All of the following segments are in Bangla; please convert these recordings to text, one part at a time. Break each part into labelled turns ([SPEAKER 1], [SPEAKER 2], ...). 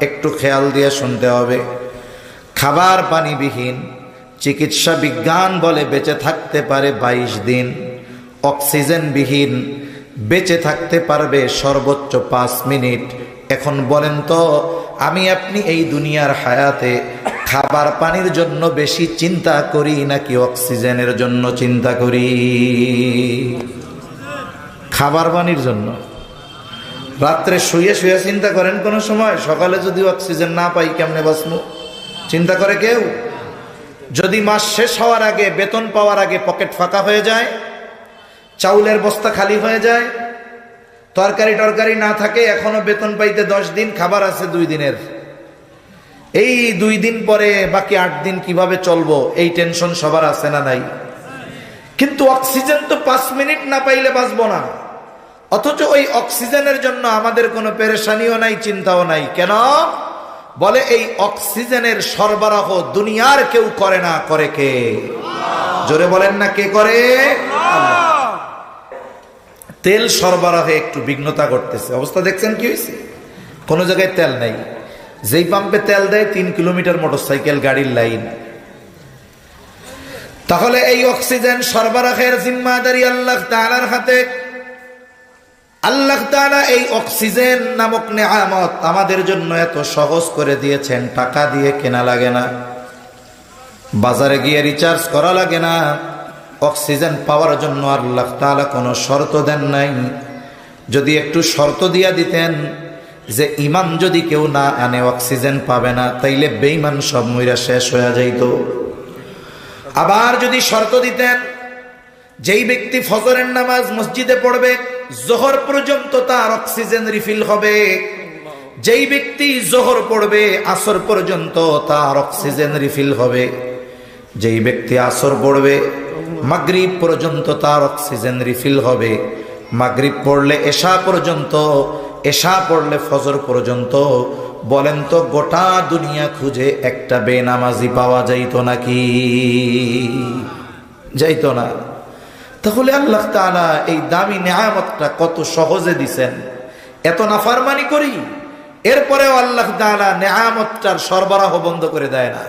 [SPEAKER 1] একটু খেয়াল দিয়ে শুনতে হবে। খাবার পানিবিহীন চিকিৎসা বিজ্ঞান বলে বেঁচে থাকতে পারে 22 দিন, অক্সিজেনবিহীন বেঁচে থাকতে পারবে সর্বোচ্চ 5 মিনিট। এখন বলেন তো, আমি আপনি এই দুনিয়ার হায়াতে খাবার পানির জন্য বেশি চিন্তা করি নাকি অক্সিজেনের জন্য চিন্তা করি? খাবার পানির জন্য। রাত্রে শুয়ে শুয়ে চিন্তা করেন কোন সময়, সকালে যদি অক্সিজেন না পাই কেমনে বাঁচবো? চিন্তা করে কেউ? যদি মাস শেষ হওয়ার আগে, বেতন পাওয়ার আগে পকেট ফাঁকা হয়ে যায়, চাউলের বস্তা খালি হয়ে যায়, তরকারি টরকারি না থাকে, এখনো বেতন পাইতে 10 দিন, খাবার আছে 2 দিনের, এই 2 দিন পরে বাকি 8 দিন কিভাবে চলবো, এই টেনশন সবার আছে না নাই? কিন্তু অক্সিজেন তো 5 মিনিট না পাইলে বাঁচবো না। অথচ ওই অক্সিজেনের জন্য আমাদের কোনো পেরেশানিও নাই, চিন্তাও নাই। কেন? বলে এই অক্সিজেনের সরবরাহ দুনিয়ার কেউ করে না, করে কে? জোরে বলেন না, কে করে? আল্লাহ। তেল সরবরাহে একটু বিঘ্নতা ঘটতেছে। অবস্থা দেখছেন কি হয়েছে? কোনো জায়গায় তেল নাই, যেই পাম্পে তেল দেয় 3 কিলোমিটার মোটরসাইকেল গাড়ির লাইন। তাহলে এই অক্সিজেন সরবরাহের জিম্মাদারি আল্লাহ তাআলার হাতে। আল্লাহ তাআলা এই অক্সিজেন নামক নেয়ামত আমাদের জন্য এত সহজ করে দিয়েছেন, টাকা দিয়ে কেনা লাগে না, বাজারে গিয়ে রিচার্জ করা লাগে না। অক্সিজেন পাওয়ার জন্য আল্লাহ তাআলা কোনো শর্ত দেন নাই। যদি একটু শর্ত দিয়া দিতেন যে ইমান যদি কেউ না আনে অক্সিজেন পাবে না, তাইলে বেঈমান সব মইরা শেষ হয়ে যাইত। আবার যদি শর্ত দিতেন যেই ব্যক্তি ফজরের নামাজ মসজিদে পড়বে, জোহর পর্যন্ত তার অক্সিজেন রিফিল হবে, যেই ব্যক্তি জোহর পড়বে আসর পর্যন্ত তার অক্সিজেন রিফিল হবে, যেই ব্যক্তি আসর পড়বে মাগরিব পর্যন্ত তার অক্সিজেন রিফিল হবে, মাগরিব পড়লে এশা পর্যন্ত, এশা পড়লে ফজর পর্যন্ত। বলেন তো গোটা দুনিয়া খুঁজে একটা বেনামাজি পাওয়া যাইতো নাকি? যাইতো না। তাহলে আল্লাহ তাআলা এই দামি নেয়ামতটা কত সহজে দিছেন। এত নাফরমানি করি, এরপরেও আল্লাহ তাআলা নেয়ামতটার সরবরাহ বন্ধ করে দেয় না।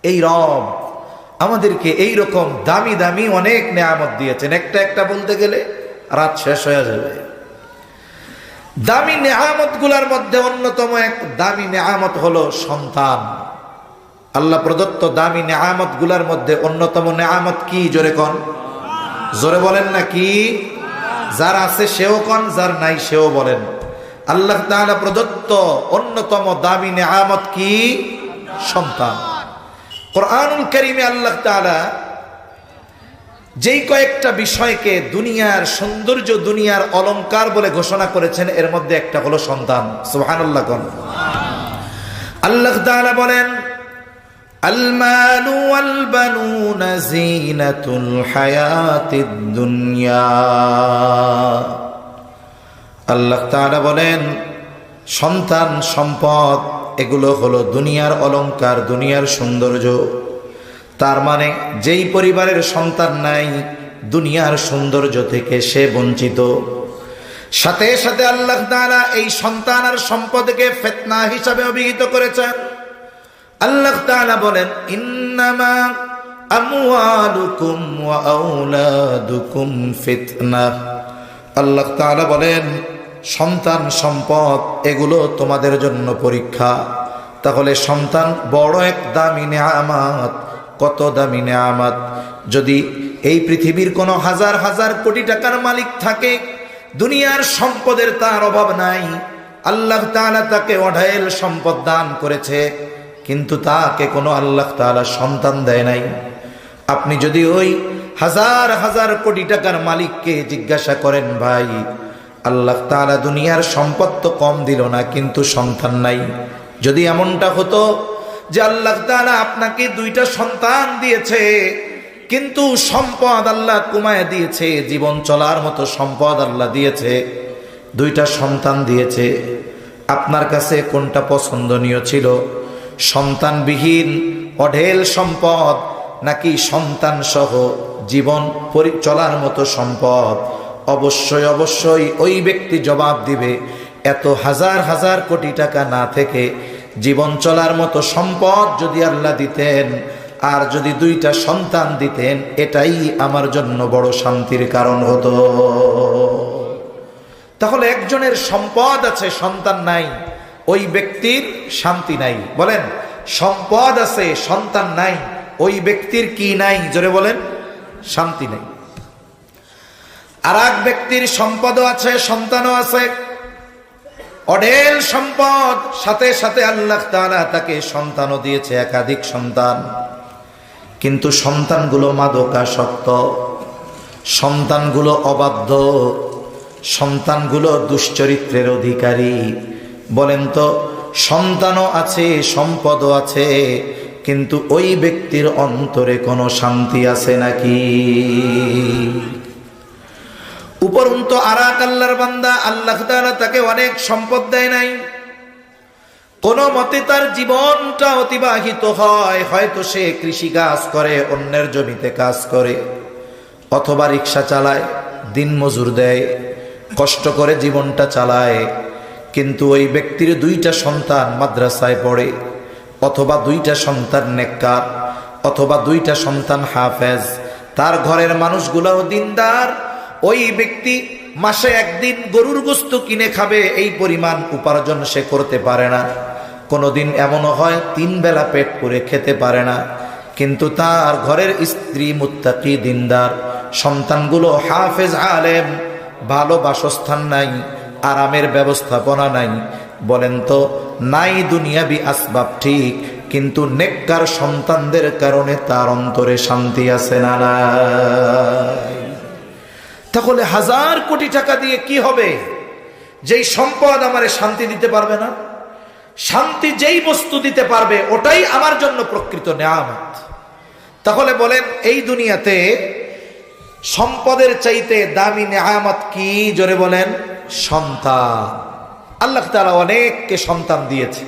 [SPEAKER 1] এই রব আমাদেরকে এই রকম দামি দামি অনেক নেয়ামত দিয়েছেন, একটা একটা বলতে গেলে রাত শেষ হয়ে যাবে। দামি নেয়ামত গুলার মধ্যে অন্যতম এক দামি নেয়ামত হলো সন্তান। আল্লাহ প্রদত্ত দামি নেয়ামত গুলার মধ্যে অন্যতম নেয়ামত কি? জোরে কোন, জোরে বলেন না কি? যার আছে সেও কোন, যার নাই সেও বলেন। আল্লাহ তাআলা প্রদত্ত অন্যতম দামি নেয়ামত কি? সন্তান। কোরআনুল কারীমে আল্লাহ তাআলা যেই কয়েকটা বিষয়কে দুনিয়ার সৌন্দর্য, দুনিয়ার অলংকার বলে ঘোষণা করেছেন, এর মধ্যে একটা হলো সন্তান। সুবহানাল্লাহ কোন। আল্লাহ তাআলা বলেন, আল মালু ওয়াল বানুনা যিনাতুল হায়াতিদ দুনিয়া। আল্লাহ তাআলা বলেন সন্তান, সম্পদ এগুলো হলো দুনিয়ার অলংকার, দুনিয়ার সৌন্দর্য। তার মানে যেই পরিবারের সন্তান নাই, দুনিয়ার সৌন্দর্য থেকে সে বঞ্চিত। সাথে সাথে আল্লাহ তাআলা এই সন্তান আর সম্পদকে ফিতনা হিসাবে অভিহিত করেছেন। আল্লাহ তাআলা বলেন, ইন্নামা আমওয়ালুকুম ওয়া আওলাদুকুম ফিতনাহ। আল্লাহ তাআলা বলেন সন্তান সম্পদ এগুলো তোমাদের জন্য পরীক্ষা। তাহলে সন্তান বড় এক দামি নেয়ামত। কত দামি নেয়ামত! যদি এই পৃথিবীর কোনো হাজার হাজার কোটি টাকার মালিক থাকে, দুনিয়ার সম্পদের তার অভাব নাই, আল্লাহ তাআলা তাকে অঢেল সম্পদ দান করেছে, কিন্তু তাকে কোনো আল্লাহ তাআলা সন্তান দেয় নাই। আপনি যদি ওই হাজার হাজার কোটি টাকার মালিককে জিজ্ঞাসা করেন, ভাই আল্লাহ তাআলা দুনিয়ার সম্পদ তো কম দিল না, কিন্তু সন্তান নাই। যদি এমনটা হতো যে আল্লাহ তাআলা আপনাকে 2টা সন্তান দিয়েছে, কিন্তু সম্পদ আল্লাহ কমায় দিয়েছে, জীবন চলার মতো সম্পদ আল্লাহ দিয়েছে, 2টা সন্তান দিয়েছে, আপনার কাছে কোনটা পছন্দনীয় ছিল? সন্তানবিহীন অঢেল সম্পদ নাকি সন্তান সহ জীবন চলার মতো সম্পদ? অবশ্যই অবশ্যই ওই ব্যক্তি জবাব দিবে এত হাজার হাজার কোটি টাকা না থেকে জীবন চলার মতো সম্পদ যদি আল্লাহ দিতেন, আর যদি 2টা সন্তান দিতেন, এটাই আমার জন্য বড় শান্তির কারণ হতো। তাহলে একজনের সম্পদ আছে, সন্তান নাই, ওই ব্যক্তির শান্তি নাই। বলেন, সম্পদ আছে, সন্তান নাই, ওই ব্যক্তির কি নাই? জোরে বলেন, শান্তি নাই। আর এক ব্যক্তির সম্পদও আছে, সন্তানও আছে, অঢেল সম্পদ, সাথে সাথে আল্লাহ তাআলা তাকে সন্তানও দিয়েছে, একাধিক সন্তান। কিন্তু সন্তানগুলো মাদকাসক্ত, সন্তানগুলো অবাধ্য, সন্তানগুলো দুশ্চরিত্রের অধিকারী। বলেন তো, সন্তানও আছে, সম্পদও আছে, কিন্তু ওই ব্যক্তির অন্তরে কোনো শান্তি আছে নাকি? উপরন্তু আরাক আল্লাহর বান্দা, আল্লাহ তাআলা তাকে অনেক সম্পদ দেয় নাই, কোন মতে তার জীবনটা অতিবাহিত হয়, হয়তো সে কৃষি কাজ করে, অন্যের জমিতে কাজ করে, অথবা রিক্সা চালায়, দিন মজুর দেয়, কষ্ট করে জীবনটা চালায়। কিন্তু ওই ব্যক্তির 2টা সন্তান মাদ্রাসায় পড়ে, অথবা 2টা সন্তান নেককার, অথবা 2টা সন্তান হাফেজ, তার ঘরের মানুষগুলাও দিনদার। ওই ব্যক্তি মাসে একদিন গরুর গোশত কিনে খাবে, এই পরিমাণ উপার্জন সে করতে পারে না। কোনোদিন এমনও হয় 3 বেলা পেট পুরে খেতে পারে না। কিন্তু তার ঘরের স্ত্রী মুত্তাকি, দিনদার, সন্তানগুলো হাফেজ, আলেম, ভালো বাসস্থান নাই, আরামের ব্যবস্থাপনা নাই। বলেন তো, নাই দুনিয়াবি আসবাব ঠিক, কিন্তু নেককার সন্তানদের কারণে তার অন্তরে শান্তি আছে না নাই? তাহলে হাজার কোটি টাকা দিয়ে কি হবে, যেই সম্পদ আমারে শান্তি দিতে পারবে না? শান্তি যেই বস্তু দিতে পারবে, ওটাই আমার জন্য প্রকৃত নেয়ামত। তাহলে বলেন, এই দুনিয়াতে সম্পদের চাইতে দামি নেয়ামত কি? জোরে বলেন, সন্তান। আল্লাহ তাআলা অনেককে সন্তান দিয়েছে,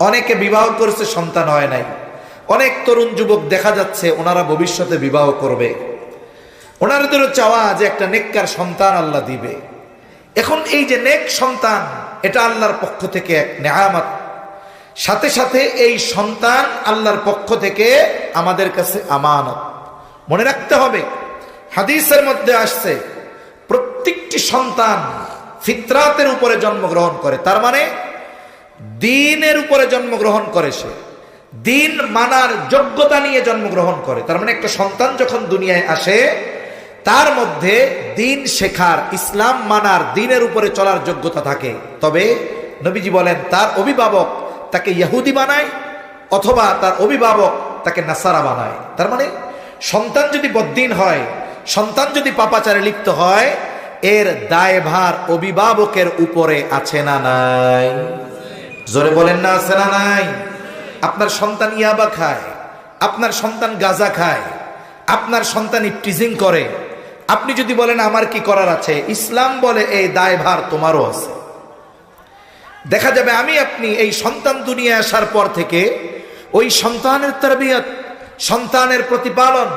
[SPEAKER 1] অনেকে বিবাহ করেছে, সন্তান হয় নাই। অনেক তরুণ যুবক দেখা যাচ্ছে ওনারা ভবিষ্যতে বিবাহ করবে, ওনাদেরও চাওয়া যে একটা নেককার সন্তান আল্লাহ দিবে। এখন এই যে নেক সন্তান, এটা আল্লাহর পক্ষ থেকে এক নেয়ামত, সাথে সাথে এই সন্তান আল্লাহর পক্ষ থেকে আমাদের কাছে আমানত। মনে রাখতে হবে, হাদিসের মধ্যে আসছে প্রত্যেকটি সন্তান ফিতরাতের উপরে জন্মগ্রহণ করে, তার মানে দ্বীনের উপরে জন্মগ্রহণ করে, সে দ্বীন মানার যোগ্যতা নিয়ে জন্মগ্রহণ করে। তার মানে একটা সন্তান যখন দুনিয়ায় আসে, তার মধ্যে দ্বীন শেখার, ইসলাম মানার, দ্বীনের উপরে চলার যোগ্যতা থাকে। তবে নবীজি বলেন, তার অভিভাবক তাকে ইহুদি বানায়, অথবা তার অভিভাবক তাকে নাসারা বানায়। তার মানে সন্তান যদি বদ্দীন হয়, সন্তান যদি পাপাচারে লিপ্ত হয়, এর দায়ভার অভিভাবকের উপরে আছে না নাই? জোরে বলেন না, আছে না নাই? আপনার সন্তান ইয়াবা খায়, আপনার সন্তান গাঁজা খায়, আপনার সন্তান ইফটিজিং করে, আপনি যদি বলেন আমার কি করার আছে, ইসলাম বলে এই দায়ভার তোমারও আছে। দেখা যাবে আমি আপনি এই সন্তান দুনিয়ায় আসার পর থেকে ওই সন্তানের তারবিয়ত, সন্তানের প্রতিপালন,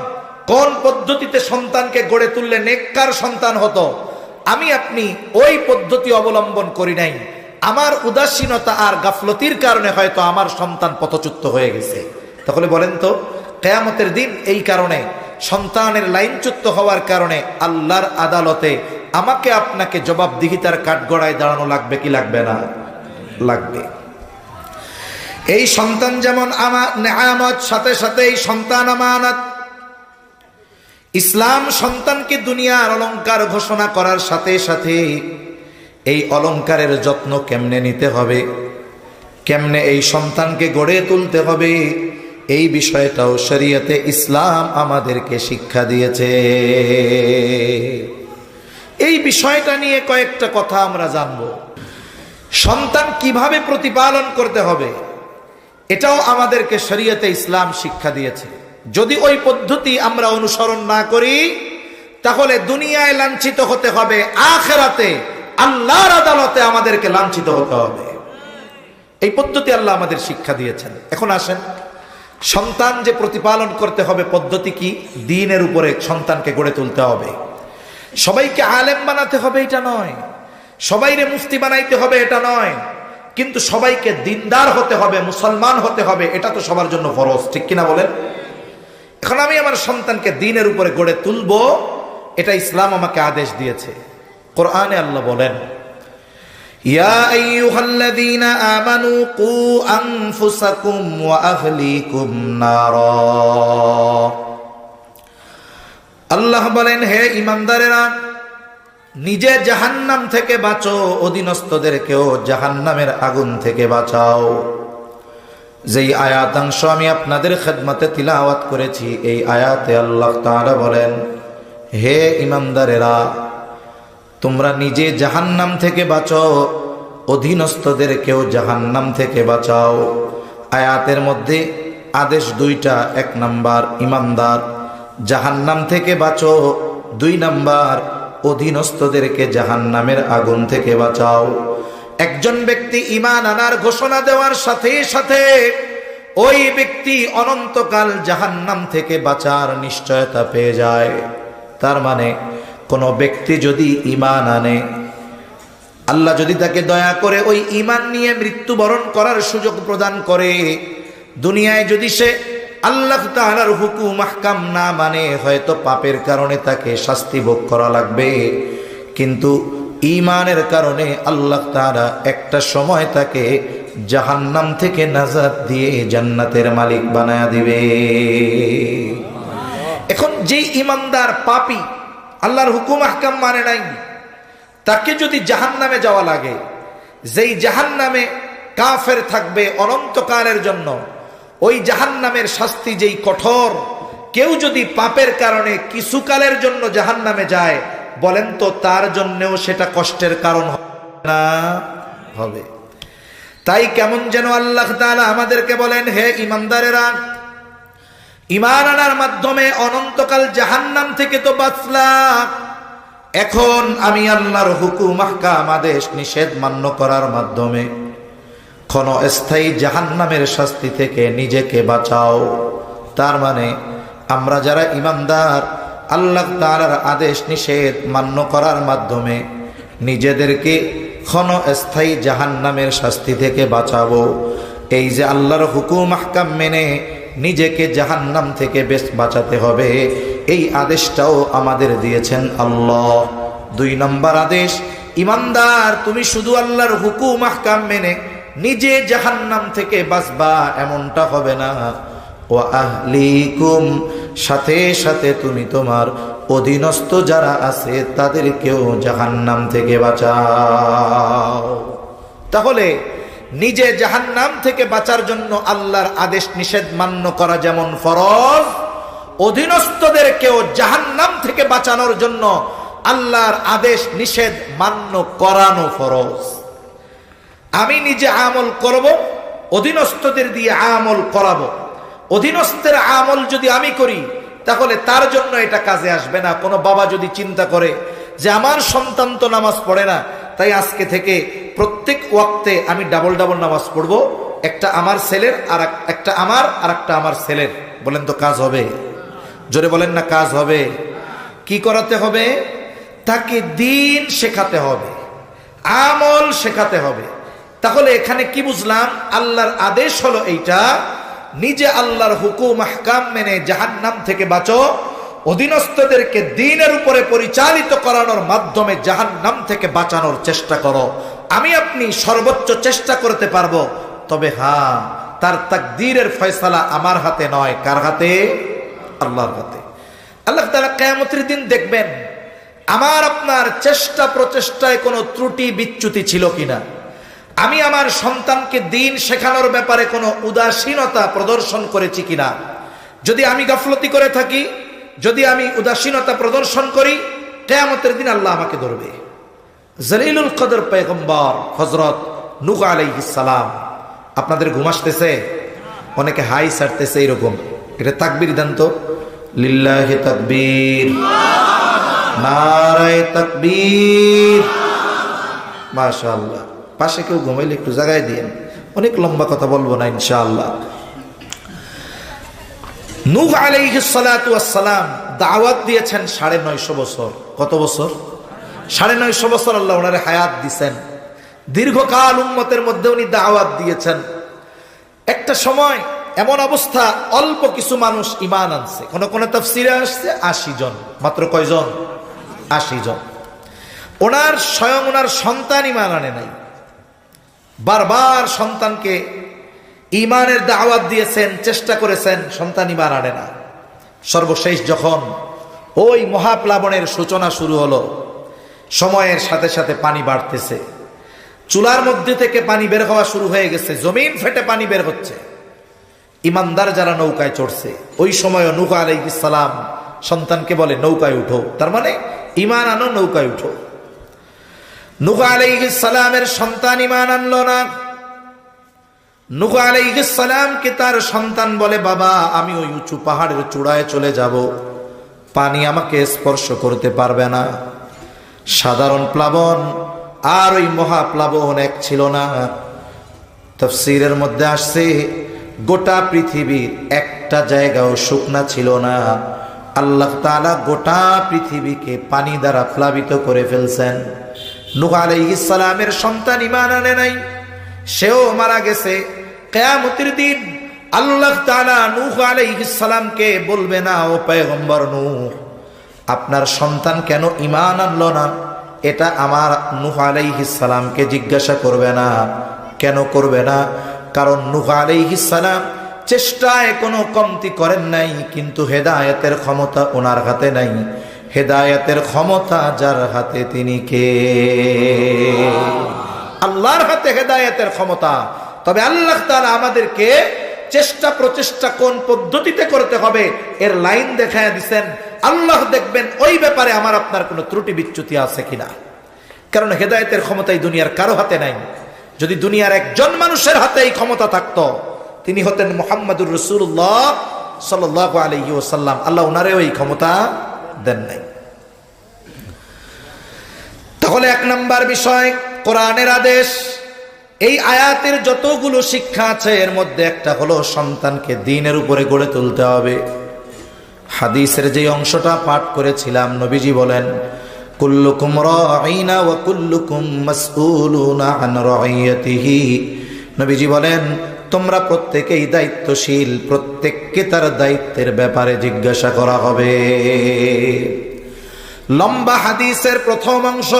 [SPEAKER 1] কোন পদ্ধতিতে সন্তানকে গড়ে তুললে নেককার সন্তান হতো, আমি আপনি ওই পদ্ধতি অবলম্বন করি নাই। আমার উদাসীনতা আর গাফলতির কারণে হয়তো আমার সন্তান পথচ্যুত হয়ে গেছে। তাহলে বলেন তো, কিয়ামতের দিন এই কারণে, সন্তানের লাইনচ্যুত হওয়ার কারণে আল্লাহর আদালতে আমাকে আপনাকে জবাবদিহিতার কাঠগড়ায় দাঁড়ানো লাগবে কি লাগবে না? লাগবে। এই সন্তান যেমন আমার নেয়ামত, সাথে সাথে এই সন্তান আমানত। ইসলাম সন্তানকে দুনিয়ার অলংকার ঘোষণা করার সাথে সাথে এই অলংকারের যত্ন কেমনে নিতে হবে, কেমনে এই সন্তানকে গড়ে তুলতে হবে, এই বিষয়টাও শরীয়তে ইসলাম আমাদেরকে শিক্ষা দিয়েছে। এই বিষয়টা নিয়ে কয়েকটা কথা আমরা জানব। সন্তান কিভাবে প্রতিপালন করতে হবে, এটাও আমাদেরকে শরীয়তে ইসলাম শিক্ষা দিয়েছে। যদি ওই পদ্ধতি আমরা অনুসরণ না করি, তাহলে দুনিয়ায় লাঞ্ছিত হতে হবে, আখিরাতে আল্লাহর আদালতে আমাদেরকে লাঞ্ছিত হতে হবে। এই পদ্ধতি আল্লাহ আমাদের শিক্ষা দিয়েছেন। এখন আসেন, সন্তান যে প্রতিপালন করতে হবে পদ্ধতি কি? দ্বীনের উপরে সন্তানকে গড়ে তুলতে হবে। সবাইকে আলেম বানাতে হবে এটা নয়, সবাইরে মুফতি বানাইতে হবে এটা নয়, কিন্তু সবাইকে দিনদার হতে হবে, মুসলমান হতে হবে, এটা তো সবার জন্য ফরজ, ঠিক কিনা বলেন? এখন আমি আমার সন্তানকে দ্বীনের উপরে গড়ে তুলবো, এটা ইসলাম আমাকে আদেশ দিয়েছে। কোরআনে আল্লাহ বলেন, ইয়া আইয়ুহাল্লাযীনা আমানু কু আনফুসাকুম ওয়া আহলিকুম নারা। আল্লাহ বলেন, হে ঈমানদারেরা, নিজে জাহান্নাম থেকে বাঁচো, অধীনস্থদেরকেও জাহান্নামের আগুন থেকে বাঁচাও। যেই আয়াতাংশ আমি আপনাদের খেদমতে তিলাওয়াত করেছি, এই আয়াতে আল্লাহ তাআলা বলেন, হে ঈমানদারেরা, তোমরা নিজে জাহান্নাম থেকে বাঁচো, অধীনস্থদেরকেও জাহান্নাম থেকে বাঁচাও। আয়াতের মধ্যে আদেশ দুইটা, 1 নাম্বার ঈমানদার জাহান্নাম থেকে বাঁচো, 2 নাম্বার অধীনস্থদেরকে জাহান্নামের আগুন থেকে বাঁচাও। একজন ব্যক্তি ঈমান আনার ঘোষণা দেওয়ার সাথে সাথে ওই ব্যক্তি অনন্তকাল জাহান্নাম থেকে বাঁচার নিশ্চয়তা পেয়ে যায়। তার মানে কোন ব্যক্তি যদি ঈমান আনে, আল্লাহ যদি তাকে দয়া করে ওই ঈমান নিয়ে মৃত্যুবরণ করার সুযোগ প্রদান করে, দুনিয়ায় যদি সে আল্লাহ তাআলার হুকুম আহকাম না মানে, হয়তো পাপের কারণে তাকে শাস্তি ভোগ করা লাগবে, কিন্তু ঈমানের কারণে আল্লাহ তাআলা একটা সময় তাকে জাহান্নাম থেকে নাজাত দিয়ে জান্নাতের মালিক বানায়া দিবে। এখন যেই ঈমানদার পাপী, আল্লাহর হুকুম আহকাম মানে নাই, তাকে যদি জাহান্নামে যাওয়া লাগে, যেই জাহান্নামে কাফের থাকবে অনন্তকালের জন্য, ওই জাহান্নামের শাস্তি যেই কঠোর, কেউ যদি পাপের কারণে কিছুকালের জন্য জাহান্নামে যায়, বলেন তো তার জন্যও সেটা কষ্টের কারণ হবে না? হবে। তাই কেমন যেন আল্লাহ তাআলা আমাদেরকে বলেন, হে ঈমানদারেরা, ঈমান আনার মাধ্যমে অনন্তকাল জাহান্নাম থেকে তো বাঁচলাম, এখন আমি আল্লাহর হুকুম আহকাম আদেশ নিষেধ মান্য করার মাধ্যমে ক্ষণস্থায়ী জাহান্নামের শাস্তি থেকে নিজেকে বাঁচাও। তার মানে আমরা যারা ঈমানদার, আল্লাহ তাআলার আদেশ নিষেধ মান্য করার মাধ্যমে নিজেদেরকে ক্ষণস্থায়ী জাহান্নামের শাস্তি থেকে বাঁচাবো। এই যে আল্লাহর হুকুম আহকাম মেনে নিজেকে জাহান্নাম থেকে বেশ বাঁচাতে হবে, এই আদেশটাও আমাদের দিয়েছেন আল্লাহ। 2 নম্বর আদেশ, ঈমানদার তুমি শুধু আল্লাহর হুকুম আহকাম মেনে নিজে জাহান্নাম থেকে বাঁচবা এমনটা হবে না, ওয়া আহলিকুম, সাথে সাথে তুমি তোমার অধীনস্থ যারা আছে তাদেরকেও জাহান্নাম থেকে বাঁচাও। তাহলে নিজে জাহান্নাম থেকে বাঁচার জন্য আল্লাহর আদেশ নিষেধ মান্য করা যেমন ফরজ, অধীনস্থদেরকেও জাহান্নাম থেকে বাঁচানোর জন্য আল্লাহর আদেশ নিষেধ মান্য করানো ফরজ। আমি নিজে আমল করব, অধীনস্থদের দিয়ে আমল করাবো। অধীনস্থের আমল যদি আমি করি, তাহলে তার জন্য এটা কাজে আসবে না। কোনো বাবা যদি চিন্তা করে যে আমার সন্তান তো নামাজ পড়ে না, তাই আজকে থেকে প্রত্যেক ওয়াক্তে আমি ডাবল ডাবল নামাজ পড়বো, একটা আমার ছেলের আর একটা আমার ছেলের, বলেন তো কাজ হবে? জোরে বলেন না, কাজ হবে? কি করাতে হবে? তাকে দিন শেখাতে হবে, আমল শেখাতে হবে। তাহলে এখানে কি বুঝলাম? আল্লাহর আদেশ হলো এইটা, নিজে আল্লাহর হুকুম আহকাম মেনে জাহান্নাম থেকে বাঁচো, অধীনস্থদেরকে দ্বীনের উপরে পরিচালিত করানোর মাধ্যমে জাহান্নাম থেকে বাঁচানোর চেষ্টা করো। আমি আপনি সর্বোচ্চ চেষ্টা করতে পারবো, তবে হ্যাঁ, তার তাকদীরের ফয়সালা আমার হাতে নয়। কার হাতে? আল্লাহর হাতে। আল্লাহ তাআলা কিয়ামতের দিন দেখবেন আমার আপনার চেষ্টা প্রচেষ্টায় কোনো ত্রুটি বিচ্যুতি ছিল কিনা, আমি আমার সন্তানকে দ্বীন শেখানোর ব্যাপারে কোনো উদাসীনতা প্রদর্শন করেছি কিনা। যদি আমি গাফলতি করে থাকি, যদি আমি উদাসীনতা প্রদর্শন করি, কিয়ামতের দিন আল্লাহ আমাকে ধরবে। জলিলুল কদর পয়গম্বর হযরত নূহ আলাইহিস সালাম, আপনাদের ঘুম আসতেছে? অনেকে হাই ছাড়তেছে এরকম, এটা তাকবীর দেন তো। লিল্লাহি তাকবীর, নারায়ে তাকবীর, মাশাআল্লাহ। পাশে কেউ ঘুমাইলে একটু জায়গায় দিয়েন, অনেক লম্বা কথা বলবো না ইনশাআল্লাহ। নূহ আলাইহিস সালাতু ওয়াস সালাম দাওয়াত দিয়েছেন 950 বছর। কত বছর? 950 বছর আল্লাহ ওনারে হায়াত দিছেন, দীর্ঘকাল উম্মতের মধ্যে উনি দাওয়াত দিয়েছেন। একটা সময় এমন অবস্থা, অল্প কিছু মানুষ ঈমান আনছে। কোন কোন তাফসীরে আসছে 80 জন, মাত্র কয়জন? 80 জন। ওনার স্বয়ং ওনার সন্তান ঈমান আনে নাই। বারবার সন্তানকে ঈমানের দাওয়াত দিয়েছেন, চেষ্টা করেছেন, সন্তান ঈমান আনে না। সর্বশেষ যখন ওই মহাপ্লাবনের সূচনা শুরু হলো, সময়ের সাথে সাথে পানি বাড়তেছে, চুলার মধ্যে থেকে পানি বের হওয়া শুরু হয়ে গেছে, জমিন ফেটে পানি বের হচ্ছে। ইমানদার যারা নৌকায় চড়ছে, ওই সময় নূহ আলাইহিস সালাম সন্তানকে বলে নৌকায় উঠো, তার মানে ঈমান আনো, নৌকায় উঠো। নূহ আলাইহিস সালামের সন্তান ঈমান আনলো না। নূহ আলাইহিস সালামকে তার সন্তান বলে, বাবা আমি ওই উঁচু পাহাড়ের চূড়ায় চলে যাব, পানি আমাকে স্পর্শ করতে পারবে না। সাধারণ প্লাবন আর ওই মহাপ্লাবন এক ছিল না। তাফসীরের মধ্যে আসছে গোটা পৃথিবীর একটা জায়গাও শুকনা ছিল না। আল্লাহ তাআলা গোটা পৃথিবীকে পানি দ্বারা প্লাবিত করে ফেলছেন। নূহ আলাইহিস সালামের সন্তান ঈমান আনে নাই, সেও মারা গেছে। কিয়ামতের দিন আল্লাহ তাআলা নূহ আলাইহিস সালামকে বলবে না, ও পয়গম্বর নূহ, আপনার সন্তান কেন ঈমান আনলো না? এটা আমার নূহ আলাইহিস সালামকে জিজ্ঞাসা করবে না। কেন করবে না? কারণ নূহ আলাইহিস সালাম চেষ্টায় কোনো কমতি করেন নাই, কিন্তু হেদায়েতের ক্ষমতা ওনার হাতে নাই। হেদায়েতের ক্ষমতা যার হাতে তিনি কে? আল্লাহর হাতে হেদায়েতের ক্ষমতা। তবে আল্লাহ তাআলা আমাদেরকে চেষ্টা প্রচেষ্টা কোন পদ্ধতিতে করতে হবে এর লাইন দেখায় দিবেন। আল্লাহ দেখবেন ওই ব্যাপারে আমার আপনার কোনো ত্রুটি বিচ্যুতি আছে কিনা। কারণ হেদায়েতের ক্ষমতা এই দুনিয়ার কারো হাতে নাই। যদি দুনিয়ার একজন মানুষের হাতে এই ক্ষমতা থাকতো, তিনি হতেন মুহাম্মদুর রাসূলুল্লাহ সাল্লাল্লাহু আলাইহি ওয়াসাল্লাম। আল্লাহ ওনারেও এই ক্ষমতা দেন নাই। তাহলে এক নাম্বার বিষয় কোরআনের আদেশ। এই আয়াতের যতগুলো শিক্ষা আছে এর মধ্যে একটা হলো সন্তানকে দ্বীনের উপরে গড়ে তুলতে হবে। হাদিসের যে অংশটা পাঠ করেছিলাম, নবীজি বলেন কুল্লুকুম রাঈনা ওয়া কুল্লুকুম মাসউলুনা আন রাইয়াতিহি। নবীজি বলেন তোমরা প্রত্যেকেই দায়িত্বশীল, প্রত্যেককে তার দায়িত্বের ব্যাপারে জিজ্ঞাসা করা হবে। লম্বা হাদিসের প্রথম অংশ।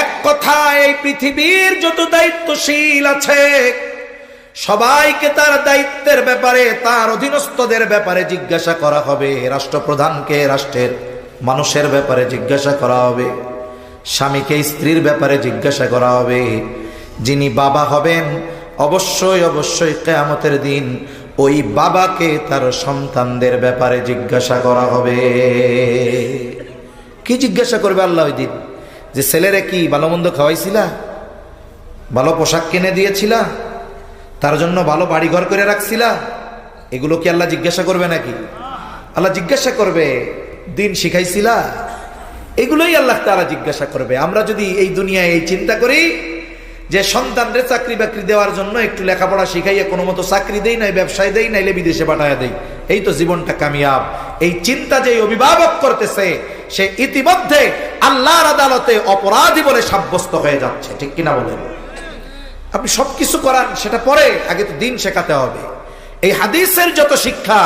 [SPEAKER 1] এক কথায় এই পৃথিবীর যত দায়িত্বশীল আছে সবাইকে তার দায়িত্বের ব্যাপারে, তার অধীনস্থদের ব্যাপারে জিজ্ঞাসা করা হবে। রাষ্ট্রপ্রধানকে রাষ্ট্রের মানুষের ব্যাপারে জিজ্ঞাসা করা হবে, স্বামীকে স্ত্রীর ব্যাপারে জিজ্ঞাসা করা হবে, যিনি বাবা হবেন অবশ্যই অবশ্যই কিয়ামতের দিন ওই বাবাকে তার সন্তানদের ব্যাপারে জিজ্ঞাসা করা হবে। কি জিজ্ঞাসা করবে আল্লাহ ওই দিন? যে ছেলেরে কি ভালো মন্দ খাওয়াইছিলা, ভালো পোশাক কিনে দিয়েছিলা, তার জন্য ভালো বাড়ি ঘর করে রাখছিলা, এগুলো কি আল্লাহ জিজ্ঞাসা করবে নাকি? আল্লাহ জিজ্ঞাসা করবে দিন শিখাইছিলা, এগুলোই আল্লাহ তাআলা জিজ্ঞাসা করবে। আমরা যদি এই দুনিয়ায় এই চিন্তা করি যে সন্তানদের চাকরি বাকরি দেওয়ার জন্য একটু লেখাপড়া শিখাইয়া কোনো মতো চাকরি দেই নাই, ব্যবসায় দেই, নাইলে বিদেশে পাঠায় দেই, এই তো জীবনটা কামিয়াব, এই চিন্তা যে অভিভাবক করতেছে সে ইতিমধ্যে আল্লাহর আদালতে অপরাধী বলে সাব্যস্ত হয়ে যাচ্ছে। ঠিক কিনা বলেন? আপনি সবকিছু করান সেটা পরে, আগে তো দিন শেখাতে হবে। এই হাদিসের যত শিক্ষা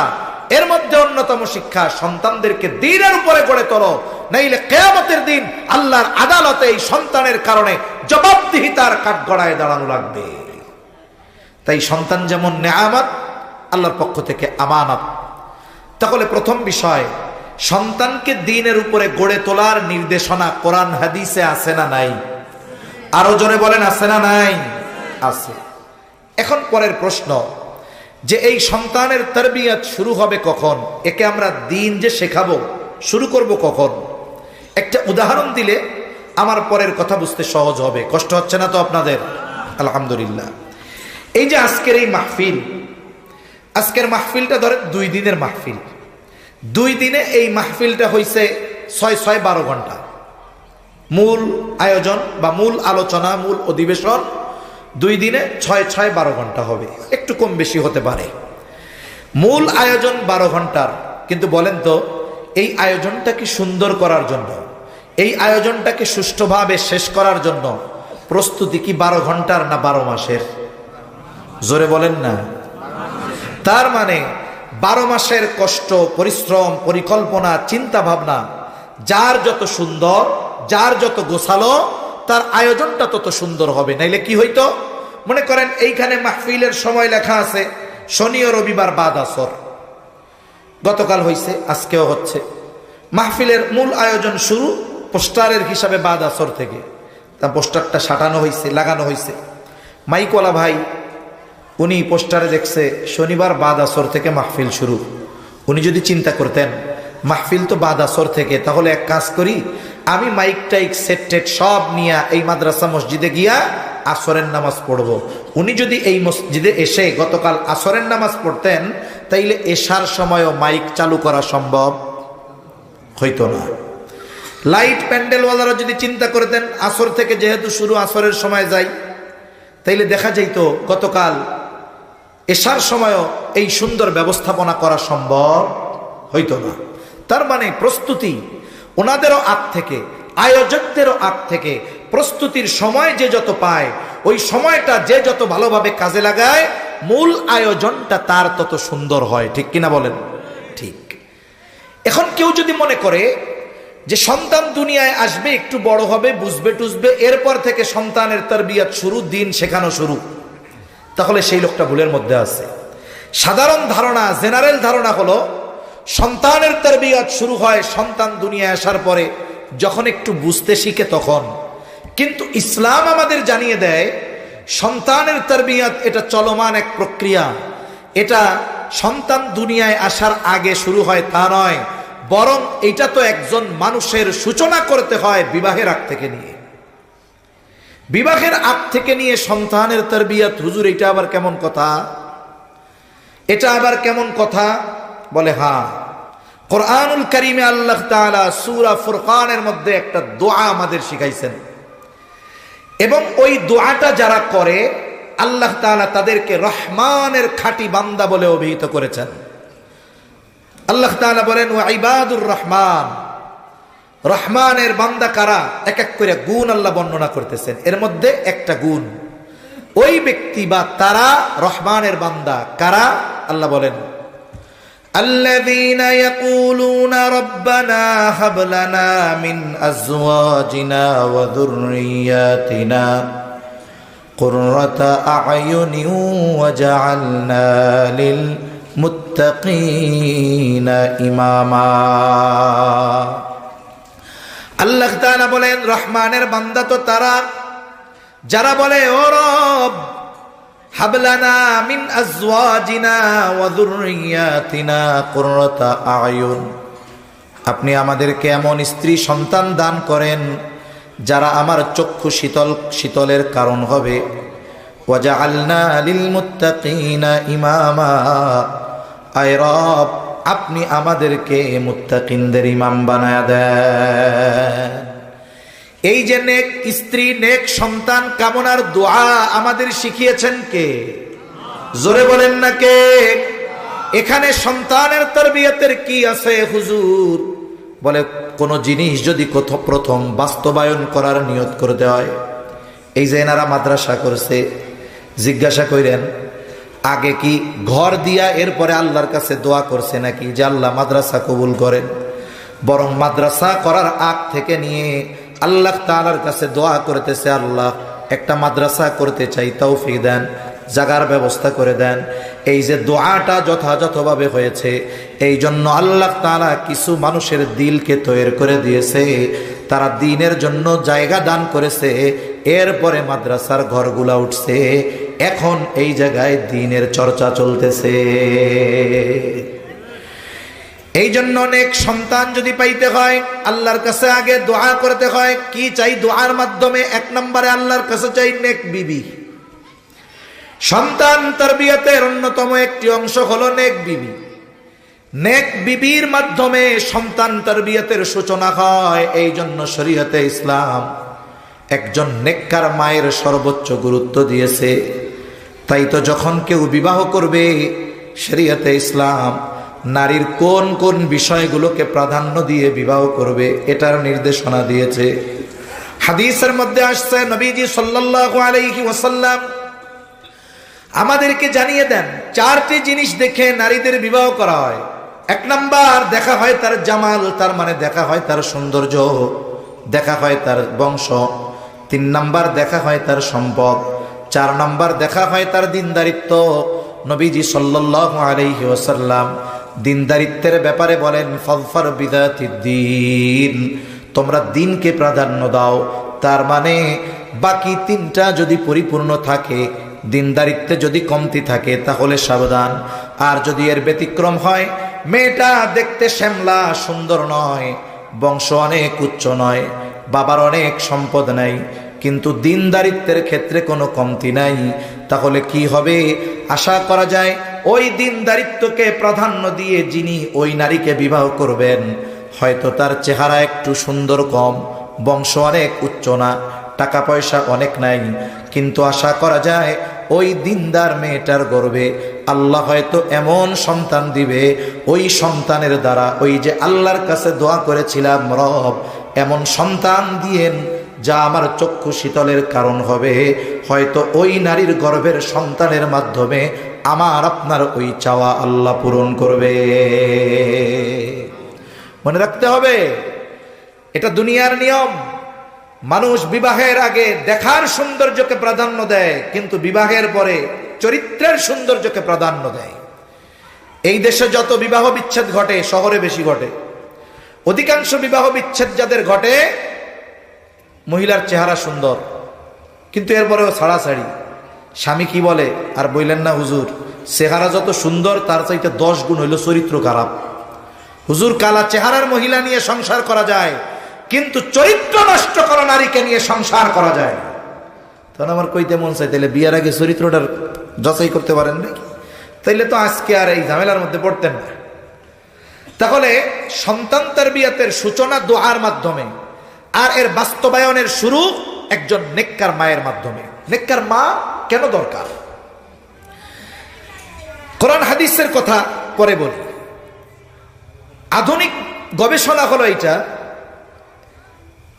[SPEAKER 1] এর মধ্যে অন্যতম শিক্ষা সন্তানদেরকে দ্বীনের উপরে গড়ে তোলো, নাইলে কিয়ামতের দিন আল্লাহর আদালতে এই সন্তানের কারণে জবাবদিহিতার কাঠগড়ায় দাঁড়ানো লাগবে। তাই সন্তান যেমন নেয়ামত, আল্লাহর পক্ষ থেকে আমানত। তাহলে প্রথম বিষয়, সন্তানকে দ্বীনের উপরে গড়ে তোলার নির্দেশনা কোরআন হাদিসে আছে না নাই? আরো জোরে বলেন, আছে না নাই? আছে। এখন পরের প্রশ্ন যে এই সন্তানের তারবিয়াত শুরু হবে কখন? একে আমরা দ্বীন যে শেখাবো শুরু করব কখন? একটা উদাহরণ দিলে আমার পরের কথা বুঝতে সহজ হবে। কষ্ট হচ্ছে না তো আপনাদের? আলহামদুলিল্লাহ। এই যে আজকের এই মাহফিল, আজকের মাহফিলটা ধরে 2 দিনের মাহফিল। 2 দিনে এই মাহফিলটা হইছে 6-12 ঘন্টা। মূল আয়োজন বা মূল আলোচনা, মূল অধিবেশন 2 দিনে 6-12 ঘন্টা হবে, একটু কম বেশি হতে পারে। মূল আয়োজন 12 ঘন্টার। কিন্তু বলেন তো এই আয়োজনটা কি সুন্দর করার জন্য, এই আয়োজনটাকে সুষ্ঠুভাবে শেষ করার জন্য প্রস্তুতি কি 12 ঘন্টার না 12 মাসের? জোরে বলেন না। তার মানে 12 মাসের কষ্ট, পরিশ্রম, পরিকল্পনা, চিন্তা ভাবনা, যার যত সুন্দর, যার যত গোছালো, তার আয়োজনটা তত সুন্দর হবে। নাইলে কি হইতো? মনে করেন এইখানে মাহফিলের সময় লেখা আছে শনি ও রবিবার বাদ আসর, গতকাল হইছে, আজকেও হচ্ছে। মাহফিলের মূল আয়োজন শুরু পোস্টারের হিসাবে বাদ আসর থেকে, তা পোস্টারটা সাটানো হয়েছে, লাগানো হয়েছে। মাইকওয়ালা ভাই উনি পোস্টারে দেখছে শনিবার বাদ আসর থেকে মাহফিল শুরু। উনি যদি চিন্তা করতেন মাহফিল তো বাদ আসর থেকে, তাহলে এক কাজ করি, আমি মাইক টাইক সেট টেট সব নিয়ে এই মাদ্রাসা মসজিদে গিয়া আসরের নামাজ পড়ব। উনি যদি এই মসজিদে এসে গতকাল আসরের নামাজ পড়তেন, তাইলে এশার সময়ও মাইক চালু করা সম্ভব হইতো না। লাইট প্যান্ডেলওয়ালারা যদি চিন্তা করতেন আসর থেকে যেহেতু শুরু, আসরের সময় যাই, তাইলে দেখা যাইত গতকাল এশার সময়ও এই সুন্দর ব্যবস্থাপনা করা সম্ভব হইতো না। তার মানে প্রস্তুতি ওনাদেরও আগ থেকে, আয়োজকদেরও আগ থেকে প্রস্তুতির সময় যে যত পায়, ওই সময়টা যে যত ভালোভাবে কাজে লাগায়, মূল আয়োজনটা তার তত সুন্দর হয়। ঠিক কিনা বলেন? ঠিক। এখন কেউ যদি মনে করে যে সন্তান দুনিয়ায় আসবে, একটু বড় হবে, বুঝবে টুঝবে, এরপর থেকে সন্তানের তারবিয়াত শুরু, দিন শেখানো শুরু, তাহলে সেই লোকটা ভুলের মধ্যে আছে। সাধারণ ধারণা, জেনারেল ধারণা হলো সন্তানের তারবিয়াত শুরু হয় সন্তান দুনিয়ায় আসার পরে, যখন একটু বুঝতে শিখে তখন। কিন্তু ইসলাম আমাদের জানিয়ে দেয় সন্তানের তারবিয়াত এটা চলমান এক প্রক্রিয়া। এটা সন্তান দুনিয়ায় আসার আগে শুরু হয় তা নয়, বরং এটা তো একজন মানুষের সূচনা করতে হয় বিবাহের আগ থেকে নিয়ে। বিবাহের আগ থেকে নিয়ে সন্তানের তারবিয়াত, হুজুর এটা আবার কেমন কথা? এটা আবার কেমন কথা? বলে হ্যাঁ, কোরআনুল কারীমে আল্লাহ তাআলা সূরা ফুরকানের মধ্যে একটা দোয়া আমাদের শিখাইছেন, এবং ওই দোয়াটা যারা করে আল্লাহ তাআলা তাদেরকে রহমানের খাঁটি বান্দা বলে অভিহিত করেছেন। আল্লাহ তাআলা বলেন ওয়া ইবাদুর রহমান, রহমানের বান্দা কারা? এক এক করে গুণ আল্লাহ বর্ণনা করতেছেন। এর মধ্যে একটা গুণ, ওই ব্যক্তি বা তারা রহমানের বান্দা কারা? আল্লাহ বলেন الذين يقولون ربنا هب لنا من أزواجنا وذرياتنا قرة أعين وجعلنا للمتقين إماما। আল্লাহ তাআলা বলেন রহমানের বান্দা তো তারা যারা বলে ও রব হাবলানা মিন আজওয়াজিনা ওয়া যুররিয়াতিনা কুররাতা আয়ুন, আপনি আমাদেরকে এমন স্ত্রী সন্তান দান করেন যারা আমার চক্ষু শীতলের কারণ হবে। ওয়াজআলনা লিল মুত্তাকিনা ইমামা, আয় রব আপনি আমাদেরকে মুত্তাকিনদের ইমাম বানায়া দেন। এই যে নেক স্ত্রী, নেক সন্তান কামনার দোয়া আমাদের শিখিয়েছেন কে? জোরে বলেন না কে? এখানে সন্তানের তারবিয়াতের কি আছে হুজুর? বলে কোন জিনিস যদি প্রথম বাস্তবায়ন করার নিয়ত করতে হয়, এই যে এনারা মাদ্রাসা করছে, জিজ্ঞাসা করেন আগে কি ঘর দিয়া এরপরে আল্লাহর কাছে দোয়া করছে নাকি যে আল্লাহ মাদ্রাসা কবুল করেন? বরং মাদ্রাসা করার আগ থেকে নিয়ে আল্লাহ তাআলার কাছে দোয়া করতেছে, আল্লাহ একটা মাদ্রাসা করতে চাই, তৌফিক দেন, জায়গার ব্যবস্থা করে দেন। এই যে দোয়াটা যথাযথভাবে হয়েছে, এই জন্য আল্লাহ তাআলা কিছু মানুষের দিলকে তৈরি করে দিয়েছে, তারা দ্বীনের জন্য জায়গা দান করেছে, এরপরে মাদ্রাসার ঘরগুলা উঠছে, এখন এই জায়গায় দ্বীনের চর্চা চলতেছে। এই জন্য নেক সন্তান যদি পাইতে হয় আল্লাহর কাছে আগে দোয়া করতে হয়। কি চাই দোয়ার মাধ্যমে? এক নম্বরে আল্লাহর কাছে চাই নেক বিবি। সন্তান তারবিয়াতের অন্যতম একটি অংশ হলো নেক বিবি। নেক বিবির মাধ্যমে সন্তান তারবিয়াতের সূচনা হয়। এই জন্য শরীয়তে ইসলাম একজন নেককার মায়ের সর্বোচ্চ গুরুত্ব দিয়েছে। তাই তো যখন কেউ বিবাহ করবে শরীয়তে ইসলাম নারীর কোন কোন বিষয়গুলোকে প্রাধান্য দিয়ে বিবাহ করবে এটার নির্দেশনা দিয়েছে। হাদিসের মধ্যে আসছে নবীজি সাল্লাল্লাহু আলাইহি ওয়াসাল্লাম আমাদেরকে জানিয়ে দেন 4টি জিনিস দেখে নারীদের বিবাহ করা হয়। 1 নাম্বার, দেখা হয় তার জামাল, তার মানে দেখা হয় তার সৌন্দর্য, দেখা হয় তার বংশ। 3 নাম্বার, দেখা হয় তার সম্পদ। 4 নাম্বার, দেখা হয় তার দিনদারিত্ব। নবীজি সাল্লাল্লাহু আলাইহি ওয়াসাল্লাম দিনদারিত্বের ব্যাপারে বলেন ফাযফার বিযাতিদ দ্বীন, তোমরা দিনকে প্রাধান্য দাও। তার মানে বাকি 3টা যদি পরিপূর্ণ থাকে, দিনদারিত্বে যদি কমতি থাকে তাহলে সাবধান। আর যদি এর ব্যতিক্রম হয়, মেয়েটা দেখতে শ্যামলা সুন্দর নয়, বংশ অনেক উচ্চ নয়, বাবার অনেক সম্পদ নাই, কিন্তু দিনদারিত্বের ক্ষেত্রে কোনো কমতি নাই, তাহলে কি হবে? আশা করা যায় ওই দিনদারিত্বকে প্রাধান্য দিয়ে যিনি ওই নারীকে বিবাহ করবেন, হয়তো তার চেহারা একটু সুন্দর কম, বংশ অনেক উচ্চ না, টাকা পয়সা অনেক নাই, কিন্তু আশা করা যায় ওই দিনদার মেয়েটার গর্ভে আল্লাহ হয়তো এমন সন্তান দিবে, ওই সন্তানের দ্বারা ওই যে আল্লাহর কাছে দোয়া করেছিলাম, রব এমন সন্তান দিয়েন যা আমার চক্ষু শীতলের কারণ হবে, হয়তো ওই নারীর গর্ভের সন্তানের মাধ্যমে আমার আপনার ওই চাওয়া আল্লাহ পূরণ করবে। মনে রাখতে হবে, এটা দুনিয়ার নিয়ম। মানুষ বিবাহের আগে দেখার সৌন্দর্যকে প্রাধান্য দেয়, কিন্তু বিবাহের পরে চরিত্রের সৌন্দর্যকে প্রাধান্য দেয়। এই দেশে যত বিবাহ বিচ্ছেদ ঘটে, শহরে বেশি ঘটে। অধিকাংশ বিবাহ বিচ্ছেদ যাদের ঘটে, মহিলার চেহারা সুন্দর কিন্তু এরপরেও ছাড়াছাড়ি। স্বামী কি বলে আর বললেন না, হুজুর চেহারা যত সুন্দর তার চাইতে 10 গুণ হইল চরিত্র খারাপ। হুজুর কালা চেহারার মহিলা নিয়ে সংসার করা যায়, কিন্তু চরিত্র নষ্ট করা নারীকে নিয়ে সংসার করা যায় না। তখন আমার কইতে মন চাই, তাহলে বিয়ের আগে চরিত্রটার যাচাই করতে পারেন নাকি? তাইলে তো আজকে আর এই ঝামেলার মধ্যে পড়তেন না। তাহলে সন্তান তারবিয়াতের সূচনা দোয়ার মাধ্যমে, আর এর বাস্তবায়নের শুরু একজন নেককার মায়ের মাধ্যমে। নেককার মা কেন দরকার? কোরআন হাদিসের কথা পরে বলি। আধুনিক গবেষণা হলো এটা,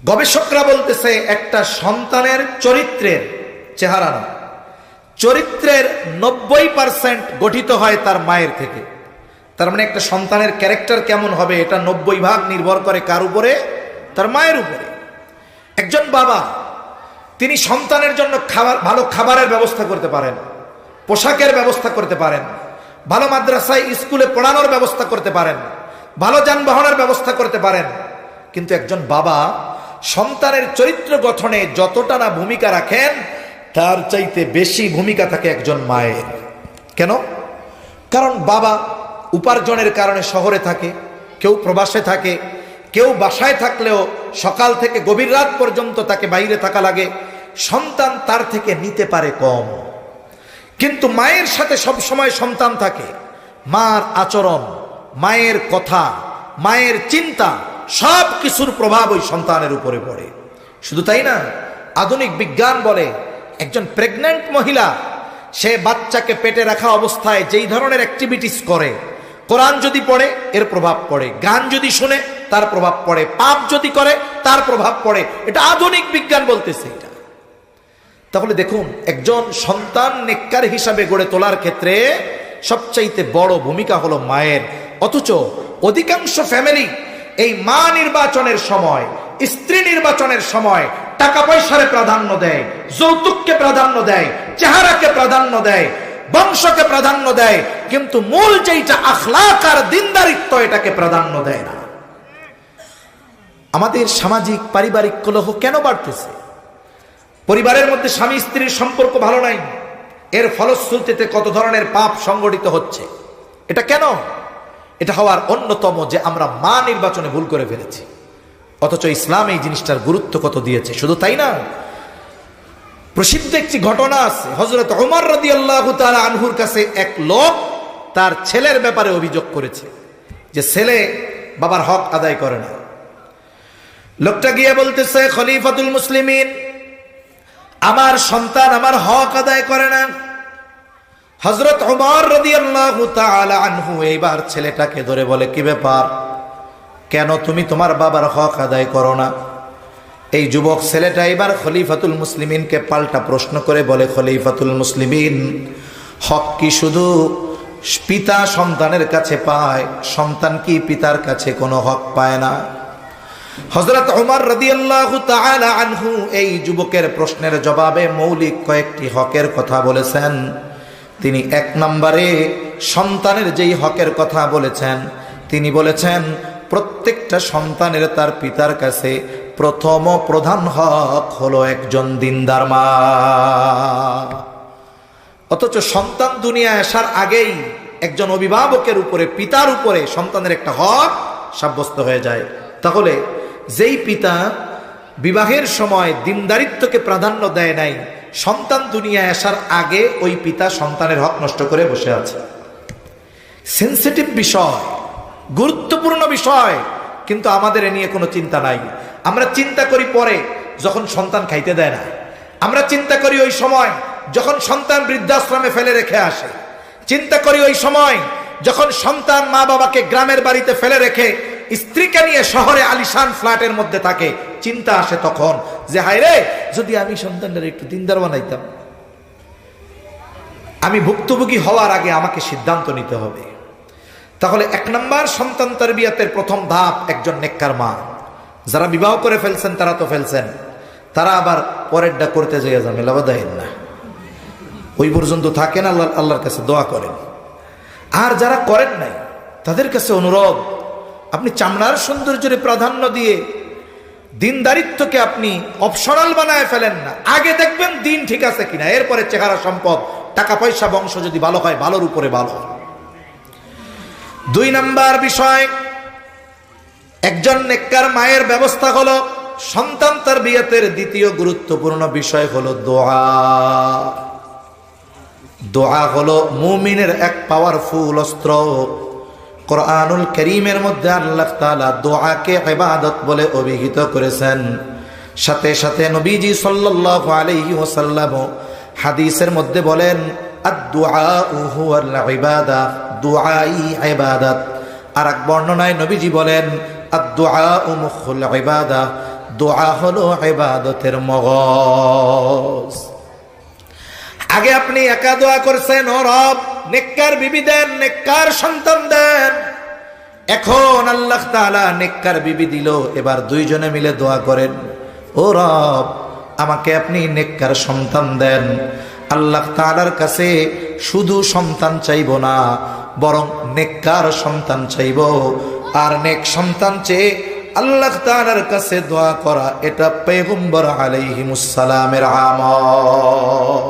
[SPEAKER 1] গবেষকরা বলতেছে একটা সন্তানের চরিত্রের, চেহারা না, চরিত্রের 90% গঠিত হয় তার মায়ের থেকে। তার মানে একটা সন্তানের ক্যারেক্টার কেমন হবে এটা 90% নির্ভর করে কার উপরে? তার মায়ের উপরে। একজন বাবা, তিনি সন্তানের জন্য ভালো খাবারের ব্যবস্থা করতে পারেন, পোশাকের ব্যবস্থা করতে পারেন, ভালো মাদ্রাসায় স্কুলে পড়ানোর ব্যবস্থা করতে পারেন, ভালো যানবাহনের ব্যবস্থা করতে পারেন, কিন্তু একজন বাবা সন্তানের চরিত্র গঠনে যতটা না ভূমিকা রাখেন, তার চাইতে বেশি ভূমিকা থাকে একজন মায়ের। কেন? কারণ বাবা উপার্জনের কারণে শহরে থাকে, কেউ প্রবাসে থাকে, কেউ বাসায় থাকলেও সকাল থেকে গভীর রাত পর্যন্ত তাকে বাইরে থাকা লাগে, সন্তান তার থেকে নিতে পারে কম। কিন্তু মায়ের সাথে সব সময় সন্তান থাকে, মার আচরণ, মায়ের কথা, মায়ের চিন্তা, সব কিছুর প্রভাব ওই সন্তানের উপরে পড়ে। শুধু তাই না, আধুনিক বিজ্ঞান বলে একজন প্রেগন্যান্ট মহিলা, সে বাচ্চাকে পেটে রাখা অবস্থায় যেই ধরনের অ্যাক্টিভিটিস করে, কোরআন যদি পড়ে এর প্রভাব পড়ে, গান যদি শুনে তার প্রভাব পড়ে, পাপ যদি করে তার প্রভাব পড়ে। এটা আধুনিক বিজ্ঞান বলতেছে এটা। তাহলে দেখুন, একজন সন্তান নেককার হিসাবে গড়ে তোলার ক্ষেত্রে সবচাইতে বড় ভূমিকা হলো মায়ের। অথচ অধিকাংশ ফ্যামিলি এই মা নির্বাচনের সময়, স্ত্রী নির্বাচনের সময় টাকা পয়সারে প্রাধান্য দেয়, যৌতুককে প্রাধান্য দেয়, চেহারাকে প্রাধান্য দেয়, বংশকে প্রাধান্য দেয়, কিন্তু মূল যেটা আখলাক আর দিনদারিত্ব এটাকে প্রাধান্য দেয় না। আমাদের সামাজিক পারিবারিক কলহ কেন বাড়তেছে? পরিবারের মধ্যে স্বামী স্ত্রীর সম্পর্ক ভালো নাই, এর ফলশ্রুতিতে কত ধরনের পাপ সংগঠিত হচ্ছে। এটা কেন? এটা হওয়ার অন্যতম যে আমরা মা নির্বাচনে ভুল করে ফেলেছি। অথচ ইসলাম এই জিনিসটার গুরুত্ব কত দিয়েছে। শুধু তাই না, প্রসিদ্ধ একটি ঘটনা আছে, হযরত ওমর রাদিয়াল্লাহু তাআলা আনহুর কাছে এক লোক তার ছেলের ব্যাপারে অভিযোগ করেছে যে ছেলে বাবার হক আদায় করে না। লোকটা গিয়ে বলতেছে, খলিফাতুল মুসলিমিন, আমার সন্তান আমার হক আদায় করে না। হযরত ওমর রাদিয়াল্লাহু তাআলা আনহু এইবার ছেলেটাকে ধরে বলে, কি ব্যাপার, কেন তুমি তোমার বাবার হক আদায় করো না? এই যুবক ছেলেটা এবার খলিফাতুল মুসলিমিনকে পাল্টা প্রশ্ন করে বলে, খলিফাতুল মুসলিমিন, হক কি শুধু পিতা সন্তানের কাছে পায়? সন্তান কি পিতার কাছে কোনো হক পায় না? হযরত ওমর রাদিয়াল্লাহু তাআলা আনহু এই যুবকের প্রশ্নের জবাবে মৌলিক কয়েকটি হকের কথা বলেছেন। তিনি এক নম্বরে সন্তানের যেই হকের কথা বলেছেন, তিনি বলেছেন প্রত্যেকটা সন্তানের তার পিতার কাছে প্রথম ও প্রধান হক হলো একজন দিনদার মা। অথচ সন্তান দুনিয়ায় আসার আগেই একজন অভিভাবকের উপরে, পিতার উপরে সন্তানের একটা হক সাব্যস্ত হয়ে যায়। তাহলে যেই পিতা বিবাহের সময় দিনদারিত্বকে প্রাধান্য দেয় নাই, সন্তান দুনিয়ায় আসার আগে ওই পিতা সন্তানের হক নষ্ট করে বসে আছে। সেনসিটিভ বিষয়, গুরুত্বপূর্ণ বিষয়, কিন্তু আমাদের এ নিয়ে কোনো চিন্তা নাই। আমরা চিন্তা করি পরে, যখন সন্তান খাইতে দেয় না। আমরা চিন্তা করি ওই সময় যখন সন্তান বৃদ্ধাশ্রমে ফেলে রেখে আসে। চিন্তা করি ওই সময় যখন সন্তান মা বাবাকে গ্রামের বাড়িতে ফেলে রেখে স্ত্রীকে নিয়ে শহরে আলিশান ফ্ল্যাটের মধ্যে থাকে। চিন্তা আসে তখন যে হায় রে, যদি আমি সন্তানদের একটু দিনদার বানাইতাম। আমি ভুক্তভোগী হওয়ার আগে আমাকে সিদ্ধান্ত নিতে হবে। তাহলে এক নম্বর সন্তান তারবিয়াতের প্রথম ধাপ একজন নেককার মা। যারা বিবাহ করে ফেলছেন তারা তো ফেলছেন, তারা আবার পরেরটা করতে যেয়ে ঝামেলা বাঁধাইন না, ওই পর্যন্ত থাকেন, আল্লাহর কাছে দোয়া করেন। আর যারা করেন নাই তাদের কাছে অনুরোধ, আপনি চামড়ার সৌন্দর্যের প্রাধান্য দিয়ে দিনদারিত্বকে আপনি অপশনাল বানায় ফেলেন না। আগে দেখবেন দিন ঠিক আছে কিনা, এরপরে চেহারা, সম্পদ, টাকা পয়সা, বংশ যদি ভালো হয়, ভালোর উপরে ভালো। দুই নাম্বার বিষয়, একজন নেককার মায়ের ব্যবস্থা হলো সন্তান তারবিয়াতের দ্বিতীয় গুরুত্বপূর্ণ বিষয় হলো দোয়া। দোয়া হলো মুমিনের এক পাওয়ারফুল অস্ত্র। কোরআনুল কারীমের মধ্যে আল্লাহ তাআলা দোয়াকে ইবাদত বলে অভিহিত করেছেন। সাথে সাথে নবীজি সাল্লাল্লাহু আলাইহি ওয়াসাল্লাম হাদিসের মধ্যে বলেন, আদ-দুআউ হুয়াল ইবাদা, দুআই ইবাদত। আর এক বর্ণনায় নবীজি বলেন, আদ-দুআউ মুখুল ইবাদা, দোয়া হলো ইবাদতের মগজ। আগে আপনি একা দোয়া করছেন, ও রব নেককার বিবি দেন, নেককার সন্তান দেন। এখন আল্লাহ তাআলা নেককার বিবি দিল, এবার দুইজনে মিলে দোয়া করেন, ও রব আমাকে আপনি নেককার সন্তান দেন। আল্লাহ তাআলার কাছে শুধু সন্তান চাইব না, বরং নেককার সন্তান চাইব। আর নেক সন্তান চেয়ে আল্লাহ তাআলার কাছে দোয়া করা, এটা পয়গম্বর আলাইহিমুস সালামের আমল।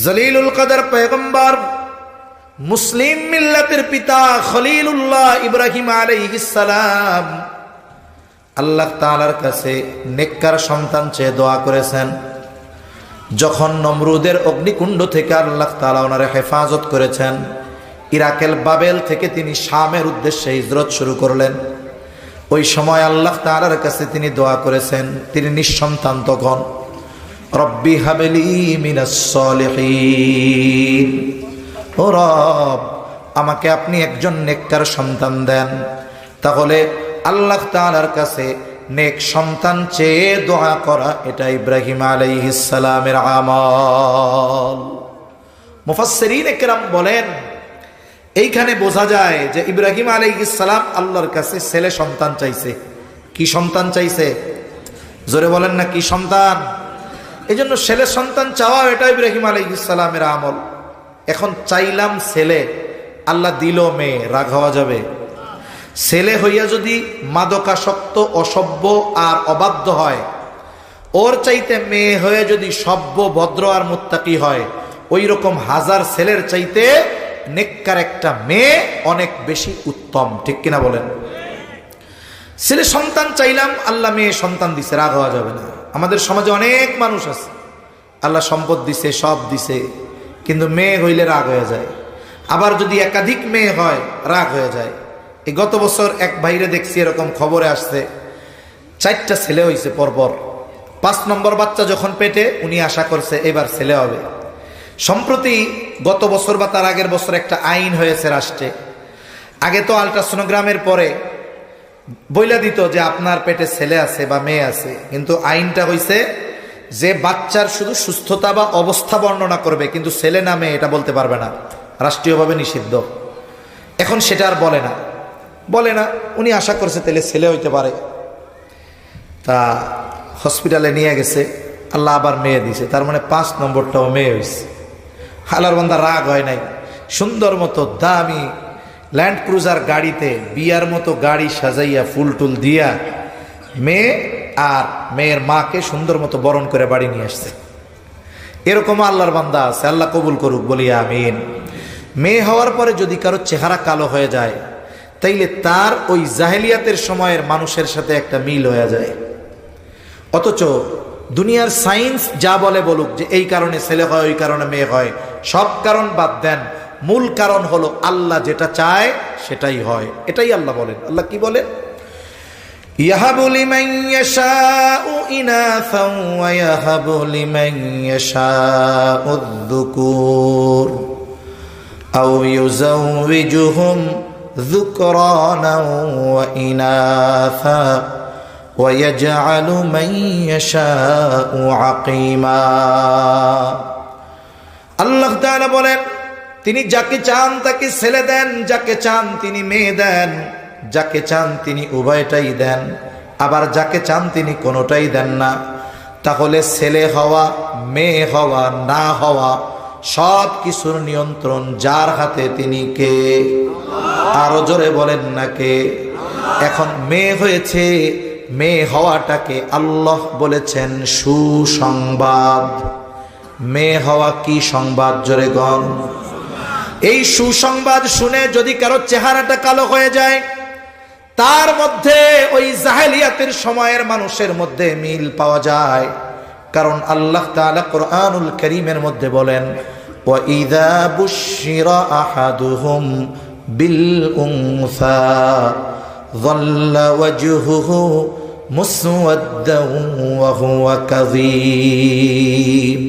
[SPEAKER 1] জলিলুল কদর পয়গম্বর, মুসলিম মিল্লাতের পিতা খলিলুল্লাহ ইব্রাহিম আলাইহিস সালাম আল্লাহ তাআলার কাছে নেককার সন্তান চেয়ে দোয়া করেছেন। যখন নমরুদের অগ্নিকুণ্ড থেকে আল্লাহ তাআলা ওনারে হেফাজত করেছেন, ইরাকের বাবেল থেকে তিনি শামের উদ্দেশ্যে হিজরত শুরু করলেন। ওই সময় আল্লাহ তাআলার কাছে তিনি দোয়া করেছেন, তিনি নিঃসন্তান তখন। রব্বি হাবলি মিনাস সলিহিন, ও রব আমাকে আপনি একজন নেককার সন্তান দেন। তাহলে আল্লাহ তাআলার কাছে নেক সন্তান চেয়ে দোয়া করা, এটা ইব্রাহিম আলাইহিস সালামের আমল। মুফাসসিরিন ইকরাম বলেন, এইখানে বোঝা যায় যে ইব্রাহিম আলাইহিস সালাম আল্লাহর কাছে ছেলে সন্তান চাইছে। কি সন্তান চাইছে? জোরে বলেন না, কি সন্তান? এই জন্য ছেলে সন্তান চাওয়া, এটা ইব্রাহিম আলাইহিস সালামের আমল। এখন চাইলাম ছেলে, আল্লাহ দিল মেয়ে, রাগ হওয়া যাবে? ছেলে হইয়া যদি মাদকাসক্ত, অসভ্য আর অবাধ্য হয়, ওর চাইতে মেয়ে হয়ে যদি সভ্য, ভদ্র আর মুত্তাকি হয়, ওই রকম হাজার ছেলের চাইতে নেককার একটা মেয়ে অনেক বেশি উত্তম। ঠিক কিনা বলেন? ছেলে সন্তান চাইলাম, আল্লাহ মেয়ে সন্তান দিছে, রাগ হওয়া যাবে না। আমাদের সমাজে অনেক মানুষ আছে, আল্লাহ সম্পদ দিছে, সব দিছে, কিন্তু মেয়ে হইলে রাগ হয়ে যায়। আবার যদি একাধিক মেয়ে হয়, রাগ হয়ে যায়। এই গত বছর এক ভাইরে দেখছি, এরকম খবরে আসছে, 4টা ছেলে হয়েছে পরপর। 5 নম্বর বাচ্চা যখন পেটে, উনি আশা করছে এবার ছেলে হবে। সম্প্রতি গত বছর বা তার আগের বছর একটা আইন হয়েছে রাষ্ট্রে। আগে তো আলট্রাসোনোগ্রামের পরে বইলা দিত যে আপনার পেটে ছেলে আছে বা মেয়ে আছে, কিন্তু আইনটা হইছে যে বাচ্চার শুধু সুস্থতা বা অবস্থা বর্ণনা করবে, কিন্তু ছেলে না মেয়ে এটা বলতে পারবে না, রাষ্ট্রীয়ভাবে নিষিদ্ধ। এখন সেটা আর বলে না। উনি আশা করছে তাহলে ছেলে হইতে পারে, তা হসপিটালে নিয়ে গেছে, আল্লাহ আবার মেয়ে দিছে, তার মানে 5 নম্বরটাও মেয়ে হয়েছে। হালার বান্দা রাগ হয় নাই, সুন্দর মতো দামি ল্যান্ড ক্রুজার গাড়িতে বিয়ার মতো গাড়ি সাজাইয়া ফুল টুল দিয়া মেয়ে আর মেয়ের মাকে সুন্দর মতো বরণ করে বাড়ি নিয়ে আসছে। এরকম আল্লাহর বান্দা আছে, আল্লাহ কবুল করুক বলি আমিন। মেয়ে হওয়ার পরে যদি কারো চেহারা কালো হয়ে যায়, তাইলে তার ওই জাহেলিয়াতের সময়ের মানুষের সাথে একটা মিল হয়ে যায়। অথচ দুনিয়ার সায়েন্স যা বলে বলুক যে এই কারণে ছেলে হয়, ওই কারণে মেয়ে হয়, সব কারণ বাদ দেন, মূল কারণ হলো আল্লাহ যেটা চায় সেটাই হয়। এটাই আল্লাহ বলেন। আল্লাহ কি বলেন? ইয়াহাবু লিমান ইয়াশাউ ইনাসা ওয়া ইয়াহাবু লিমান ইয়াশাউ যুকুর আও ইউযাওয়িজুহুম যুকরানা ওয়া ইনাসা ওয়া ইয়াজআলু মান ইয়াশাউ আকিমা। আল্লাহ তাআলা বলেন, তিনি যাকে চান তাকে ছেলে দেন, যাকে চান তিনি মেয়ে দেন, যাকে চান তিনি উভয়টাই দেন, আবার যাকে চান তিনি কোনোটাই দেন না। তাহলে ছেলে হওয়া মেয়ে হওয়া না হওয়া সব কিছুর নিয়ন্ত্রণ যার হাতে তিনি কে? আরো জোরে বলেন না কে? এখন মেয়ে হয়েছে, মেয়ে হওয়াটাকে আল্লাহ বলেছেন সুসংবাদ। মেয়ে হওয়া কি সংবাদ? জোরে গণ। এই সুসংবাদ শুনে যদি কারো চেহারাটা কালো হয়ে যায়, তার মধ্যে ওই জাহেলিয়াতের সময়ের মানুষের মধ্যে মিল পাওয়া যায়। কারণ আল্লাহ তাআলা কোরআনুল কারীমের মধ্যে বলেন, ওয়া ইযা বুশিরা আহাদুহুম বিল উনসা যাল্লা ওয়াজহুহু মুসওয়াদ্দান ওয়া হুয়া কাযীম।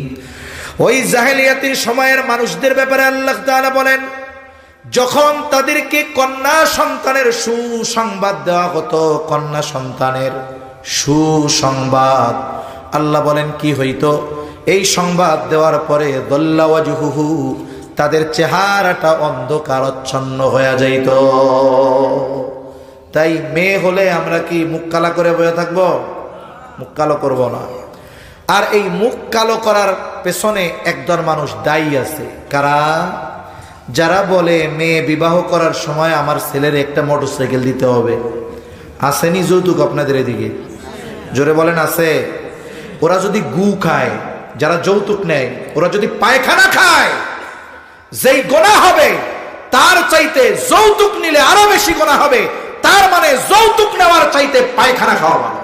[SPEAKER 1] ওই জাহেলিয়াতের সময়ের মানুষদের ব্যাপারে আল্লাহ তাআলা বলেন, যখন তাদেরকে কন্যা সন্তানের সুসংবাদ দেওয়া হতো, কন্যা সন্তানের সুসংবাদ, আল্লাহ বলেন কি হইতো? এই সংবাদ দেওয়ার পরে দল্লা ওয়াজহুহু, তাদের চেহারাটা অন্ধকারচ্ছন্ন হয়ে যাইত। তাই মেয়ে হলে আমরা কি মুখ কালা করে বসে থাকবো? মুখ কালো করব না। আর এই মুখ কালো করার পেছনে একদল মানুষ দায়ী আছে। কারা? যারা বলে মেয়ে বিবাহ করার সময় আমার ছেলের একটা মোটরসাইকেল দিতে হবে। আসেনি যৌতুক আপনাদের এদিকে? জোরে বলেন আছে? ওরা যদি গু খায়, যারা যৌতুক নেয়, ওরা যদি পায়খানা খায়, যেই গোনাহ হবে তার চাইতে যৌতুক নিলে আরো বেশি গোনাহ হবে। তার মানে যৌতুক নেওয়ার চাইতে পায়খানা খাওয়া ভালো।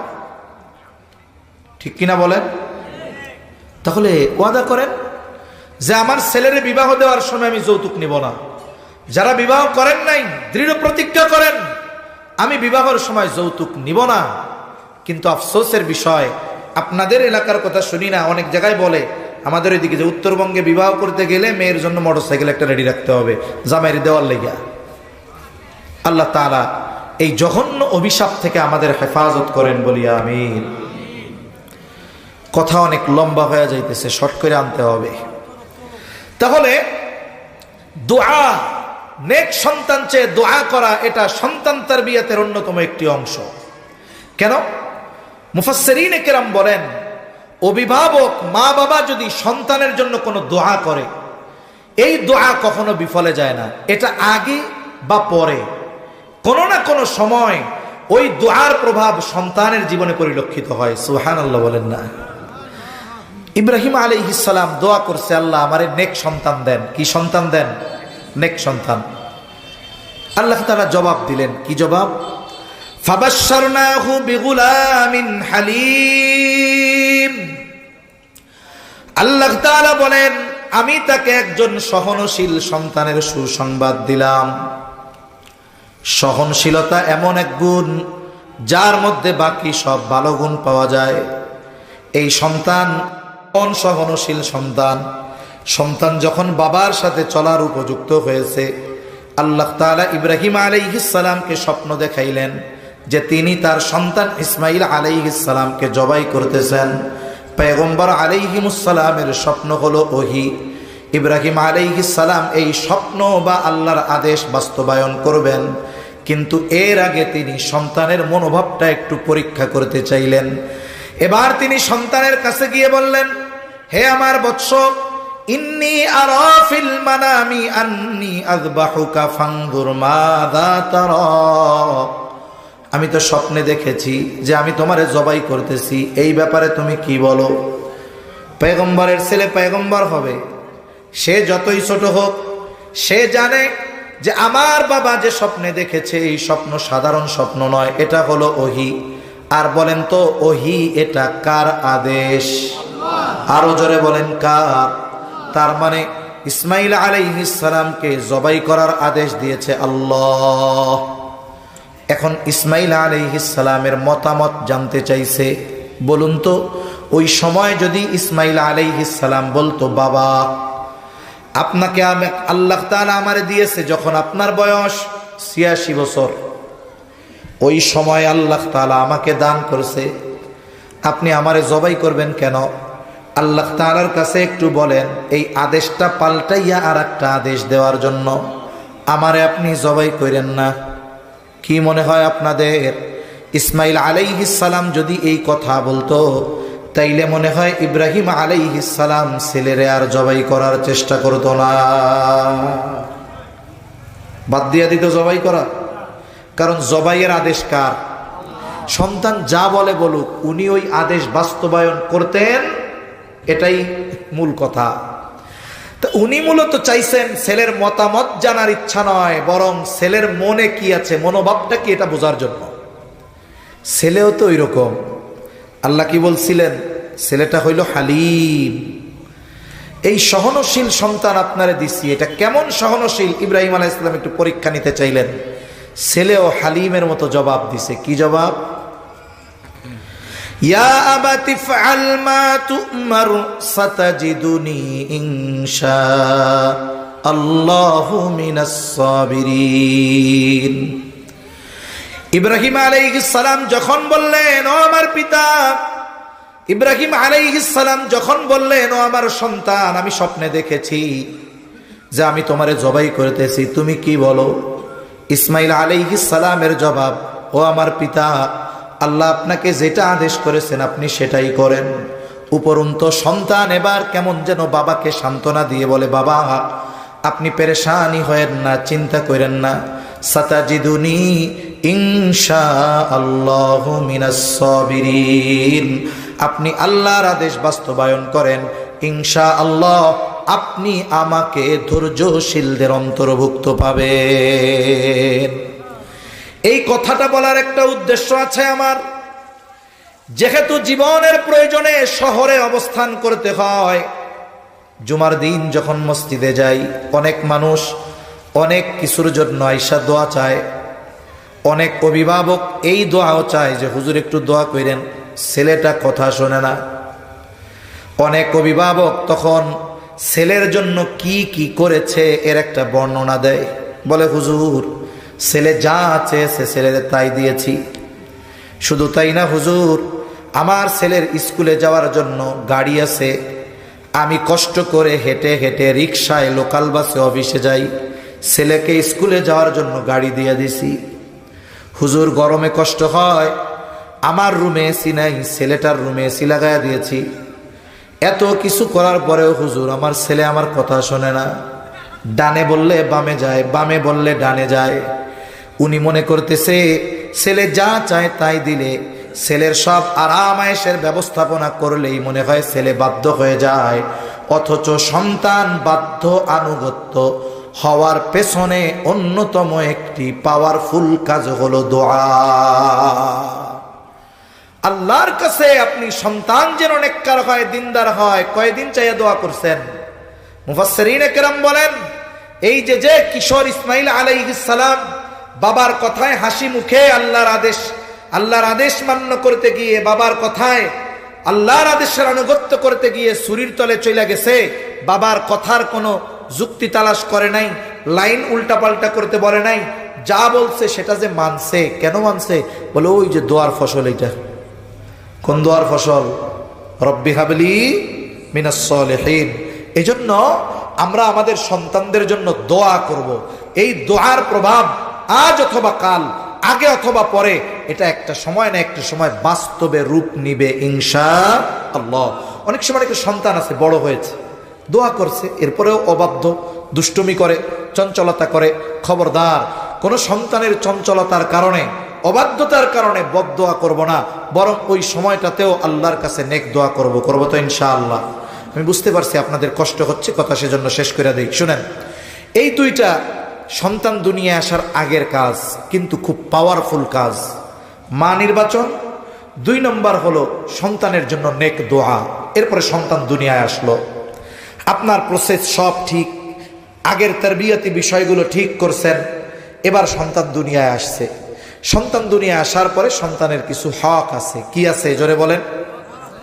[SPEAKER 1] ঠিক কিনা বলেন? তাহলে ওয়াদা করেন যে আমার ছেলের বিবাহ দেওয়ার সময় আমি যৌতুক নিব না। যারা বিবাহ করেন নাই, দৃঢ় প্রতিজ্ঞা করেন আমি বিবাহের সময় যৌতুক নিব না। কিন্তু আফসোসের বিষয়, আপনাদের এলাকার কথা শুনি না, অনেক জায়গায় বলে আমাদের এদিকে যে উত্তরবঙ্গে বিবাহ করতে গেলে মেয়ের জন্য মোটরসাইকেল একটা রেডি রাখতে হবে জামাইয়ের দেওয়ার লেগা। আল্লাহ তাআলা এই জঘন্য অভিশাপ থেকে আমাদের হেফাজত করেন বলি আমিন। কথা অনেক লম্বা হয়ে যাইতেছে, শর্ট করে আনতে হবে। তাহলে দোয়া, নেক সন্তান চেয়ে দোয়া করা, এটা সন্তান তারবিয়াতের অন্যতম একটি অংশ। কেন? মুফাসসিরিনে কেরাম বলেন, অভিভাবক মা বাবা যদি সন্তানের জন্য কোনো দোয়া করে, এই দোয়া কখনো বিফলে যায় না। এটা আগে বা পরে কোনো না কোনো সময় ওই দোয়ার প্রভাব সন্তানের জীবনে পরিলক্ষিত হয়। সুবহানাল্লাহ বলেন না? ইব্রাহিম আলাইহিস সালাম দোয়া করছে, আল্লাহ আমারে নেক সন্তান দেন। কি সন্তান দেন? নেক সন্তান। আল্লাহ তাআলা জবাব দিলেন। কি জবাব? ফাবাশশারনাহু বিগুলামিন হালিম। আল্লাহ তাআলা বলেন, আমি তাকে একজন সহনশীল সন্তানের সুসংবাদ দিলাম। সহনশীলতা এমন এক গুণ যার মধ্যে বাকি সব ভালো গুণ পাওয়া যায়। এই সন্তান কোন সহনশীল সন্তান? সন্তান যখন বাবার সাথে চলার উপযুক্ত হয়েছে, আল্লাহ তাআলা ইব্রাহিম আলাইহিস সালামকে স্বপ্ন দেখাইলেন যে তিনি তার সন্তান ইসমাইল আলাইহিস সালামকে জবাই করতেছেন। পয়গম্বর আলাইহিমুস সালামের স্বপ্ন হলো ওহী। ইব্রাহিম আলাইহিস সালাম এই স্বপ্ন বা আল্লাহর আদেশ বাস্তবায়ন করবেন, কিন্তু এর আগে তিনি সন্তানের মনোভাবটা একটু পরীক্ষা করতে চাইলেন। এবার তিনি সন্তানের কাছে গিয়ে বললেন, হে আমার বৎস, ইন্নী আরা ফিল মানামি আন্নী আযবাহুকা ফানজুর মাযা তারা। আমি তো স্বপ্নে দেখেছি যে আমি তোমারে জবাই করতেছি, এই ব্যাপারে তুমি কি বলো? পয়গম্বরের ছেলে পয়গম্বর হবে, সে যতই ছোট হোক, সে জানে যে আমার বাবা যে স্বপ্নে দেখেছে এই স্বপ্ন সাধারণ স্বপ্ন নয়, এটা হলো ওহী। আর বলেন তো ওহী এটা কার আদেশ? আরো জোরে বলেন কার? তার মানে ইসমাইল আলাইহিস সালামকে জবাই করার আদেশ দিয়েছে আল্লাহ। এখন ইসমাইল আলাইহিস সালামের মতামত জানতে চাইছে। বলুন তো, ওই সময় যদি ইসমাইল আলাইহিস সালাম বলতো, বাবা আপনাকে আল্লাহ তাআলা আমারে দিয়েছে যখন আপনার বয়স ৮৬ বছর, ওই সময় আল্লাহ তাআলা আমাকে দান করছে, আপনি আমারে জবাই করবেন কেন? আল্লাহ তাআলার কাছে একটু বলেন এই আদেশটা পাল্টাইয়া আর একটা আদেশ দেওয়ার জন্য, আমারে আপনি জবাই করেন না। কি মনে হয় আপনাদের? ইসমাইল আলাইহিস সালাম যদি এই কথা বলতো, তাইলে মনে হয় ইব্রাহিম আলাইহিস সালাম ছেলেরে আর জবাই করার চেষ্টা করতো না, বাদ দিয়া দিত জবাই করা। কারণ জবাইয়ের আদেশ কার? সন্তান যা বলে বলুক, উনি ওই আদেশ বাস্তবায়ন করতেন, এটাই মূল কথা। তো উনি মূলত চাইছেন ছেলের মতামত জানার ইচ্ছা নয়, বরং ছেলের মনে কি আছে, মনোভাবটা কি, এটা বোঝার জন্য। ছেলেও তো ওই রকম। আল্লাহ কি বলছিলেন? ছেলেটা হইল হালিম। এই সহনশীল সন্তান আপনারে দিছি, এটা কেমন সহনশীল? ইব্রাহিম আলাইহিস সালাম একটু পরীক্ষা নিতে চাইলেন। ছেলেও হালিমের মতো জবাব দিছে। কি জবাব? ইয়া আবাতি ফাআল মা তু'মার সাতাজিদুনি ইনশাআল্লাহু মিনাস সাবিরিন। ইব্রাহিম আলাইহিস সালাম যখন বললেন, ও আমার পিতা, ইব্রাহিম আলাইহিস সালাম যখন বললেন, ও আমার সন্তান, আমি স্বপ্নে দেখেছি যে আমি তোমারে জবাই করতেছি, তুমি কি বলো? ইসমাইল আলাইহিস সালামের জবাব, ও আমার পিতা, আল্লাহ আপনাকে যেটা আদেশ করেছেন আপনি সেটাই করেন। উপরন্ত সন্তান এবার কেমন যেন বাবাকে সান্ত্বনা দিয়ে বলে, বাবা আপনি পেরেশানি হয়েন না, চিন্তা করেন না, সাতাজিদুনি ইনশাআল্লাহু মিনাস সাবিরিন। আপনি আল্লাহর আদেশ বাস্তবায়ন করেন, ইনশাআল্লাহ আপনি আমাকে ধৈর্যশীলদের অন্তর্ভুক্ত পাবেন। এই কথাটা বলার একটা উদ্দেশ্য আছে আমার। যেহেতু জীবনের প্রয়োজনে শহরে অবস্থান করতে হয়, জুমার দিন যখন মসজিদে যাই, অনেক মানুষ অনেক কিছুর জন্য আইসা দোয়া চায়। অনেক অভিভাবক এই দোয়াও চায় যে হুজুর একটু দোয়া করেন, ছেলেটা কথা শোনে না। অনেক অভিভাবক তখন ছেলের জন্য কি কি করেছে এর একটা বর্ণনা দেয়, বলে হুজুর ছেলে যা চেয়েছে ছেলের তাই দিয়েছি। শুধু তাই না হুজুর, আমার ছেলের স্কুলে যাওয়ার জন্য গাড়ি আছে, আমি কষ্ট করে হেঁটে হেঁটে রিক্সায় লোকাল বাসে অফিসে যাই, ছেলেকে স্কুলে যাওয়ার জন্য গাড়ি দিয়ে দিছি। হুজুর গরমে কষ্ট হয়, আমার রুমে এসি নাই, ছেলেটার রুমে এসি লাগাইয়া দিয়েছি। এত কিছু করার পরেও হুজুর আমার ছেলে আমার কথা শোনে না, ডানে বললে বামে যায়, বামে বললে ডানে যায়। উনি মনে করতেছে ছেলে যা চায় তাই দিলে, ছেলের সব আরাম আয়েশের ব্যবস্থাপনা করলেই মনে হয় ছেলে বাধ্য হয়ে যায়। অথচ সন্তান বাধ্য আনুগত্য হওয়ার পেছনে অন্যতম একটি পাওয়ারফুল কাজ হলো দোয়া। আল্লাহর কাছে আপনি সন্তান যেন নেককার হয়, দিনদার হয়, কয়দিন চাইয়া দোয়া করছেন? মুফাসসিরিনে কেরাম বলেন, এই যে কিশোর ইসমাইল আলাইহিস সালাম বাবার কথায় হাসি মুখে আল্লাহর আদেশ মান্য করতে গিয়ে বাবার কথায় আল্লাহর আদেশের আনুগত্য করতে গিয়ে ছুরির তলে চলে গেছে, বাবার কথার কোনো যুক্তি তালাশ করে নাই, লাইন উল্টাপাল্টা করতে বলে নাই, যা বলছে সেটা যে মানছে। কেন মানছে? বলে ওই যে দোয়ার ফসল। এইটা কোন দোয়ার ফসল? রব্বি হাবলি মিনাস সলিহিন। এজন্য আমরা আমাদের সন্তানদের জন্য দোয়া করব। এই দোয়ার প্রভাব আজ অথবা কাল, আগে অথবা পরে, এটা একটা সময় না একটা সময় বাস্তবে রূপ নিবে ইনশাআল্লাহ। অনেক সময় একটা সন্তান আছে, বড় হয়েছে, দোয়া করছে, এরপরেও অবাধ্য, দুষ্টুমি করে, চঞ্চলতা করে। খবরদার, কোন সন্তানের চঞ্চলতার কারণে, অবাধ্যতার কারণে বদদোয়া করব না, বরং ওই সময়টাতেও আল্লাহর কাছে নেক দোয়া করব তো ইনশাআল্লাহ। আমি বুঝতে পারছি আপনাদের কষ্ট হচ্ছে, কথা সেজন্য শেষ করে দিই। শুনেন, এই দুইটা সন্তান দুনিয়ায় আসার আগের কাজ, কিন্তু খুব পাওয়ারফুল কাজ। মা নির্বাচন, 2 নম্বর হলো সন্তানের জন্য নেক দোয়া। এরপরে সন্তান দুনিয়ায় আসলো, আপনার প্রসেস সব ঠিক, আগের তারবিয়াতি বিষয়গুলো ঠিক করছেন, এবার সন্তান দুনিয়ায় আসছে। সন্তান দুনিয়ায় আসার পরে সন্তানের কিছু হক আছে। কি আছে? জোরে বলেন।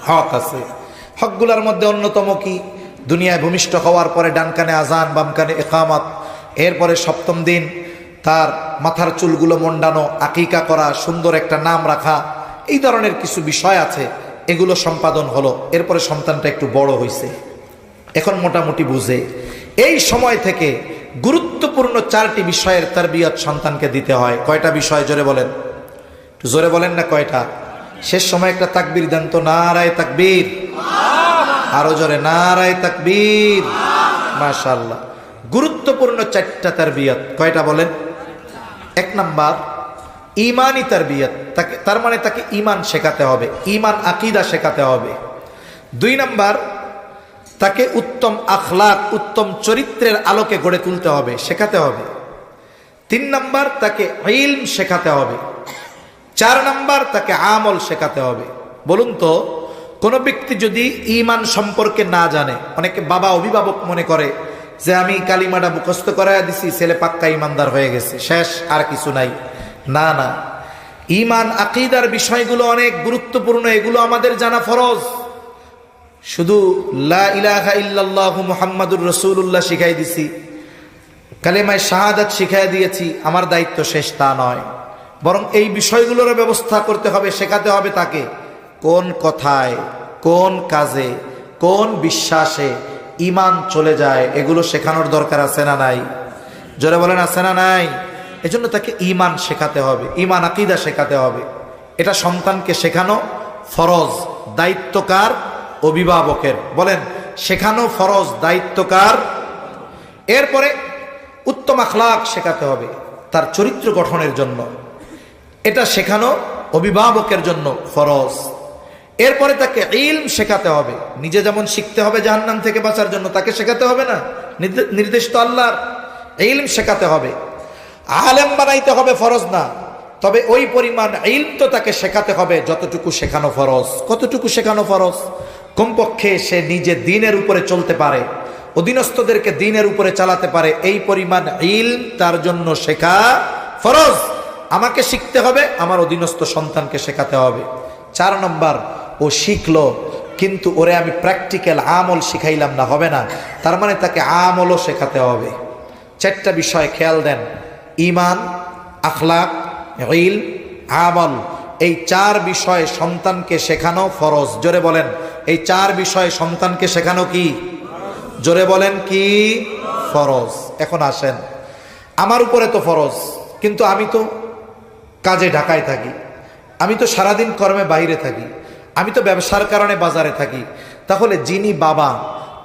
[SPEAKER 1] হক আছে। হকগুলোর মধ্যে অন্যতম কি? দুনিয়ায় ভূমিষ্ঠ হওয়ার পরে ডান কানে আজান, বাম কানে ইকামত, এরপরে 7ম দিন তার মাথার চুলগুলো মুন্ডানো, আকিকা করা, সুন্দর একটা নাম রাখা, এই ধরনের কিছু বিষয় আছে, এগুলো সম্পাদন হলো। এরপরে সন্তানটা একটু বড় হয়েছে, এখন মোটামুটি বুঝে। এই সময় থেকে গুরুত্বপূর্ণ 4টি বিষয়ের তারবিয়ত সন্তানকে দিতে হয়। কয়টা বিষয়? জোরে বলেন, একটু জোরে বলেন না কয়টা? শেষ সময় একটা তাকবীর দেন তো, নারায়ে তাকবীর। আরো জোরে, নারায়ে তাকবীর। মাশাআল্লাহ। গুরুত্বপূর্ণ 4টা তারবিয়ত। কয়টা বলেন? 1 নাম্বার ঈমানি তারবিয়ত, তার মানে তাকে ঈমান শেখাতে হবে, ঈমান আকীদা শেখাতে হবে। 2 নাম্বার তাকে উত্তম আখলাক, উত্তম চরিত্রের আলোকে গড়ে তুলতে হবে, শেখাতে হবে। 3 নাম্বার তাকে ইলম শেখাতে হবে। 4 নাম্বার তাকে আমল শেখাতে হবে। বলুন তো, কোন ব্যক্তি যদি ঈমান সম্পর্কে না জানে, অনেকে বাবা অভিভাবক মনে করে যে আমি কালিমাটা মুখস্থ করায় দিছি, ছেলে পাক্কা ঈমানদার হয়ে গেছে, শেষ, আর কিছু নাই। না না, ঈমান আকীদার বিষয়গুলো অনেক গুরুত্বপূর্ণ, এগুলো আমাদের জানা ফরজ। শুধু লা ইলাহা ইল্লাল্লাহু মুহাম্মাদুর রাসূলুল্লাহ শিখাই দিছি, কালেমায়ে শাহাদাত শিখাই দিয়েছি, আমার দায়িত্ব শেষ, তা নয়। বরং এই বিষয়গুলোর ব্যবস্থা করতে হবে, শেখাতে হবে তাকে কোন কথায়, কোন কাজে, কোন বিশ্বাসে ঈমান চলে যায়, এগুলো শেখানোর দরকার আছে না নাই? জোরে বলেন, আছে না নাই? এজন্য তাকে ঈমান শেখাতে হবে, ঈমান আকীদা শেখাতে হবে। এটা সন্তানকে শেখানো ফরজ, দায়িত্বকার অভিভাবকের। বলেন, শেখানো ফরজ, দায়িত্বকার। এরপরে উত্তম আখলাক শেখাতে হবে তার চরিত্র গঠনের জন্য, এটা শেখানো অভিভাবকের জন্য ফরজ। এরপরে তাকে ইলম শেখাতে হবে, নিজে যেমন শিখতে হবে জাহান্নাম থেকে বাঁচার জন্য, তাকে শেখাতে হবে না? নির্দেশ তো আল্লাহর। ইলম শেখাতে হবে, আলেম বানাইতে হবে ফরজ না, তবে ওই পরিমাণ ইলম তো তাকে শেখাতে হবে যতটুকু শেখানো ফরজ। কতটুকু শেখানো ফরজ? কমপক্ষে সে নিজে দ্বীনের উপরে চলতে পারে, অধীনস্থদেরকে দ্বীনের উপরে চালাতে পারে, এই পরিমাণ ইলম তার জন্য শেখা ফরজ। আমাকে শিখতে হবে, আমার অধীনস্থ সন্তানকে শেখাতে হবে। 4 নম্বর, ও শিখলো কিন্তু ওরে আমি প্র্যাকটিক্যাল আমল শিখাইলাম না, হবে না। তার মানে তাকে আমলও শেখাতে হবে। 4টা বিষয় খেয়াল দেন, ঈমান, আখলাক, ইলম, আমল। এই 4 বিষয় সন্তানকে শেখানো ফরজ। জোরে বলেন, এই 4 বিষয় সন্তানকে শেখানো কি? জোরে বলেন, কি ফরজ? এখন আসেন, আমার উপরে তো ফরজ, কিন্তু আমি তো কাজে ঢাকায় থাকি, আমি তো সারাদিন কর্মে বাইরে থাকি, আমি তো ব্যবসার কারণে বাজারে থাকি। তাহলে যিনি বাবা,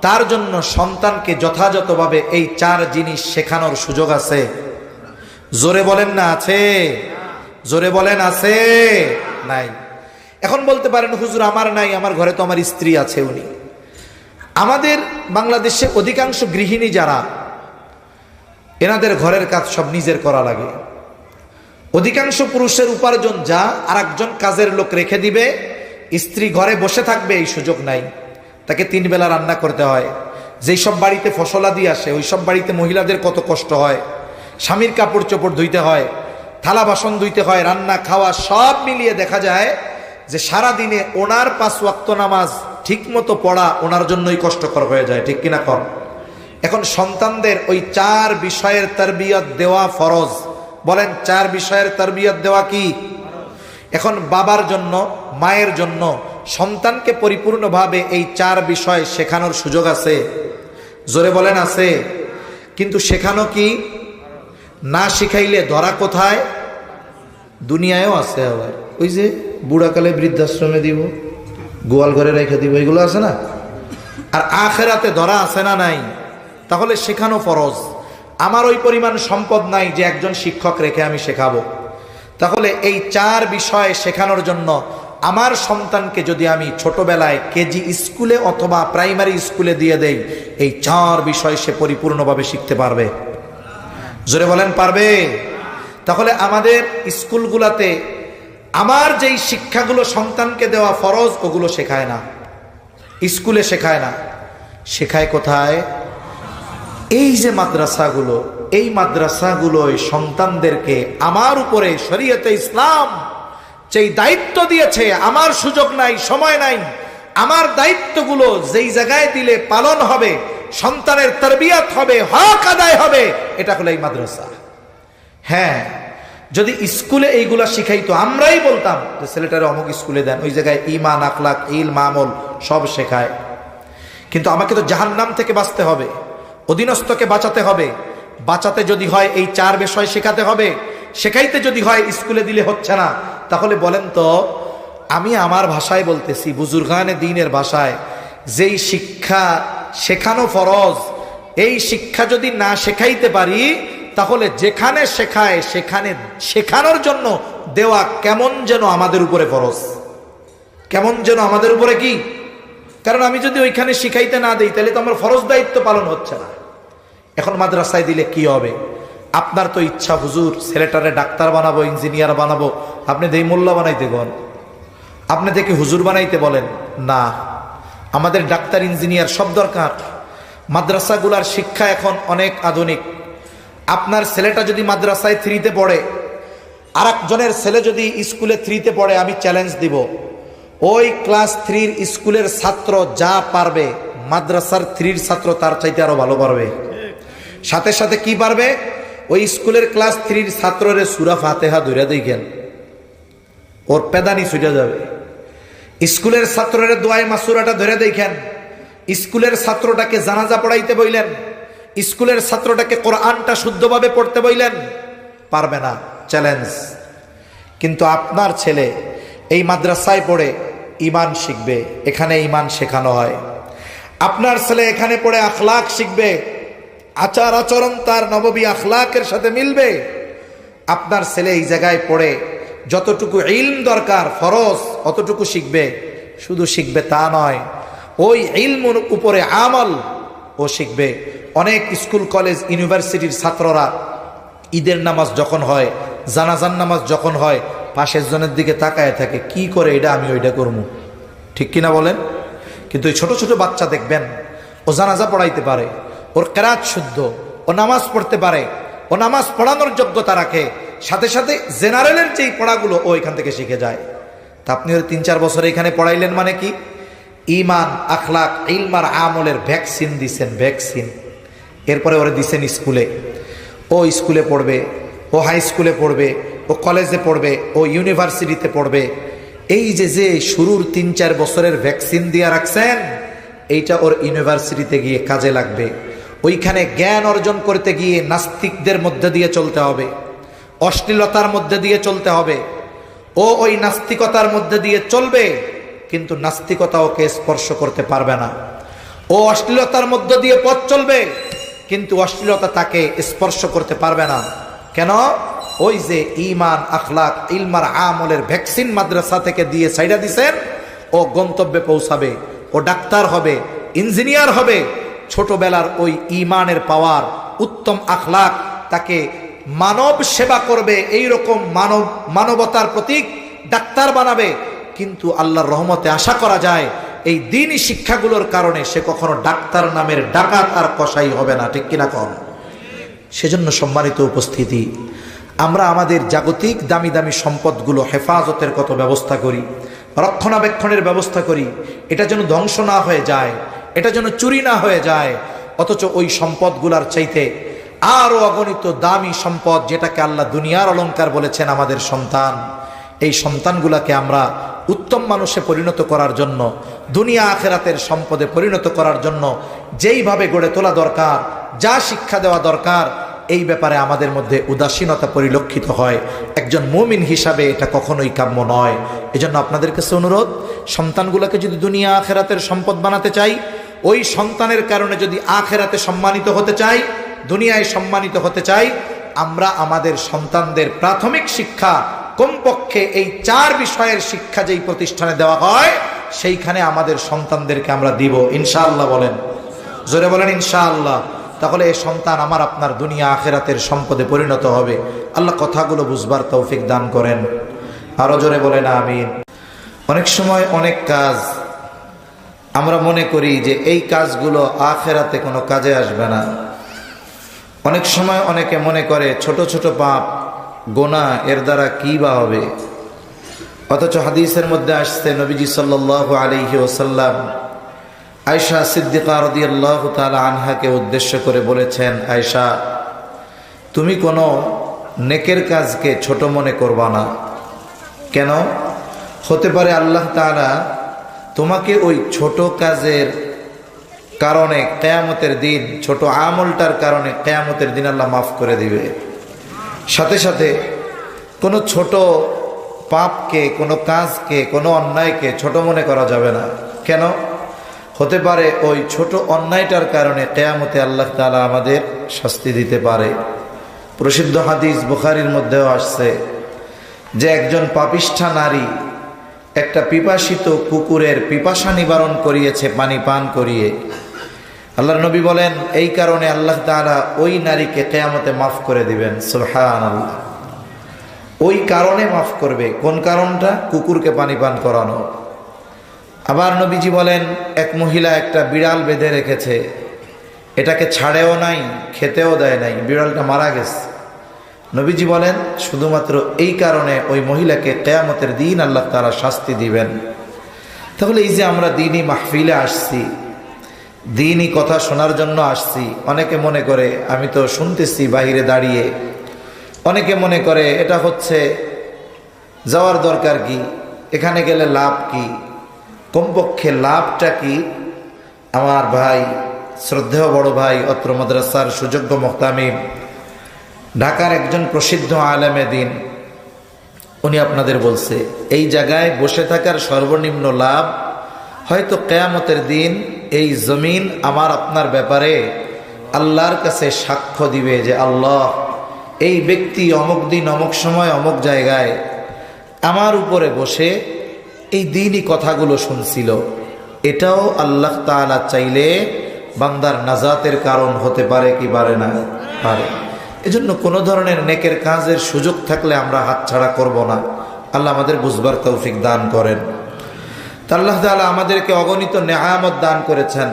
[SPEAKER 1] তার জন্য সন্তানকে যথাযথভাবে এই 4 জিনিস শেখানোর সুযোগ আছে? জোরে বলেন না আছে? জোরে বলেন, আছে? নাই। এখন বলতে পারেন, হুজুর আমার নাই, আমার ঘরে তো আমার স্ত্রী আছে। উনি, আমাদের বাংলাদেশে অধিকাংশ গৃহিণী যারা, এনাদের ঘরের কাজ সব নিজের করা লাগে। অধিকাংশ পুরুষের উপার্জন যা আরেকজন কাজের লোক রেখে দিবে, স্ত্রী ঘরে বসে থাকবে এই সুযোগ নাই। তাকে 3 বেলা রান্না করতে হয়। যেই সব বাড়িতে ফসলাদি আসে, ওই সব বাড়িতে মহিলাদের কত কষ্ট হয়। স্বামীর কাপড় চোপড় ধুইতে হয়, থালা বাসন ধুইতে হয়, রান্না খাওয়া সব মিলিয়ে দেখা যায় যে সারা দিনে ওনার 5 ওয়াক্ত নামাজ ঠিকমতো পড়া ওনার জন্যই কষ্টকর হয়ে যায়, ঠিক কিনা কর? এখন সন্তানদের ওই 4 বিষয়ের তারবিয়ত দেওয়া ফরজ। বলেন 4 বিষয়ের তারবিয়ত দেওয়া কি? এখন বাবার জন্য, মায়ের জন্য সন্তানকে পরিপূর্ণভাবে এই 4 বিষয় শেখানোর সুযোগ আছে? জোরে বলেন আছে। কিন্তু শেখানো কি? না শিখাইলে ধরা কোথায়? দুনিয়ায়ও আছে। আবার ওই যে বুড়াকালে বৃদ্ধাশ্রমে দিব, গোয়াল ঘরে রেখে দিব, এগুলো আছে না? আর আখেরাতে ধরা আছে না নাই? তাহলে শেখানো ফরজ। আমার ওই পরিমাণ সম্পদ নাই যে একজন শিক্ষক রেখে আমি শেখাবো। তাহলে এই 4 বিষয় শেখানোর জন্য আমার সন্তানকে যদি আমি ছোটবেলায় কেজি স্কুলে অথবা প্রাইমারি স্কুলে দিয়ে দেই, এই 4 বিষয় সে পরিপূর্ণভাবে শিখতে পারবে। জোরে বলেন পারবে? তাহলে আমাদের স্কুলগুলোতে আমার যেই শিক্ষাগুলো সন্তানকে দেওয়া ফরজ ওগুলো শেখায় না, স্কুলে শেখায় না। শেখায় কোথায়? এই যে মাদ্রাসাগুলো, এই মাদ্রাসাগুলোয় সন্তানদেরকে আমার উপরে শরীয়তে ইসলাম যেই দায়িত্ব দিয়েছে, আমার সুযোগ নাই, সময় নাই, আমার দায়িত্বগুলো যেই জায়গায় দিলে পালন হবে, সন্তানের তারবিয়াত হবে, হক আদায় হবে, এটা হলো এই মাদ্রাসা। হ্যাঁ, যদি স্কুলে এইগুলা শিখাইতো, আমরাই বলতাম যে ছেলেটারে অমুক স্কুলে দেন, ওই জায়গায় ঈমান, আখলাক, ইলম, আমল সব শেখায়। কিন্তু আমাকে তো জাহান্নাম থেকে বাঁচতে হবে, অধীনস্থকে বাঁচাতে হবে। বাঁচাতে যদি হয় এই 4 বিষয় শেখাতে হবে। শেখাইতে যদি হয় স্কুলে দিলে হচ্ছে না, তাহলে বলেন তো, আমি আমার ভাষায় বলতেছি, বুজুর্গানে দ্বীনের ভাষায়, যেই শিক্ষা শেখানো ফরজ, এই শিক্ষা যদি না শেখাইতে পারি, তাহলে যেখানে শেখায় সেখানে শেখানোর জন্য দেওয়া কেমন যেন আমাদের উপরে ফরজ, কেমন যেন আমাদের উপরে কি? কারণ আমি যদি ওইখানে শিখাইতে না দিই, তাহলে তো আমার ফরজ দায়িত্ব পালন হচ্ছে না। এখন মাদ্রাসায় দিলে কি হবে? আপনার তো ইচ্ছা, হুজুর ছেলেটারে ডাক্তার বানাবো, ইঞ্জিনিয়ার বানাবো, আপনি দেই মোল্লা বানাইতে গন, আপনি দেখে হুজুর বানাইতে বলেন না। আমাদের ডাক্তার, ইঞ্জিনিয়ার সব দরকার। মাদ্রাসাগুলার শিক্ষা এখন অনেক আধুনিক। আপনার ছেলেটা যদি মাদ্রাসায় 3-তে পড়ে, আর একজনের ছেলে যদি স্কুলে 3-তে পড়ে, আমি চ্যালেঞ্জ দিব, ওই ক্লাস 3-র স্কুলের ছাত্র যা পারবে, মাদ্রাসার 3-র ছাত্র তার চাইতে আরো ভালো পারবে। সাথে সাথে কি পারবে? ওই স্কুলের ক্লাস 3-র ছাত্ররে সূরা ফাতিহা ধরে দেখেন, ওর পেদানি ছুটে যাবে। স্কুলের ছাত্ররে দোয়ায়ে মাসুরাটা ধরে দেখেন, স্কুলের ছাত্রটাকে জানাজা পড়াইতে বইলেন, স্কুলের ছাত্রটাকে কোরআনটা শুদ্ধভাবে পড়তে বইলেন, পারবে না, চ্যালেঞ্জ। কিন্তু আপনার ছেলে এই মাদ্রাসায় পড়ে ঈমান শিখবে, এখানে ঈমান শেখানো হয়। আপনার ছেলে এখানে পড়ে আখলাক শিখবে, আচার আচরণ তার নববী আখলাকের সাথে মিলবে। আপনার ছেলে এই জায়গায় পড়ে যতটুকু ইলম দরকার ফরজ অতটুকু শিখবে। শুধু শিখবে তা নয়, ওই ইলমের উপরে আমল ও শিখবে। অনেক স্কুল, কলেজ, ইউনিভার্সিটির ছাত্ররা ঈদের নামাজ যখন হয়, জানাজার নামাজ যখন হয়, পাশের জনের দিকে তাকায় থাকে, কি করে এটা আমি ওইটা করবো, ঠিক কিনা বলেন? কিন্তু এই ছোট ছোট বাচ্চা দেখবেন, ও জানাজা পড়াইতে পারে, ওর কেরাত শুদ্ধ, ও নামাজ পড়তে পারে, ও নামাজ পড়ানোর যোগ্যতা রাখে, সাথে সাথে জেনারেলের যেই পড়াগুলো ও এখান থেকে শিখে যায়। তা আপনি ওর 3-4 বছর এখানে পড়াইলেন মানে কি? ঈমান, আখলাক, ইলম আর আমলের ভ্যাকসিন দিছেন, ভ্যাকসিন। এরপরে ওরে দিছেন স্কুলে, ও স্কুলে পড়বে, ও হাই স্কুলে পড়বে, ও কলেজে পড়বে, ও ইউনিভার্সিটিতে পড়বে। এই যে যে শুরুর 3-4 বছরের ভ্যাকসিন দিয়ে রাখছেন, এইটা ওর ইউনিভার্সিটিতে গিয়ে কাজে লাগবে। ওইখানে জ্ঞান অর্জন করতে গিয়ে নাস্তিকদের মধ্যে দিয়ে চলতে হবে, অশ্লীলতার মধ্যে দিয়ে চলতে হবে। ও ওই নাস্তিকতার মধ্যে দিয়ে চলবে, কিন্তু নাস্তিকতা ওকে স্পর্শ করতে পারবে না। ও অশ্লীলতার মধ্য দিয়ে পথ চলবে, কিন্তু অশ্লীলতা তাকে স্পর্শ করতে পারবে না। কেন? ওই যে ঈমান, আখলাক, ইলম আর আমলের ভ্যাকসিন মাদ্রাসা থেকে দিয়ে সাইডা দিছেন, ও গন্তব্যে পৌঁছাবে, ও ডাক্তার হবে, ইঞ্জিনিয়ার হবে। ছোটবেলার ওই ঈমানের পাওয়ার, উত্তম আখলাক তাকে মানব সেবা করবে, এই রকম মানবতার প্রতীক ডাক্তার বানাবে। কিন্তু আল্লাহর রহমতে আশা করা যায় এই দ্বীনি শিক্ষাগুলোর কারণে সে কখনো ডাক্তার নামের ডাকাত আর কসাই হবে না, ঠিক কিনা কম? সেজন্য সম্মানিত উপস্থিতি, আমরা আমাদের জাগতিক দামি দামি সম্পদগুলো হেফাজতের কত ব্যবস্থা করি, রক্ষণাবেক্ষণের ব্যবস্থা করি, এটা যেন ধ্বংস না হয়ে যায়, এটা যেন চুরি না হয়ে যায়। অথচ ওই সম্পদগুলার চাইতে আরো অগণিত দামি সম্পদ, যেটাকে আল্লাহ দুনিয়ার অলংকার বলেছেন, আমাদের সন্তান, এই সন্তানগুলাকে আমরা উত্তম মানুষে পরিণত করার জন্য, দুনিয়া আখেরাতের সম্পদে পরিণত করার জন্য যেইভাবে গড়ে তোলা দরকার, যা শিক্ষা দেওয়া দরকার, এই ব্যাপারে আমাদের মধ্যে উদাসীনতা পরিলক্ষিত হয়। একজন মুমিন হিসাবে এটা কখনোই কাম্য নয়। এজন্য আপনাদের কাছে অনুরোধ, সন্তানগুলোকে যদি দুনিয়া আখেরাতের সম্পদ বানাতে চাই, ওই সন্তানের কারণে যদি আখেরাতে সম্মানিত হতে চাই, দুনিয়ায় সম্মানিত হতে চাই, আমরা আমাদের সন্তানদের প্রাথমিক শিক্ষা কমপক্ষে এই 4 বিষয়ের শিক্ষা যেই প্রতিষ্ঠানে দেওয়া হয়, সেইখানে আমাদের সন্তানদেরকে আমরা দিব ইনশাআল্লাহ। বলেন, জোরে বলেন ইনশাআল্লাহ। তাহলে এই সন্তান আমার আপনার দুনিয়া আখেরাতের সম্পদে পরিণত হবে। আল্লাহ কথাগুলো বুঝবার তৌফিক দান করেন। আরো জোরে বলেন আমিন। অনেক সময় অনেক কাজ আমরা মনে করি যে এই কাজগুলো আখেরাতে কোনো কাজে আসবে না। অনেক সময় অনেকে মনে করে ছোট ছোট পাপ গোনা, এর দ্বারা কি বা হবে। অথচ হাদিসের মধ্যে আসছে, নবীজি সাল্লাল্লাহু আলাইহি ওয়াসাল্লাম আয়েশা সিদ্দিকা রাদিয়াল্লাহু তাআলা আনহাকে উদ্দেশ্য করে বলেছেন, আয়েশা, তুমি কোনো নেকের কাজকে ছোট মনে করবা না। কেন? হতে পারে আল্লাহ তাআলা তোমাকে ওই ছোট কাজের কারণে কিয়ামতের দিন, ছোট আমলটার কারণে কিয়ামতের দিন আল্লাহ মাফ করে দিবে। সাথে সাথে কোনো ছোট পাপকে, কোনো কাজকে, কোনো অন্যায়কে ছোট মনে করা যাবে না। কেন? হতে পারে ওই ছোট অন্যায়টার কারণে কিয়ামতে আল্লাহ তাআলা আমাদের শাস্তি দিতে পারে। প্রসিদ্ধ হাদিস বুখারীর মধ্যেও আসছে যে একজন পাপিষ্ঠা নারী একটা পিপাসিত কুকুরের পিপাসা নিবারণ করিয়েছে পানি পান করিয়ে। আল্লাহর নবী বলেন, এই কারণে আল্লাহ তাআলা ওই নারীকে কিয়ামতে মাফ করে দিবেন। সুবহানাল্লাহ। ওই কারণে মাফ করবে। কোন কারণটা? কুকুরকে পানি পান করানো। আবার নবীজি বলেন, এক মহিলা একটা বিড়াল বেঁধে রেখেছে, এটাকে ছাড়েও নাই, খেতেও দেয় নাই, বিড়ালটা মারা গেছে। নবীজি বলেন, শুধুমাত্র এই কারণে ওই মহিলাকে কিয়ামতের দিন আল্লাহ তাআলা শাস্তি দিবেন। তাহলে এই যে আমরা দ্বীনি মাহফিলে আসছি, দ্বীনি কথা শোনার জন্য আসছি, অনেকে মনে করে আমি তো শুনতেছি বাইরে দাঁড়িয়ে, অনেকে মনে করে এটা হচ্ছে যাওয়ার দরকার কি, এখানে গেলে লাভ কি, কমপক্ষে লাভটা কি। আমার ভাই, শ্রদ্ধেয় বড় ভাই, অত্র মাদ্রাসার সুযোগ্য মুহতামিম, ঢাকার একজন প্রসিদ্ধ আলেমে দ্বীন, উনি আপনাদের বলছে, এই জায়গায় বসে থাকার সর্বনিম্ন লাভ হয়তো কিয়ামতের দিন এই জমিন আমার আপনার ব্যাপারে আল্লাহর কাছে সাক্ষ্য দিবে যে আল্লাহ, এই ব্যক্তি অমুক দিন অমুক সময় অমুক জায়গায় আমার উপরে বসে এই দ্বীনি কথাগুলো শুনছিল। এটাও আল্লাহ তাআলা চাইলে বান্দার নাজাতের কারণ হতে পারে কি পারে না? পারে। এজন্য কোনো ধরনের নেকের কাজের সুযোগ থাকলে আমরা হাতছাড়া করব না। আল্লাহ আমাদের বুঝবার তৌফিক দান করেন। তা আল্লাহ তাআলা আমাদেরকে অগণিত নেয়ামত দান করেছেন।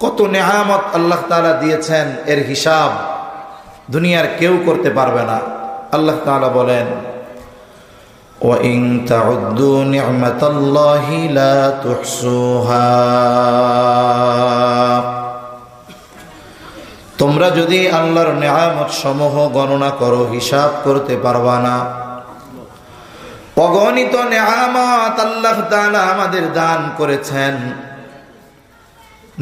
[SPEAKER 1] কত নেয়ামত আল্লাহ তাআলা দিয়েছেন, এর হিসাব দুনিয়ার কেউ করতে পারবে না। আল্লাহ তাআলা বলেন, وَإِن تَعُدُّوا نِعْمَةَ اللَّهِ لَا تُحْصُوهَا। তোমরা যদি আল্লাহর নেয়ামত সমূহ গণনা করো, হিসাব করতে পারবা না। অগণিত নেয়ামত আল্লাহ তাআলা আমাদের দান করেছেন।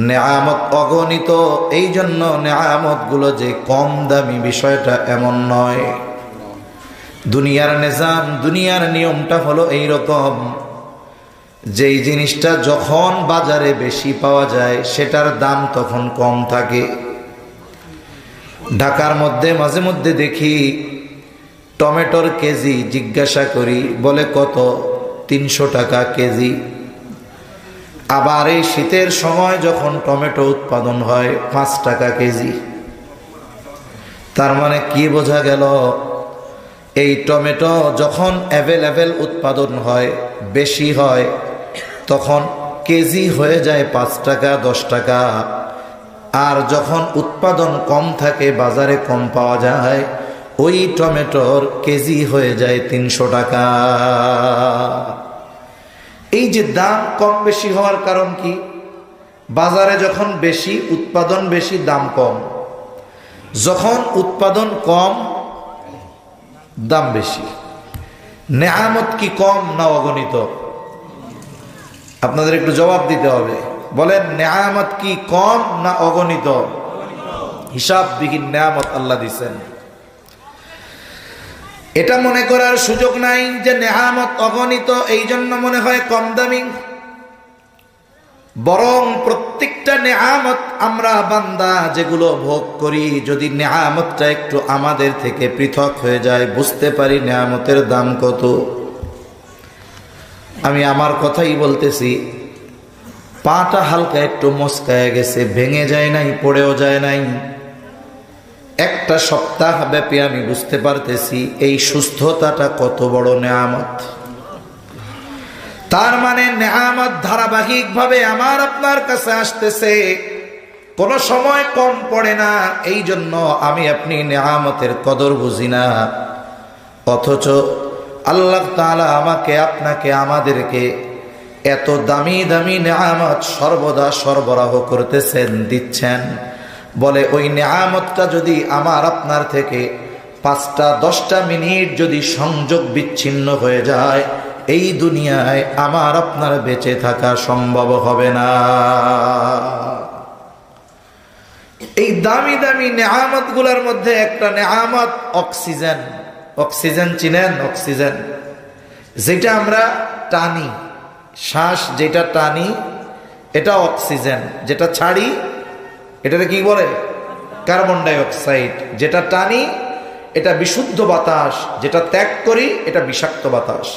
[SPEAKER 1] নেয়ামত অগণিত, এই জন্য নেয়ামত গুলো যে কম দামি বিষয়টা এমন নয়। দুনিয়ার নিজাম, দুনিয়ার নিয়মটা হলো এইরকম, যেই জিনিসটা যখন বাজারে বেশি পাওয়া যায় সেটার দাম তখন কম থাকে। ঢাকার মধ্যে মাঝে মধ্যে দেখি টমেটোর কেজি জিজ্ঞাসা করি, বলে কত? 300 টাকা কেজি। আবার এই শীতের সময় যখন টমেটো উৎপাদন হয় 5 টাকা কেজি। তার মানে কি বোঝা গেল? এই টমেটো যখন অ্যাভেলেবেল উৎপাদন হয়, বেশি হয়, তখন কেজি হয়ে যায় 5 টাকা 10 টাকা। আর যখন উৎপাদন কম থাকে, বাজারে কম পাওয়া যায়, ওই টমেটোর কেজি হয়ে যায় 300 টাকা। এই যে দাম কম বেশি হওয়ার কারণ কি? বাজারে যখন বেশি উৎপাদন বেশি, দাম কম। যখন উৎপাদন কম, দাম বেশি। নেয়ামত কি কম না অগণিত? আপনাদের একটু জবাব দিতে হবে। বলেন, নেয়ামত কি কম না অগণিত? হিসাববিহীন নেয়ামত আল্লাহ দিছেন। এটা মনে করার সুযোগ নাই যে নেয়ামত অগণিত, এই জন্য মনে হয় কম দামি। বরং প্রত্যেকটা নেয়ামত আমরা বান্দা যেগুলো ভোগ করি, যদি নেয়ামতটা একটু আমাদের থেকে পৃথক হয়ে যায়, বুঝতে পারি নেয়ামতের দাম কত। আমি আমার কথাই বলতেছি, পাটা হালকা একটু মচকায় গেছে, ভেঙে যায় নাই, পড়েও যায় নাই। একটা সপ্তাহ ব্যাপী আমি বুঝতে পারতেছি এই সুস্থতাটা কত বড় নেয়ামত। তার মানে নেয়ামত ধারাবাহিকভাবে আমার আপনার কাছে আসতেছে, কোন সময় কম পড়ে না। এই জন্য আমি আপনি নেয়ামতের কদর বুঝি না, অথচ আল্লাহ তাআলা আমাকে আপনাকে আমাদেরকে এত দামি দামি নেয়ামত সর্বদা সরবরাহ করতেছেন, দিচ্ছেন। বলে ওই নেয়ামতটা যদি আমার আপনার থেকে 5-10 মিনিট যদি সংযোগ বিচ্ছিন্ন হয়ে যায়, এই দুনিয়ায় আমার আপনার বেঁচে থাকা সম্ভব হবে না। এই দামি দামি নেয়ামত গুলার মধ্যে একটা নেয়ামত অক্সিজেন। অক্সিজেন চিনেন? অক্সিজেন যেটা আমরা টানি, শ্বাস যেটা টানি এটা অক্সিজেন, যেটা ছাড়ি এটাকে কি বলে? Carbon die oxide. যেটা টানি এটা বিশুদ্ধ বাতাস, যেটা ত্যাগ করি এটা বিষাক্ত বাতাস।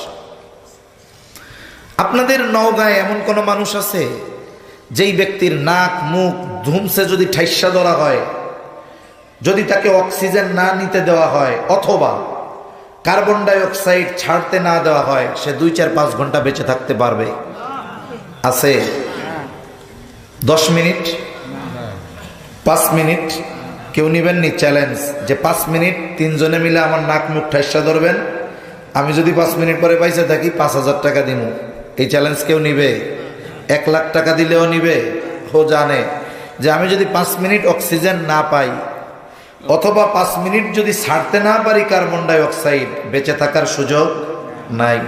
[SPEAKER 1] আপনাদের নওগাঁয় এমন কোন মানুষ আছে যেই ব্যক্তির নাক মুখ ধুমসে যদি ঠাইসা ধরা হয়, যদি তাকে অক্সিজেন না নিতে দেওয়া হয় অথবা কার্বন ডাই অক্সাইড ছাড়তে না দেওয়া হয়, সে 2-4-5 ঘন্টা বেঁচে থাকতে পারবে? আছে? 10 মিনিট, 5 মিনিট কেউ নিবেন নি চ্যালেঞ্জ যে 5 মিনিট 3 জনে মিলে আমার নাক মুখ ঠাইসা ধরবেন, আমি যদি 5 মিনিট পরে পাইছে থাকি 5000 টাকা দিব? এই চ্যালেঞ্জ কেউ নিবে? 1 লাখ টাকা দিলেও নিবে? ও জানে যে আমি যদি 5 মিনিট অক্সিজেন না পাই অথবা 5 মিনিট যদি ছাড়তে না পারি কার্বন ডাই অক্সাইড, বেঁচে থাকার সুযোগ নাই।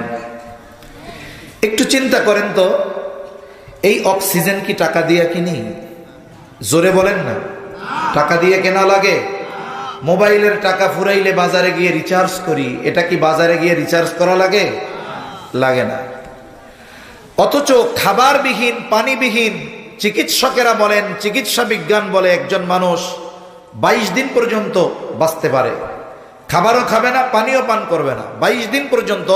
[SPEAKER 1] একটু চিন্তা করেন তো, এই অক্সিজেন কি টাকা দিয়ে কিনি? জোরে বলেন না। টাকা দিয়ে কেনা লাগে? মোবাইলের টাকা ফুরাইলে বাজারে গিয়ে রিচার্জ করি, এটা কি বাজারে গিয়ে রিচার্জ করা লাগে? লাগে না। অথচ খাবারবিহীন, পানিবিহীন, চিকিৎসকেরা বলেন, চিকিৎসা বিজ্ঞান বলে একজন মানুষ 22 দিন পর্যন্ত বাঁচতে পারে। খাবারও খাবে না, পানিও পান করবে না, 22 দিন পর্যন্ত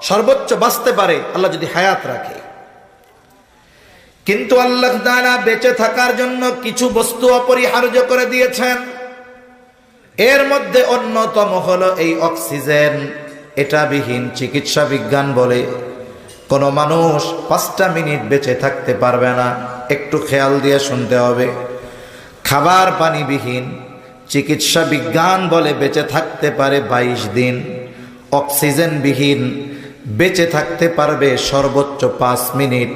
[SPEAKER 1] সর্বোচ্চ বাঁচতে পারে আল্লাহ যদি হায়াত রাখে। কিন্তু আল্লাহ তাআলা বেঁচে থাকার জন্য কিছু বস্তু অপরিহার্য করে দিয়েছেন। এর মধ্যে অন্যতম হলো এই অক্সিজেন। এটা বিহীন চিকিৎসা বিজ্ঞান বলে কোন মানুষ 5টা মিনিট বেঁচে থাকতে পারবে না। একটু খেয়াল দিয়ে শুনতে হবে। খাবার পানি বিহীন চিকিৎসা বিজ্ঞান বলে বেঁচে থাকতে পারে 22 দিন। অক্সিজেন বিহীন বেঁচে থাকতে পারবে সর্বোচ্চ 5 মিনিট।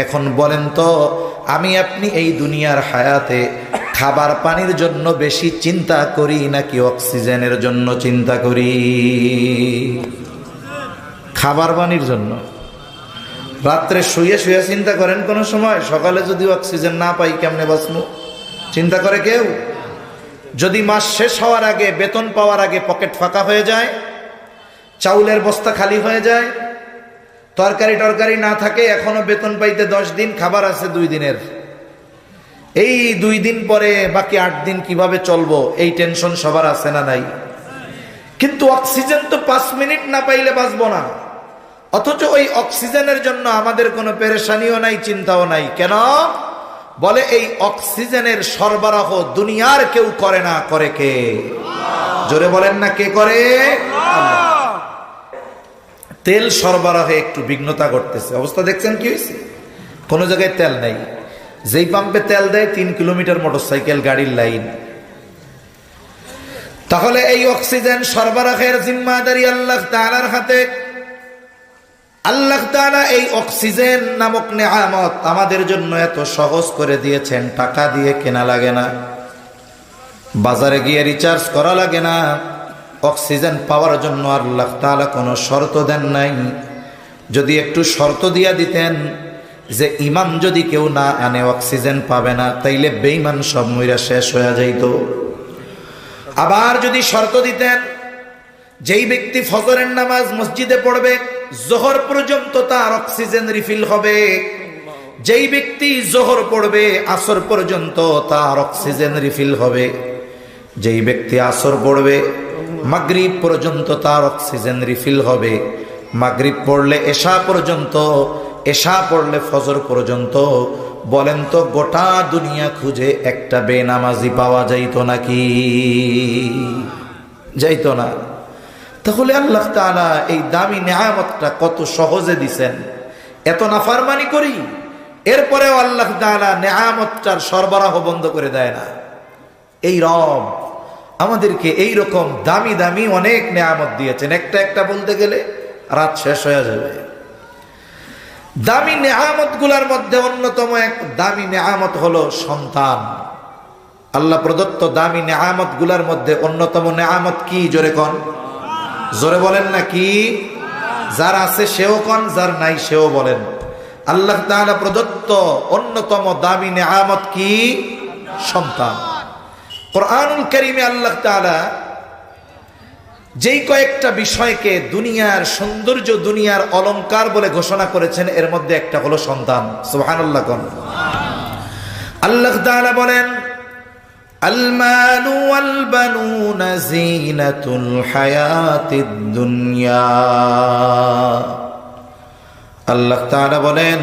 [SPEAKER 1] এখন বলেন তো, আমি আপনি এই দুনিয়ার হায়াতে খাবার পানির জন্য বেশি চিন্তা করি নাকি অক্সিজেনের জন্য চিন্তা করি? খাবার পানির জন্য। রাত্রে শুয়ে শুয়ে চিন্তা করেন কোন সময় সকালে যদি অক্সিজেন না পাই কেমনে বাঁচবো? চিন্তা করে কেউ? যদি মাস শেষ হওয়ার আগে, বেতন পাওয়ার আগে পকেট ফাঁকা হয়ে যায়, চাউলের বস্তা খালি হয়ে যায়, তরকারি টরকারি না থাকে, এখনো বেতন পাইতে 10 দিন, খাবার আছে 2 দিনের, এই 2 দিন পরে বাকি 8 দিন কিভাবে চলবো, এই টেনশন সবার আছে না নাই? কিন্তু অক্সিজেন তো 5 মিনিট না পাইলে বাঁচবো না। অথচ ওই অক্সিজেনের জন্য আমাদের কোনো পেরেশানিও নাই, চিন্তাও নাই। কেন? বলে এই অক্সিজেনের সরবরাহ দুনিয়ার কেউ করে না, করে কে? জোরে বলেন না, কে করে? আল্লাহ। তেল সরবরাহে একটু বিঘ্নতা ঘটতেছে। অবস্থা দেখছেন কি হয়েছে? কোনো জায়গায় তেল নাই। যেই পাম্পে তেল দেয় 3 কিলোমিটার মোটরসাইকেল গাড়ির লাইন। তাহলে এই অক্সিজেন সরবরাহের জিম্মাদারি আল্লাহ তাআলার হাতে। আল্লাহ তাআলা এই অক্সিজেন নামক নেয়ামত আমাদের জন্য এত সহজ করে দিয়েছেন, টাকা দিয়ে কেনা লাগে না, বাজারে গিয়ে রিচার্জ করা লাগে না। অক্সিজেন পাওয়ার জন্য আল্লাহ তাআলা কোনো শর্ত দেন নাই। যদি একটু শর্ত দিয়া দিতেন যে ইমান যদি কেউ না আনে অক্সিজেন পাবে না, তাইলে বেঈমান সব মইরা শেষ হয়ে যাইত। আবার যদি শর্ত দিতেন যেই ব্যক্তি ফজরের নামাজ মসজিদে পড়বে জোহর পর্যন্ত তার অক্সিজেন রিফিল হবে, যেই ব্যক্তি জোহর পড়বে আসর পর্যন্ত তার অক্সিজেন রিফিল হবে, যেই ব্যক্তি আসর পড়বে মাগরিব পর্যন্ত তার অক্সিজেন রিফিল হবে, মাগরিব পড়লে এশা পর্যন্ত, এশা পড়লে ফজর পর্যন্ত। বলেন তো গোটা দুনিয়া খুঁজে একটা বেনামাজি পাওয়া যাইতো নাকি? যাইতো না। তাহলে আল্লাহ তাআলা এই দামি নেয়ামতটা কত সহজে দিছেন, এত নাফরমানি করি এরপরেও আল্লাহ তাআলা নেয়ামতটার সরবরাহ বন্ধ করে দেয় না। এই রব আমাদেরকে এই রকম দামি দামি অনেক নেয়ামত দিয়েছেন, একটা একটা বলতে গেলে রাত শেষ হয়ে যাবে। দামি নেয়ামত গুলার মধ্যে অন্যতম এক দামি নেয়ামত হলো সন্তান। আল্লাহ প্রদত্ত দামি নেয়ামত গুলার মধ্যে অন্যতম নেয়ামত কি? জোরে কন, জোরে বলেন না কি? যার আছে সেও কন, যার নাই সেও বলেন। আল্লাহ তাআলা প্রদত্ত অন্যতম দামি নেয়ামত কি? সন্তান। কুরআনুল কারীমে আল্লাহ তাআলা যেই কয়েকটা বিষয়কে দুনিয়ার সৌন্দর্য, দুনিয়ার অলংকার বলে ঘোষণা করেছেন, এর মধ্যে একটা হলো সন্তান। সুবহানাল্লাহ কোন। আল্লাহ তাআলা বলেন আল মালু ওয়াল বানুনা যিনাতুল হায়াতিদ দুনিয়া। আল্লাহ তাআলা বলেন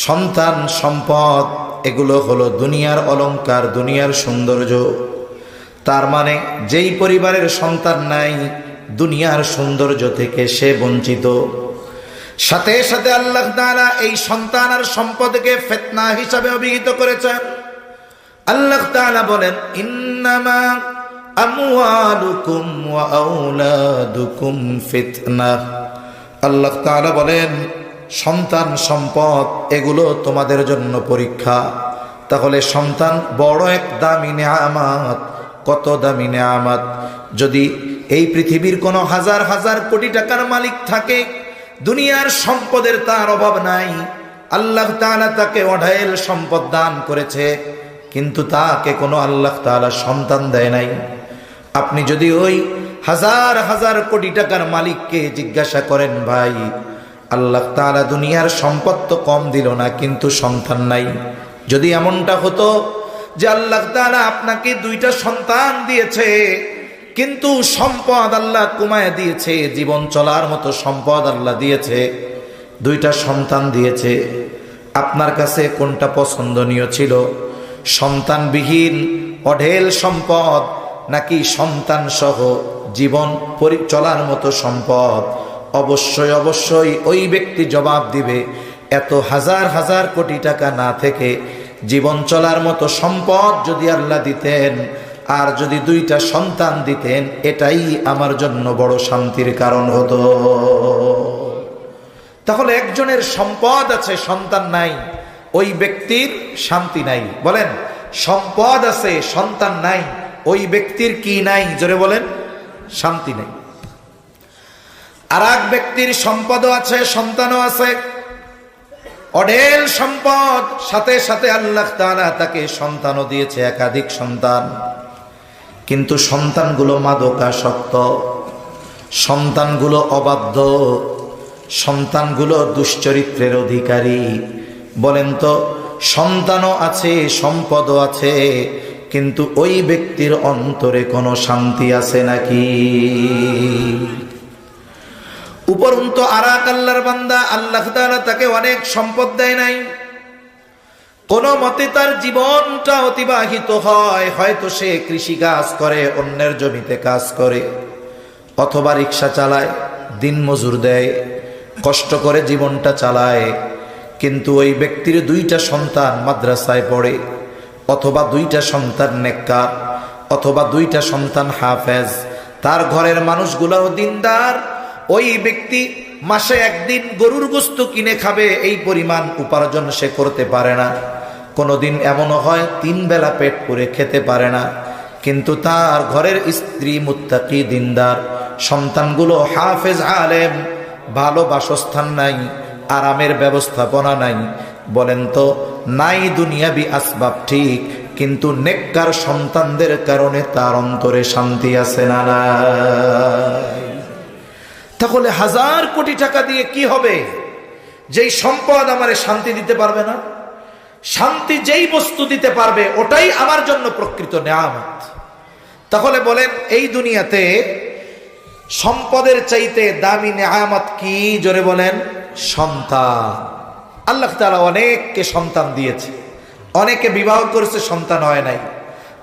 [SPEAKER 1] সন্তান সম্পদ এগুলো হলো দুনিয়ার অলংকার, দুনিয়ার সৌন্দর্য। তার মানে যেই পরিবারের সন্তান নাই দুনিয়ার সৌন্দর্য থেকে সে বঞ্চিত। সাথে সাথে আল্লাহ তাআলা এই সন্তান আর সম্পদকে ফিতনা হিসাবে অভিহিত করেছেন। আল্লাহ তাআলা বলেন ইন্নামা আমওয়ালুকুম ওয়া আওলাদুকুম ফিতনা। আল্লাহ তাআলা বলেন সন্তান সম্পদ এগুলো তোমাদের জন্য পরীক্ষা। তাহলে সন্তান বড় এক দামি নেয়ামত। কত দামি নেয়ামত! যদি এই পৃথিবীর কোনো হাজার হাজার কোটি টাকার মালিক থাকে, দুনিয়ার সম্পদের তার অভাব নাই, আল্লাহ তাআলা তাকে অঢেল সম্পদ দান করেছে, কিন্তু তাকে কোনো আল্লাহ তাআলা সন্তান দেয় নাই। আপনি যদি ওই হাজার হাজার কোটি টাকার মালিককে জিজ্ঞাসা করেন, ভাই আল্লাহ তাআলা দুনিয়ার সম্পদ তো কম দিল না, কিন্তু সন্তান নাই। যদি এমনটা হতো যে আল্লাহ তাআলা আপনাকে দুইটা সন্তান দিয়েছে, কিন্তু সম্পদ আল্লাহ কমায় দিয়েছে, জীবন চলার মতো সম্পদ আল্লাহ দিয়েছে, দুইটা সন্তান দিয়েছে, আপনার কাছে কোনটা পছন্দনীয় ছিল? সন্তানবিহীন অঢেল সম্পদ নাকি সন্তান সহ জীবন চলার মতো সম্পদ? অবশ্যই অবশ্যই ওই ব্যক্তি জবাব দিবে এত হাজার হাজার কোটি টাকা না থেকে জীবন চলার মতো সম্পদ যদি আল্লাহ দিতেন, আর যদি দুইটা সন্তান দিতেন, এটাই আমার জন্য বড় শান্তির কারণ হতো। তাহলে একজনের সম্পদ আছে সন্তান নাই, ওই ব্যক্তির শান্তি নাই। বলেন সম্পদ আছে সন্তান নাই, ওই ব্যক্তির কি নাই? জোরে বলেন, শান্তি নাই। আর এক ব্যক্তির সম্পদও আছে সন্তানও আছে, অঢেল সম্পদ, সাথে সাথে আল্লাহ তাআলা তাকে সন্তানও দিয়েছে, একাধিক সন্তান, কিন্তু সন্তানগুলো মাদকাসক্ত, সন্তানগুলো অবাধ্য, সন্তানগুলো দুশ্চরিত্রের অধিকারী। বলেন তো সন্তানও আছে সম্পদও আছে, কিন্তু ওই ব্যক্তির অন্তরে কোনো শান্তি আছে নাকি? উপরন্তু আর এক আল্লাহর বান্দা, আল্লাহ তাআলা তাকে অনেক সম্পদ দেয় নাই, কোন মতে তার জীবনটা অতিবাহিত হয়, হয়তো সে কৃষি কাজ করে, অন্যের জমিতে কাজ করে, অথবা রিক্সা চালায়, দিন মজুর দেয়, কষ্ট করে জীবনটা চালায়। কিন্তু ওই ব্যক্তির দুইটা সন্তান মাদ্রাসায় পড়ে, অথবা দুইটা সন্তান নেককার, অথবা দুইটা সন্তান হাফেজ, তার ঘরের মানুষগুলোও দিনদার, ওই ব্যক্তি মাসে একদিন গরুর গোশত কিনে খাবে এই পরিমাণ উপার্জন সে করতে পারে না। কোনোদিন এমনও হয় 3 বেলা পেট পুরে খেতে পারে না, কিন্তু তার ঘরের স্ত্রী মুত্তাকি দিনদার, সন্তানগুলো হাফেজ আলেম, ভালো বাসস্থান নাই, আরামের ব্যবস্থাপনা নাই। বলেন তো, নাই দুনিয়াবি আসবাব ঠিক, কিন্তু নেককার সন্তানদের কারণে তার অন্তরে শান্তি আছে না নাই? তাহলে 1000 কোটি টাকা দিয়ে কি হবে? যেই সম্পদ আমারে শান্তি দিতে পারবে না, শান্তি যেই বস্তু দিতে পারবে ওটাই আমার জন্য প্রকৃত নেয়ামত। তাহলে বলেন, এই দুনিয়াতে সম্পদের চাইতে দামি নেয়ামত কি? জোরে বলেন, সন্তান। আল্লাহ তাআলা অনেককে সন্তান দিয়েছে, অনেকে বিবাহ করেছে, সন্তান হয় নাই।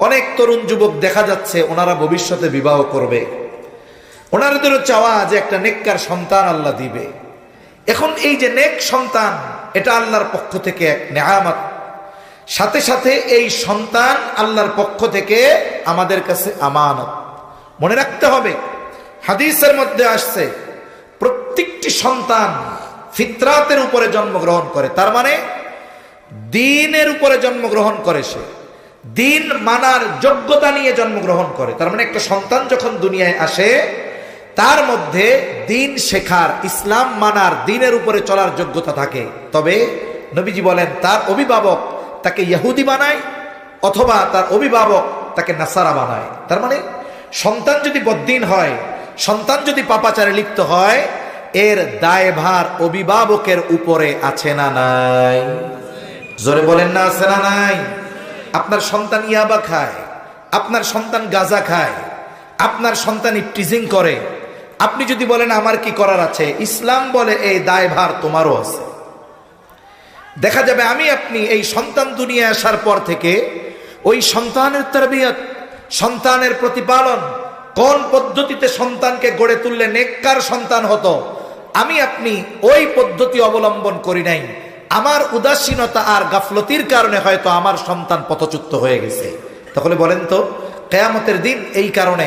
[SPEAKER 1] অনেক তরুণ যুবক দেখা যাচ্ছে ওনারা ভবিষ্যতে বিবাহ করবে, ওনাদেরও চাওয়া যে একটা নেককার সন্তান আল্লাহ দিবে। এখন এই যে নেক সন্তান, এটা আল্লাহর পক্ষ থেকে এক নেয়ামত। সাথে সাথে এই সন্তান আল্লাহর পক্ষ থেকে আমাদের কাছে আমানত। মনে রাখতে হবে, হাদিসের মধ্যে আসছে প্রত্যেকটি সন্তান ফিতরাতের উপরে জন্মগ্রহণ করে, তার মানে দ্বীনের উপরে জন্মগ্রহণ করে, সে দ্বীন মানার যোগ্যতা নিয়ে জন্মগ্রহণ করে। তার মানে একটা সন্তান যখন দুনিয়ায় আসে তার মধ্যে দ্বীন শেখার, ইসলাম মানার, দ্বীনের উপরে চলার যোগ্যতা থাকে। তবে নবীজি বলেন, তার অভিভাবক তাকে ইহুদি বানায় অথবা তার অভিভাবক তাকে নাসারা বানায়। তার মানে সন্তান যদি বদ্দীন হয়, সন্তান যদি পাপাচারে লিপ্ত হয়, এর দায়ভার অভিভাবকের উপরে আছে না নাই? জোরে বলেন না, আছে না নাই? আপনার সন্তান ইয়াবা খায়, আপনার সন্তান গাঁজা খায়, আপনার সন্তান ইফটিজিং করে, আপনি যদি বলেন আমার কি করার আছে, ইসলাম বলে এই দায়ভার তোমারও আছে। দেখা যাবে আমি আপনি এই সন্তান দুনিয়ায় আসার পর থেকে ওই সন্তানের তারবিয়ত, সন্তানের প্রতিপালন, কোন পদ্ধতিতে সন্তানকে গড়ে তুললে নেককার সন্তান হতো, আমি আপনি ওই পদ্ধতি অবলম্বন করি নাই। আমার উদাসীনতা আর গাফলতির কারণে হয়তো আমার সন্তান পথচ্যুত হয়ে গেছে। তাহলে বলেন তো, কিয়ামতের দিন এই কারণে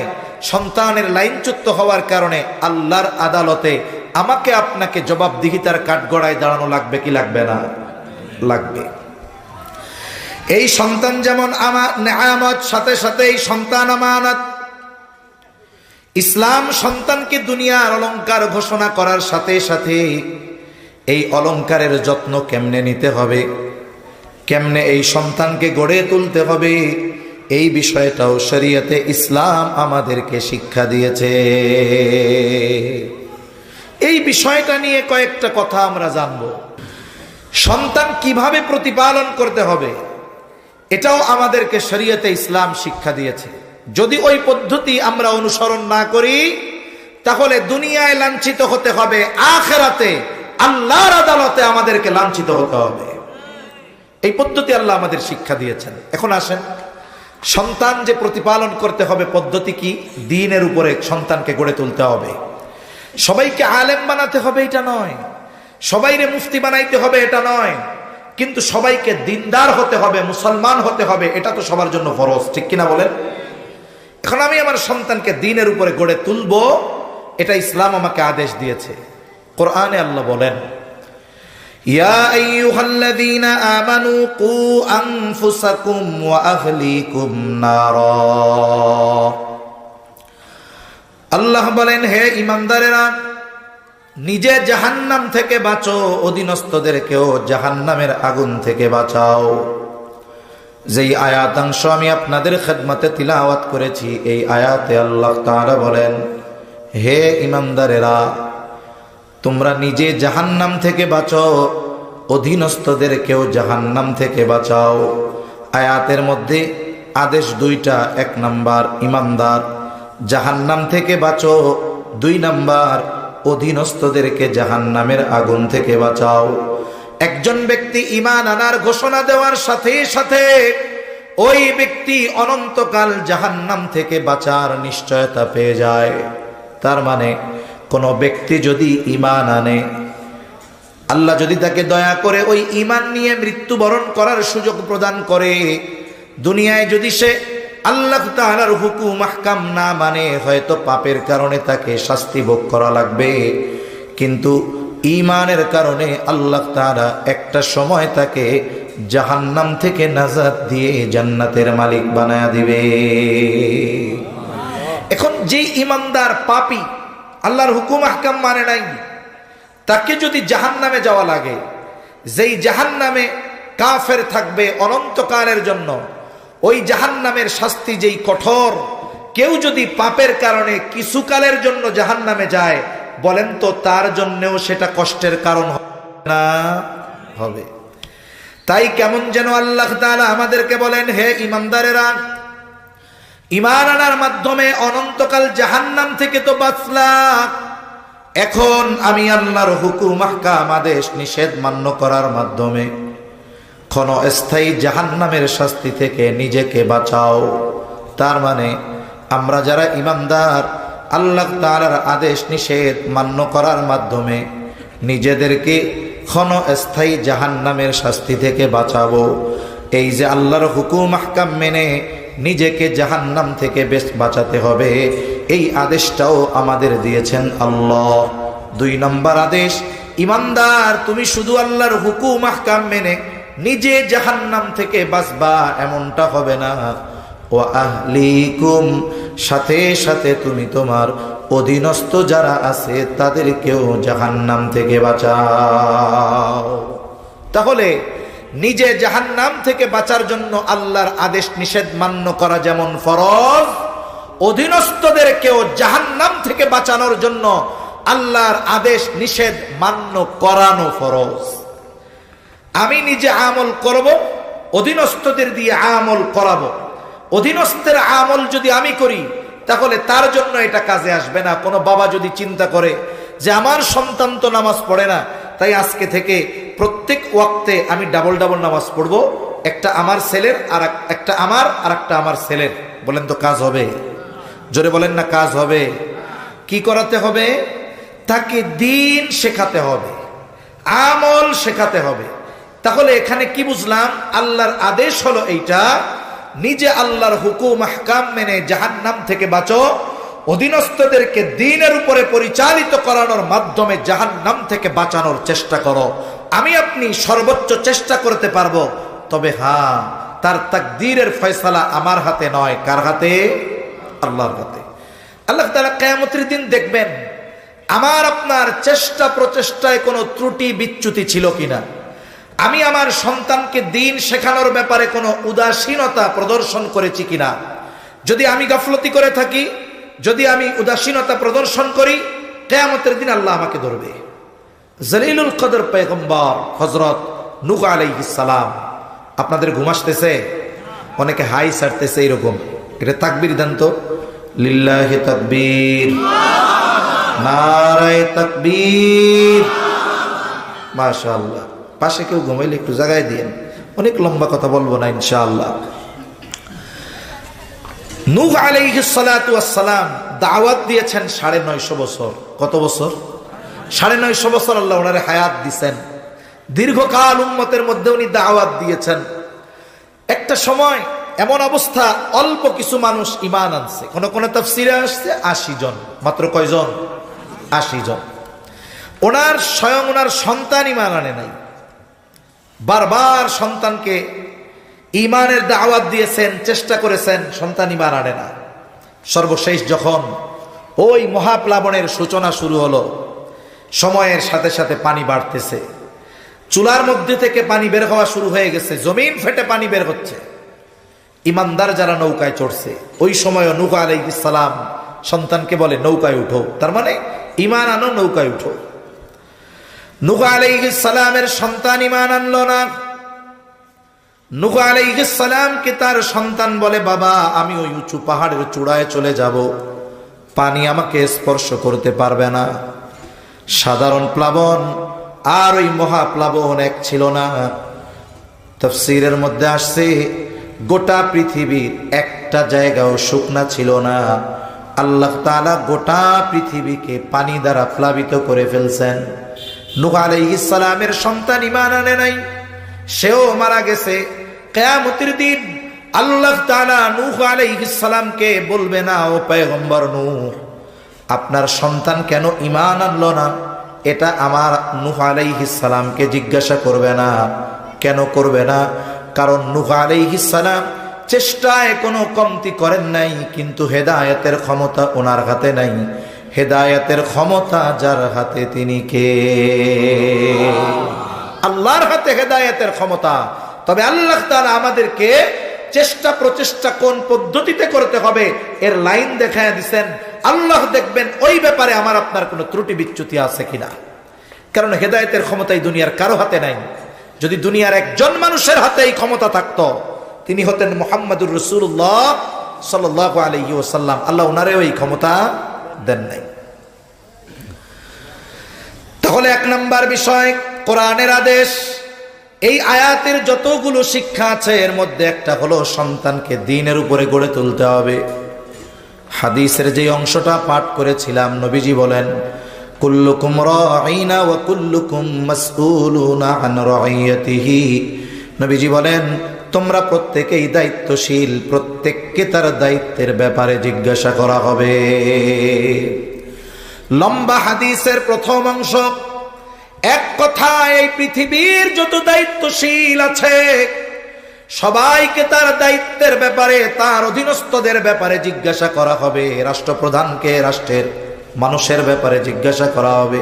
[SPEAKER 1] সন্তানের লাইনচ্যুত হওয়ার কারণে আল্লাহর আদালতে আমাকে আপনাকে জবাবদিহিতার কাঠগড়ায় দাঁড়ানো লাগবে কি লাগবে না? লাগবে। এই সন্তান যেমন আমার নেয়ামত, সাথে সাথে এই সন্তান আমানত। ইসলাম সন্তানকে দুনিয়ার অলংকার ঘোষণা করার সাথে সাথে এই অলংকারের যত্ন কেমনে নিতে হবে, কেমনে এই সন্তানকে গড়ে তুলতে হবে, এই বিষয়টাও শরীয়তে ইসলাম আমাদেরকে শিক্ষা দিয়েছে। এই বিষয়টা নিয়ে কয়েকটা কথা আমরা জানব। সন্তান কিভাবে প্রতিপালন করতে হবে এটাও আমাদেরকে শরীয়তে ইসলাম শিক্ষা দিয়েছে। যদি ওই পদ্ধতি আমরা অনুসরণ না করি তাহলে দুনিয়ায় লাঞ্ছিত হতে হবে, আখিরাতে আল্লাহর আদালতে আমাদেরকে লাঞ্ছিত হতে হবে। এই পদ্ধতি আল্লাহ আমাদের শিক্ষা দিয়েছেন। এখন আসেন, সন্তান যে প্রতিপালন করতে হবে পদ্ধতি কি? দ্বীনের উপরে সন্তানকে গড়ে তুলতে হবে। সবাইকে আলেম বানাতে হবে এটা নয়, সবাইরে মুফতি বানাইতে হবে এটা নয়, কিন্তু সবাইকে দিনদার হতে হবে, মুসলমান হতে হবে, এটা তো সবার জন্য ফরজ, ঠিক কিনা বলেন? এখন আমি আমার সন্তানকে দ্বীনের উপরে গড়ে তুলবো, এটা ইসলাম আমাকে আদেশ দিয়েছে। কোরআনে আল্লাহ বলেন, ইয়া আইয়ুহাল্লাযীনা আমানু কু আনফুসাকুম ওয়া আহলিকুম নারা। আল্লাহ বলেন, হে ঈমানদারেরা, নিজে জাহান্নাম থেকে বাঁচো, অধীনস্থদেরকেও জাহান্নামের আগুন থেকে বাঁচাও। যেই আয়াতাংশ আমি আপনাদের খেদমতে তিলাওয়াত করেছি, এই আয়াতে আল্লাহ তাআলা বলেন, হে ঈমানদারেরা, তোমরা নিজে জাহান্নাম থেকে বাঁচো, অধীনস্থদেরকেও জাহান্নাম থেকে বাঁচাও। আয়াতের মধ্যে আদেশ দুইটা, 1 নাম্বার ঈমানদার জাহান্নাম থেকে বাঁচো, 2 নাম্বার অধীনস্থদেরকে জাহান্নামের আগুন থেকে বাঁচাও। একজন ব্যক্তি ঈমান আনার ঘোষণা দেওয়ার সাথে সাথে ওই ব্যক্তি অনন্তকাল জাহান্নাম থেকে বাঁচার নিশ্চয়তা পেয়ে যায়। তার মানে কোন ব্যক্তি যদি ঈমান আনে, আল্লাহ যদি তাকে দয়া করে ওই ঈমান নিয়ে মৃত্যুবরণ করার সুযোগ প্রদান করে, দুনিয়ায় যদি সে আল্লাহ তাআলার হুকুম আহকাম না মানে হয়তো পাপের কারণে তাকে শাস্তি ভোগ করা লাগবে, কিন্তু ঈমানের কারণে আল্লাহ তাআলা একটা সময় তাকে জাহান্নাম থেকে নাজাত দিয়ে জান্নাতের মালিক বানায়া দিবে। এখন যে ঈমানদার পাপী আল্লাহর হুকুম আহকাম মানে নাই, তাকে যদি জাহান্নামে যাওয়া লাগে, যেই জাহান্নামে কাফের থাকবে অনন্তকালের জন্য, ওই জাহান্নামের শাস্তি যেই কঠোর, কেউ যদি পাপের কারণে কিছুকালের জন্য জাহান্নামে যায়, বলেন তো তার জন্যও সেটা কষ্টের কারণ না হবে? তাই কেমন যেন আল্লাহ তাআলা আমাদেরকে বলেন, হে ঈমানদারেরা, ঈমান আনার মাধ্যমে অনন্তকাল জাহান্নাম থেকে তো বাঁচলা, এখন আমি আল্লাহর হুকুম আহকাম আদেশ নিষেধ মান্য করার মাধ্যমে ক্ষণস্থায়ী জাহান্নামের শাস্তি থেকে নিজেকে বাঁচাও। তার মানে আমরা যারা ঈমানদার, আল্লাহ তাআলার আদেশ নিষেধ মান্য করার মাধ্যমে নিজেদেরকে ক্ষণস্থায়ী জাহান্নামের শাস্তি থেকে বাঁচাবো। এই যে আল্লাহর হুকুম আহকাম মেনে নিজেকে জাহান্নাম থেকে বেশ বাঁচাতে হবে, এই আদেশটাও আমাদের দিয়েছেন আল্লাহ। 2 নম্বর আদেশ, ঈমানদার তুমি শুধু আল্লাহর হুকুম আহকাম মেনে নিজে জাহান্নাম থেকে বাঁচবা এমনটা হবে না, ওয়া আহলিকুম, সাথে সাথে তুমি তোমার অধীনস্থ যারা আছে তাদেরকেও জাহান্নাম থেকে বাঁচাও। তাহলে নিজে জাহান্নাম থেকে বাঁচার জন্য আল্লাহর আদেশ নিষেধ মান্য করা যেমন ফরজ, অধীনস্থদেরকেও জাহান্নাম থেকে বাঁচানোর জন্য আল্লাহর আদেশ নিষেধ মান্য করানো ফরজ। আমি নিজে আমল করব, অধীনস্থদের দিয়ে আমল করাবো। অধীনস্থের আমল যদি আমি করি, তাহলে তার জন্য এটা কাজে আসবে না। কোনো বাবা যদি চিন্তা করে যে আমার সন্তান তো নামাজ পড়ে না, তাই আজকে থেকে প্রত্যেক ওয়াক্তে আমি ডাবল ডাবল নামাজ পড়বো, একটা আমার ছেলের আর একটা আমার ছেলের, বলেন তো কাজ হবে? জোরে বলেন না, কাজ হবে? কি করাতে হবে? তাকে দিন শেখাতে হবে, আমল শেখাতে হবে। তাহলে এখানে কি বুঝলাম? আল্লাহর আদেশ হলো এইটা, নিজে আল্লাহর হুকুম আহকাম মেনে জাহান্নাম থেকে বাঁচো, অধীনস্থদেরকে দ্বীনের উপরে পরিচালিত করানোর মাধ্যমে জাহান্নাম থেকে বাঁচানোর চেষ্টা করো। আমি আপনি সর্বোচ্চ চেষ্টা করতে পারবো, তবে হ্যাঁ, তার তাকদীরের ফয়সালা আমার হাতে নয়। কার হাতে? আল্লাহর হাতে। আল্লাহ তাআলা কিয়ামতের দিন দেখবেন আমার আপনার চেষ্টা প্রচেষ্টায় কোনো ত্রুটি বিচ্যুতি ছিল কিনা, আমি আমার সন্তানকে দ্বীন শেখানোর ব্যাপারে কোনো উদাসীনতা প্রদর্শন করেছি কিনা। যদি আমি গাফলতি করে থাকি, যদি আমি উদাসীনতা প্রদর্শন করি, কিয়ামতের দিন আল্লাহ আমাকে ধরবে। জলিলুল কদর পয়গম্বর হযরত নূহ আলাইহিস সালাম, আপনাদের ঘুম আসতেছে? অনেকে হাই ছাড়তেছে এরকম, এটা তাকবীর দেন তো। লিল্লাহি তাকবীর, নারায়ে তাকবীর, মাশাআল্লাহ। পাশে কেউ ঘুমাইলে একটু জায়গায় দিয়েন, অনেক লম্বা কথা বলবো না ইনশাআল্লাহ। নূহ আলাইহিস সালাতু ওয়াস সালাম দাওয়াত দিয়েছেন 950 বছর। কত বছর? 950 বছর আল্লাহ ওনারে হায়াত দিয়েছেন। দীর্ঘকাল উম্মতের মধ্যে উনি দাওয়াত দিয়েছেন। একটা সময় এমন অবস্থা, অল্প কিছু মানুষ ঈমান আনছে। কোন কোন তাফসীরে আসছে 80 জন, মাত্র কয়জন? 80 জন। ওনার স্বয়ং ওনার সন্তান ঈমান আনে নাই। বারবার সন্তানকে ঈমানের দাওয়াত দিয়েছেন, চেষ্টা করেছেন, সন্তান ঈমান আনে না। সর্বশেষ যখন ওই মহাপ্লাবনের সূচনা শুরু হলো, সময়ের সাথে সাথে পানি বাড়তেছে, চুলার মধ্যে থেকে পানি বের হওয়া শুরু হয়ে গেছে, জমিন ফেটে পানি বের হচ্ছে। ঈমানদার যারা নৌকায় চড়ছে, ওই সময় নূহ আলাইহিস সালাম সন্তানকে বলে নৌকায় উঠো, তার মানে ঈমান আনো, নৌকায় উঠো। নূহ আলাইহিস সালামের সন্তান ঈমান আনলো না। নূহ আলাইহিস সালামকে তার সন্তান বলে, বাবা আমি ওই উঁচু পাহাড়ের চূড়ায় চলে যাব, পানি আমাকে স্পর্শ করতে পারবে না। সাধারণ প্লাবন আর ওই মহাপ্লাবন এক ছিল না। তাফসীরের মধ্যে আসছে গোটা পৃথিবীর একটা জায়গাও শুকনা ছিল না। আল্লাহ তাআলা গোটা পৃথিবীকে পানি দ্বারা প্লাবিত করে ফেলছেন। নূহ আলাইহিস সালামের সন্তান ঈমান আনে নাই, সেও মারা গেছে। কিয়ামতের দিন আল্লাহ তাআলা নূহ আলাইহিস সালামকে বলবে না, ও পয়গম্বর নূহ, আপনার সন্তান কেন ঈমান আনলো না? এটা আমার নূহ আলাইহিস সালামকে জিজ্ঞাসা করবে না। কেন করবে না? কারণ নূহ আলাইহিস সালাম চেষ্টায় কোনো কমতি করেন নাই, কিন্তু হেদায়েতের ক্ষমতা ওনার হাতে নাই। হেদায়েতের ক্ষমতা যার হাতে তিনি কে? আল্লাহর হাতে হেদায়েতের ক্ষমতা। তবে আল্লাহ তাআলা আমাদেরকে চেষ্টা প্রচেষ্টা কোন পদ্ধতিতে করতে হবে এর লাইন দেখায় দিবেন। আল্লাহ দেখবেন ওই ব্যাপারে আমার আপনার কোনো ত্রুটি বিচ্যুতি আছে কিনা। কারণ হেদায়েতের ক্ষমতা এই দুনিয়ার কারো হাতে নাই। যদি দুনিয়ার একজন মানুষের হাতে এই ক্ষমতা থাকতো, তিনি হতেন মুহাম্মদুর রাসূলুল্লাহ সাল্লাল্লাহু আলাইহি ওয়াসাল্লাম। আল্লাহ ওনারেও এই ক্ষমতা দেন নাই। তাহলে এক নাম্বার বিষয় কোরআনের আদেশ। এই আয়াতের যতগুলো শিক্ষা আছে এর মধ্যে একটা হলো সন্তানকে দ্বীনের উপরে গড়ে তুলতে হবে। হাদিসের যে অংশটা পাঠ করেছিলাম, নবীজি বলেন, কুল্লুকুম রাঈনা ওয়া কুল্লুকুম মাসউলুনা আন রাইয়াতিহি। নবীজি বলেন, তোমরা প্রত্যেকেই দায়িত্বশীল, প্রত্যেককে তার দায়িত্বের ব্যাপারে জিজ্ঞাসা করা হবে। লম্বা হাদিসের প্রথম অংশ। এক কথায় এই পৃথিবীর যত দায়িত্বশীল আছে সবাইকে তার দায়িত্বের ব্যাপারে, তার অধীনস্থদের ব্যাপারে জিজ্ঞাসা করা হবে। রাষ্ট্রপ্রধানকে রাষ্ট্রের মানুষের ব্যাপারে জিজ্ঞাসা করা হবে,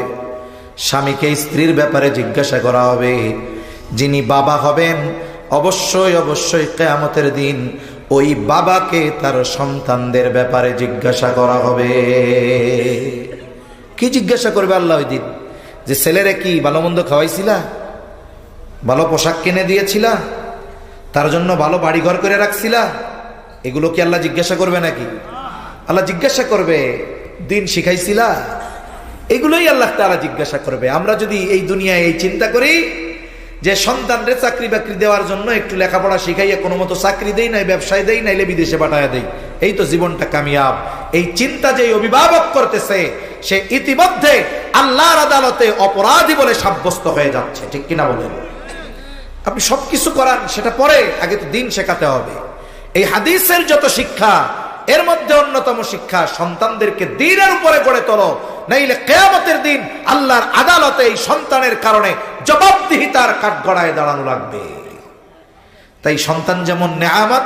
[SPEAKER 1] স্বামীকে স্ত্রীর ব্যাপারে জিজ্ঞাসা করা হবে, যিনি বাবা হবেন অবশ্যই অবশ্যই কিয়ামতের দিন ওই বাবাকে তার সন্তানদের ব্যাপারে জিজ্ঞাসা করা হবে। কি জিজ্ঞাসা করবে আল্লাহ ওই দিন? যে ছেলেরে কি ভালো মন্দ খাওয়াইছিলা, ভালো পোশাক কিনে দিয়েছিলা, তার জন্য ভালো বাড়িঘর করে রাখছিলা? এগুলো কি আল্লাহ জিজ্ঞাসা করবে নাকি? আল্লাহ জিজ্ঞাসা করবে দিন শিখাইছিলা? এগুলোই আল্লাহ তাআলা জিজ্ঞাসা করবে। আমরা যদি এই দুনিয়ায় এই চিন্তা করি যে সন্তানরে চাকরি বাকরি দেওয়ার জন্য একটু লেখাপড়া শিখাইয়া কোনো মতো চাকরি দেই নাই, ব্যবসায় দেই নাইলে বিদেশে পাঠায় দেই, এই তো জীবনটা কামিয়াব, এই চিন্তা যে অভিভাবক করতেছে সে ইতিমধ্যে আল্লাহর আদালতে অপরাধী বলে সাব্যস্ত হয়ে যাচ্ছে। ঠিক কিনা বলেন? আপনি সবকিছু করান সেটা পরে, আগে তো দিন শেখাতে হবে। এই হাদিসের যত শিক্ষা এর মধ্যে অন্যতম শিক্ষা, সন্তানদেরকে দ্বীনের উপরে গড়ে তোলো, নাইলে কিয়ামতের দিন আল্লাহর আদালতে এই সন্তানের কারণে জবাবদিহিতার কাঠগড়ায় দাঁড়ানো লাগবে। তাই সন্তান যেমন নেয়ামত,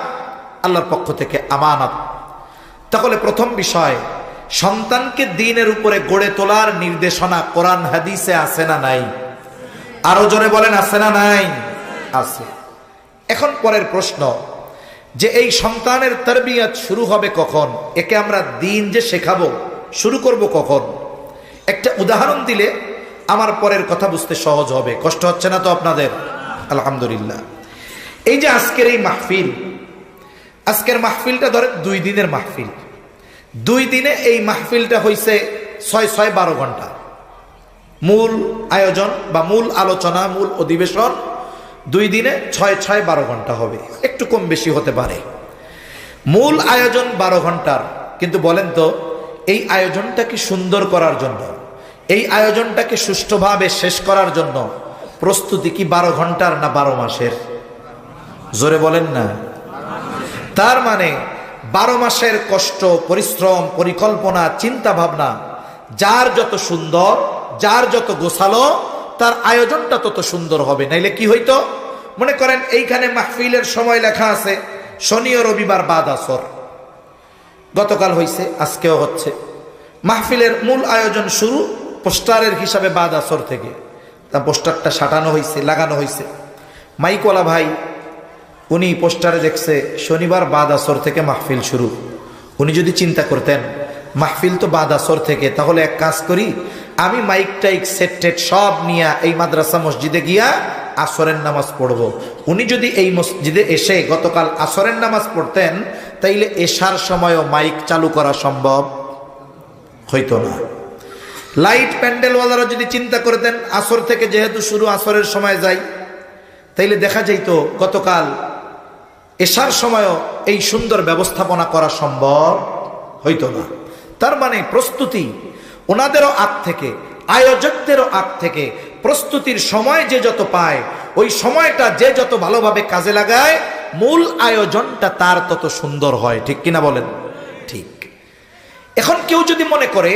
[SPEAKER 1] আল্লাহর পক্ষ থেকে আমানত। তাহলে প্রথম বিষয়, সন্তানকে দ্বীনের উপরে গড়ে তোলার নির্দেশনা কোরআন হাদিসে আছে না নাই? আরো জোরে বলেন, আছে না নাই? আছে। এখন পরের প্রশ্ন, যে এই সন্তানের তারবিয়াত শুরু হবে কখন? একে আমরা দ্বীন যে শেখাবো শুরু করব কখন? একটা উদাহরণ দিলে আমার পরের কথা বুঝতে সহজ হবে। কষ্ট হচ্ছে না তো আপনাদের? আলহামদুলিল্লাহ। এই যে আজকের এই মাহফিল, আজকের মাহফিলটা ধরে 2 দিনের মাহফিল। 2 দিনে এই মাহফিলটা হইছে 6-12 ঘন্টা। মূল আয়োজন বা মূল আলোচনা, মূল অধিবেশন 2 দিনে 6-12 ঘন্টা হবে, একটু কম বেশি হতে পারে। মূল আয়োজন 12 ঘন্টার। কিন্তু বলেন তো, এই আয়োজনটাকে সুন্দর করার জন্য, এই আয়োজনটাকে সুষ্ঠুভাবে শেষ করার জন্য প্রস্তুতি কি 12 ঘন্টার না 12 মাসের? জোরে বলেন না। তার মানে 12 মাসের কষ্ট, পরিশ্রম, পরিকল্পনা, চিন্তা ভাবনা, যার যত সুন্দর, যার যত গোছালো, তার আয়োজনটা তত সুন্দর হবে। নাইলে কি হইতো? মনে করেন এইখানে মাহফিলের সময় লেখা আছে শনি ও রবিবার বাদ আসর। গতকাল হইছে, আজকেও হচ্ছে। মাহফিলের মূল আয়োজন শুরু পোস্টারের হিসাবে বাদ আসর থেকে। তা পোস্টারটা সাটানো হয়েছে, লাগানো হয়েছে। মাইকওয়ালা ভাই উনি পোস্টারে দেখছে শনিবার বাদ আসর থেকে মাহফিল শুরু। উনি যদি চিন্তা করতেন মাহফিল তো বাদ আসর থেকে, তাহলে এক কাজ করি, আমি মাইক টাইক সেট টেট সব নিয়ে এই মাদ্রাসা মসজিদে গিয়া আসরের নামাজ পড়ব। উনি যদি এই মসজিদে এসে গতকাল আসরের নামাজ পড়তেন, তাইলে এশার সময়ও মাইক চালু করা সম্ভব হইতো না। লাইট প্যান্ডেলওয়ালারা যদি চিন্তা করতেন আসর থেকে যেহেতু শুরু, আসরের সময় যাই, তাইলে দেখা যাইতো গতকাল এশার সময়ও এই সুন্দর ব্যবস্থাপনা করা সম্ভব হইতো না। তার মানে প্রস্তুতি ওনাদেরও আগ থেকে, আয়োজকদেরও আগ থেকে প্রস্তুতির সময় যে যত পায়, ওই সময়টা যে যত ভালোভাবে কাজে লাগায়, মূল আয়োজনটা তার তত সুন্দর হয়। ঠিক কিনা বলেন? ঠিক। এখন কেউ যদি মনে করে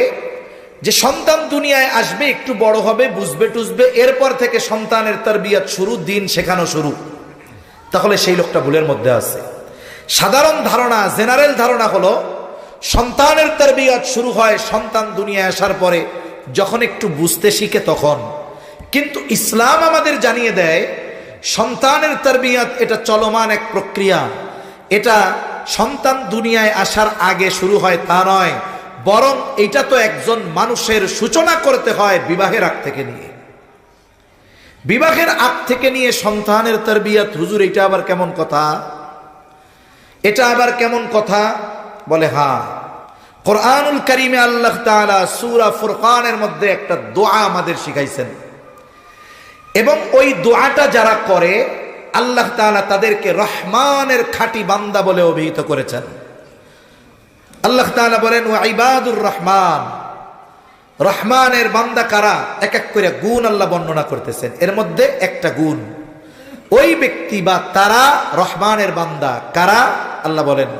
[SPEAKER 1] যে সন্তান দুনিয়ায় আসবে, একটু বড় হবে, বুঝবে টুঝবে, এরপর থেকে সন্তানের তারবিয়াত শুরু, দিন শেখানো শুরু, তাহলে সেই লোকটা ভুলের মধ্যে আছে। সাধারণ ধারণা, জেনারেল ধারণা হলো সন্তানের তারবিয়াত শুরু হয় সন্তান দুনিয়ায় আসার পরে, যখন একটু বুঝতে শিখে তখন। কিন্তু ইসলাম আমাদের জানিয়ে দেয় সন্তানের তারবিয়াত এটা চলমান এক প্রক্রিয়া। এটা সন্তান দুনিয়ায় আসার আগে শুরু হয় তা নয়, বরং এটা তো একজন মানুষের সূচনা করতে হয় বিবাহের আগ থেকে নিয়ে। বিবাহের আগ থেকে নিয়ে সন্তানের তারবিয়াত, হুজুর এটা আবার কেমন কথা? এটা আবার কেমন কথা? বলে হ্যাঁ, কোরআনুল কারীমে আল্লাহ তাআলা সূরা ফুরকানের মধ্যে একটা দোয়া আমাদের শিখাইছেন, এবং ওই দোয়াটা যারা করে আল্লাহ তাআলা তাদেরকে রহমানের খাঁটি বান্দা বলে অভিহিত করেছেন। আল্লাহ তাআলা বলেন ওয়া ইবাদুর রহমান, রহমানের বান্দা কারা? এক এক করে গুণ আল্লাহ বর্ণনা করতেছেন। এর মধ্যে একটা গুণ, ওই ব্যক্তি বা তারা রহমানের বান্দা কারা? আল্লাহ বলেন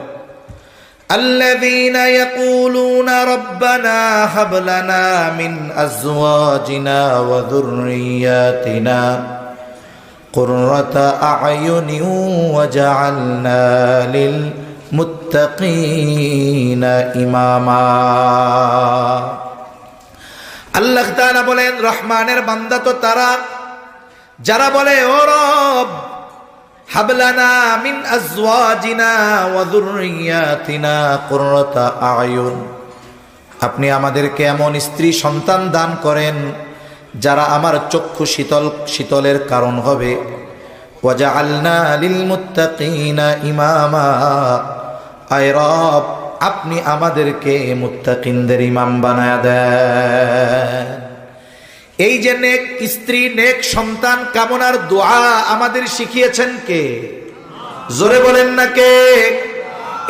[SPEAKER 1] আল্লাযীনা ইয়াকুলুনা রাব্বানা হাব লানা মিন আজওয়াজিনা ওয়া যুররিয়াতিনা কুররাতা আ'য়ুনিন ওয়াজআলনা লিল মুত্তাকিনা ইমামা। আল্লাহ তাআলা বলেন রহমানের বান্দা তো তারা যারা বলে ও রব হাবলানা মিন আজওয়াজিনা ওয়া যুররিয়াতিনা কুররাতা আ'য়ুন, আপনি আমাদেরকে এমন স্ত্রী সন্তান দান করেন যারা আমার চক্ষু শীতলের কারণ হবে। ওয়াজআলনা লিল মুত্তাকিনা ইমামা, আয় রব আপনি আমাদেরকে মুত্তাকিনদের ইমাম বানায়া দেন। এই যে নেক স্ত্রী, নেক সন্তান কামনার দোয়া আমাদের শিখিয়েছেন কে? জোরে বলেন না কে?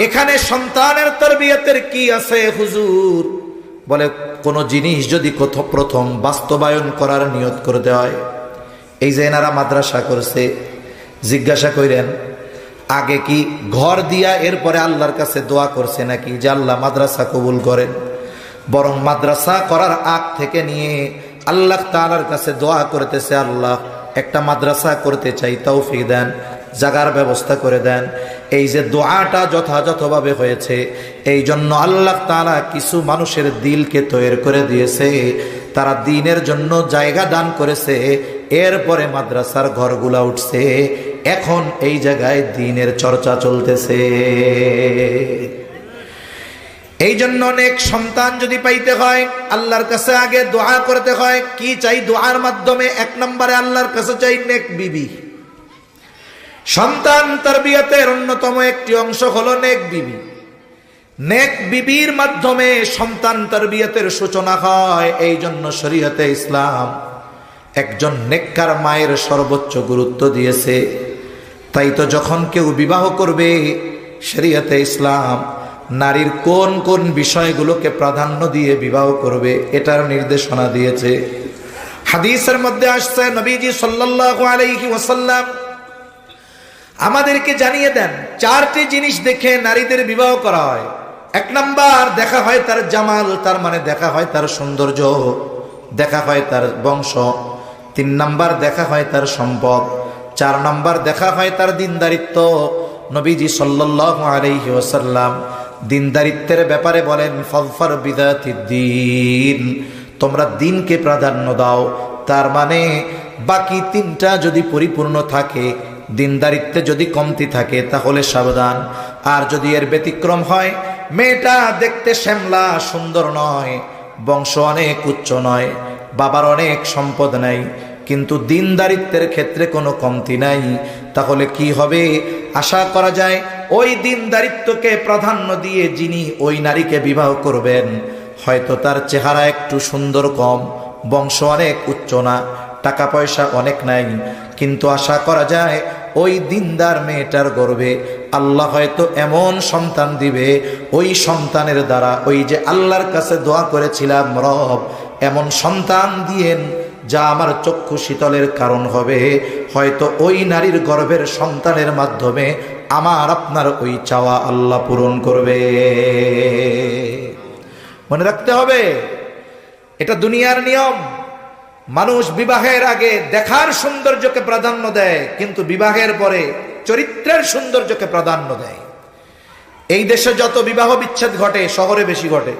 [SPEAKER 1] এখানে সন্তানের তারবিয়াতের কি আছে হুজুর? বলে কোন জিনিস যদি প্রথম বাস্তবায়ন করার নিয়ত করতে হয়, এই যে এনারা মাদ্রাসা করছে, জিজ্ঞাসা করেন আগে কি ঘর দিয়া এরপরে আল্লাহর কাছে দোয়া করছে নাকি যে আল্লাহ মাদ্রাসা কবুল করেন? বরং মাদ্রাসা করার আগ থেকে নিয়ে আল্লাহ তাআলার কাছে দোয়া করতেছে, আল্লাহ একটা মাদ্রাসা করতে চাই, তৌফিক দেন, জায়গার ব্যবস্থা করে দেন। এই যে দোয়াটা যথাযথভাবে হয়েছে, এই জন্য আল্লাহ তাআলা কিছু মানুষের দিলকে তৈরি করে দিয়েছে, তারা দ্বীনের জন্য জায়গা দান করেছে, এরপরে মাদ্রাসার ঘরগুলা উঠছে, এখন এই জায়গায় দ্বীনের চর্চা চলতেছে। এই জন্য নেক সন্তান যদি পাইতে হয় আল্লাহর কাছে আগে দোয়া করতে হয়। কি চাই দোয়ার মাধ্যমে? এক নম্বরে আল্লাহর কাছে চাই নেক বিবি। সন্তান তারবিয়াতের অন্যতম একটি অংশ হলো নেক বিবি। নেক বিবির মাধ্যমে সন্তান তারবিয়াতের সূচনা হয়। এই জন্য শরীয়তে ইসলাম একজন নেককার মায়ের সর্বোচ্চ গুরুত্ব দিয়েছে। তাই তো যখন কেউ বিবাহ করবে, শরীয়তে ইসলাম নারীর কোন কোন বিষয়গুলোকে প্রাধান্য দিয়ে বিবাহ করবে এটার নির্দেশনা দিয়েছে। হাদিসের মধ্যে আসছে নবীজি সাল্লাল্লাহু আলাইহি ওয়াসাল্লাম আমাদেরকে জানিয়ে দেন চারটি জিনিস দেখে নারীদের বিবাহ করা হয়। এক নাম্বার, দেখা হয় তার জামাল, তার মানে দেখা হয় তার সৌন্দর্য, দেখা হয় তার বংশ। 3 নাম্বার, দেখা হয় তার সম্পদ। 4 নাম্বার, দেখা হয় তার দিনদারিত্ব। নবীজি সাল্লাল্লাহু আলাইহি ওয়াসাল্লাম দিনদারিত্বের ব্যাপারে বলেন ফাযফার বিযাতিদ্দীন, তোমরা দিনকে প্রাধান্য দাও। তার মানে বাকি 3টা যদি পরিপূর্ণ থাকে, দিনদারিত্বে যদি কমতি থাকে তাহলে সাবধান। আর যদি এর ব্যতিক্রম হয়, মেয়েটা দেখতে শ্যামলা সুন্দর নয়, বংশ অনেক উচ্চ নয়, বাবার অনেক সম্পদ নাই, কিন্তু দিনদারিত্বের ক্ষেত্রে কোনো কমতি নাই, তাহলে কি হবে? আশা করা যায় ওই দিনদারিত্বকে প্রাধান্য দিয়ে যিনি ওই নারীকে বিবাহ করবেন, হয়তো তার চেহারা একটু সুন্দর কম, বংশ অনেক উচ্চ না, টাকা পয়সা অনেক নাই, কিন্তু আশা করা যায় ওই দিনদার মেয়েটার গর্ভে আল্লাহ হয়তো এমন সন্তান দিবে, ওই সন্তানের দ্বারা ওই যে আল্লাহর কাছে দোয়া করেছিলাম রব এমন সন্তান দিয়েন যা আমার চক্ষু শীতলের কারণ হবে, হয়তো ওই নারীর গর্ভের সন্তানের মাধ্যমে আমার আপনার ওই চাওয়া আল্লাহ পূরণ করবে। মনে রাখতে হবে, এটা দুনিয়ার নিয়ম। মানুষ বিবাহের আগে দেখার সৌন্দর্যকে প্রাধান্য দেয়, কিন্তু বিবাহের পরে চরিত্রের সৌন্দর্যকে প্রাধান্য দেয়। এই দেশে যত বিবাহ বিচ্ছেদ ঘটে, শহরে বেশি ঘটে।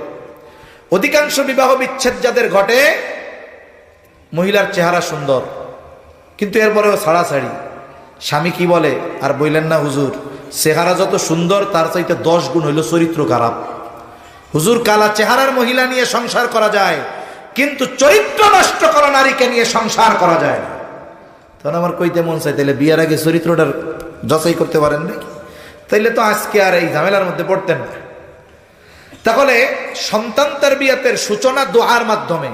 [SPEAKER 1] অধিকাংশ বিবাহ বিচ্ছেদ যাদের ঘটে, মহিলার চেহারা সুন্দর, কিন্তু এরপরেও ছাড়াছাড়ি। স্বামী কি বলে, আর বললেন না হুজুর, চেহারা যত সুন্দর তার চাইতে 10 গুণ হইল চরিত্র খারাপ। হুজুর, কালা চেহারার মহিলা নিয়ে সংসার করা যায়, কিন্তু চরিত্র নষ্ট করা নারীকে নিয়ে সংসার করা যায় না। তখন আমার কইতে মন চাই, তাহলে বিয়ের আগে চরিত্রটার যাচাই করতে পারেন নাকি? তাইলে তো আজকে আর এই ঝামেলার মধ্যে পড়তেন না। তাহলে সন্তান তারবিয়াতের সূচনা দোয়ার মাধ্যমে,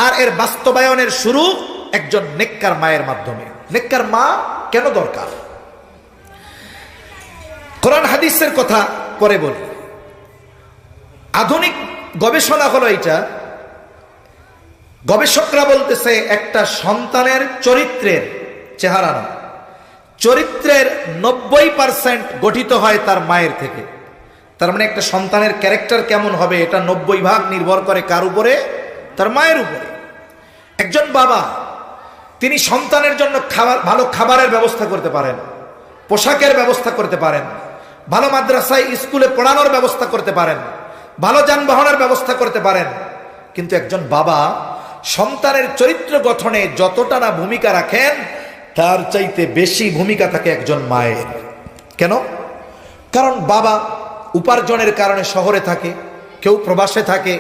[SPEAKER 1] আর এর বাস্তবায়নের শুরু একজন নেককার মায়ের মাধ্যমে। নেককার মা কেন দরকার? কোরআন হাদিসের কথা পরে বলি। আধুনিক গবেষণা হলো এইটা, গবেষকরা বলতেছে একটা সন্তানের চরিত্রের, চেহারা না, চরিত্রের 90% গঠিত হয় তার মায়ের থেকে। তার মানে একটা সন্তানের ক্যারেক্টার কেমন হবে, এটা 90% নির্ভর করে কার উপরে? তার মায়ের উপরে। একজন বাবা, তিনি সন্তানের জন্য ভালো খাবারের ব্যবস্থা করতে পারেন, পোশাকের ব্যবস্থা করতে পারেন, ভালো মাদ্রাসায় স্কুলে পড়ানোর ব্যবস্থা করতে পারেন, ভালো যানবাহনের ব্যবস্থা করতে পারেন, কিন্তু একজন বাবা সন্তানের চরিত্র গঠনে যতটা না ভূমিকা রাখেন, তার চাইতে বেশি ভূমিকা থাকে একজন মায়ের। কেন? কারণ বাবা উপার্জনের কারণে শহরে থাকে, কেউ প্রবাসে থাকে,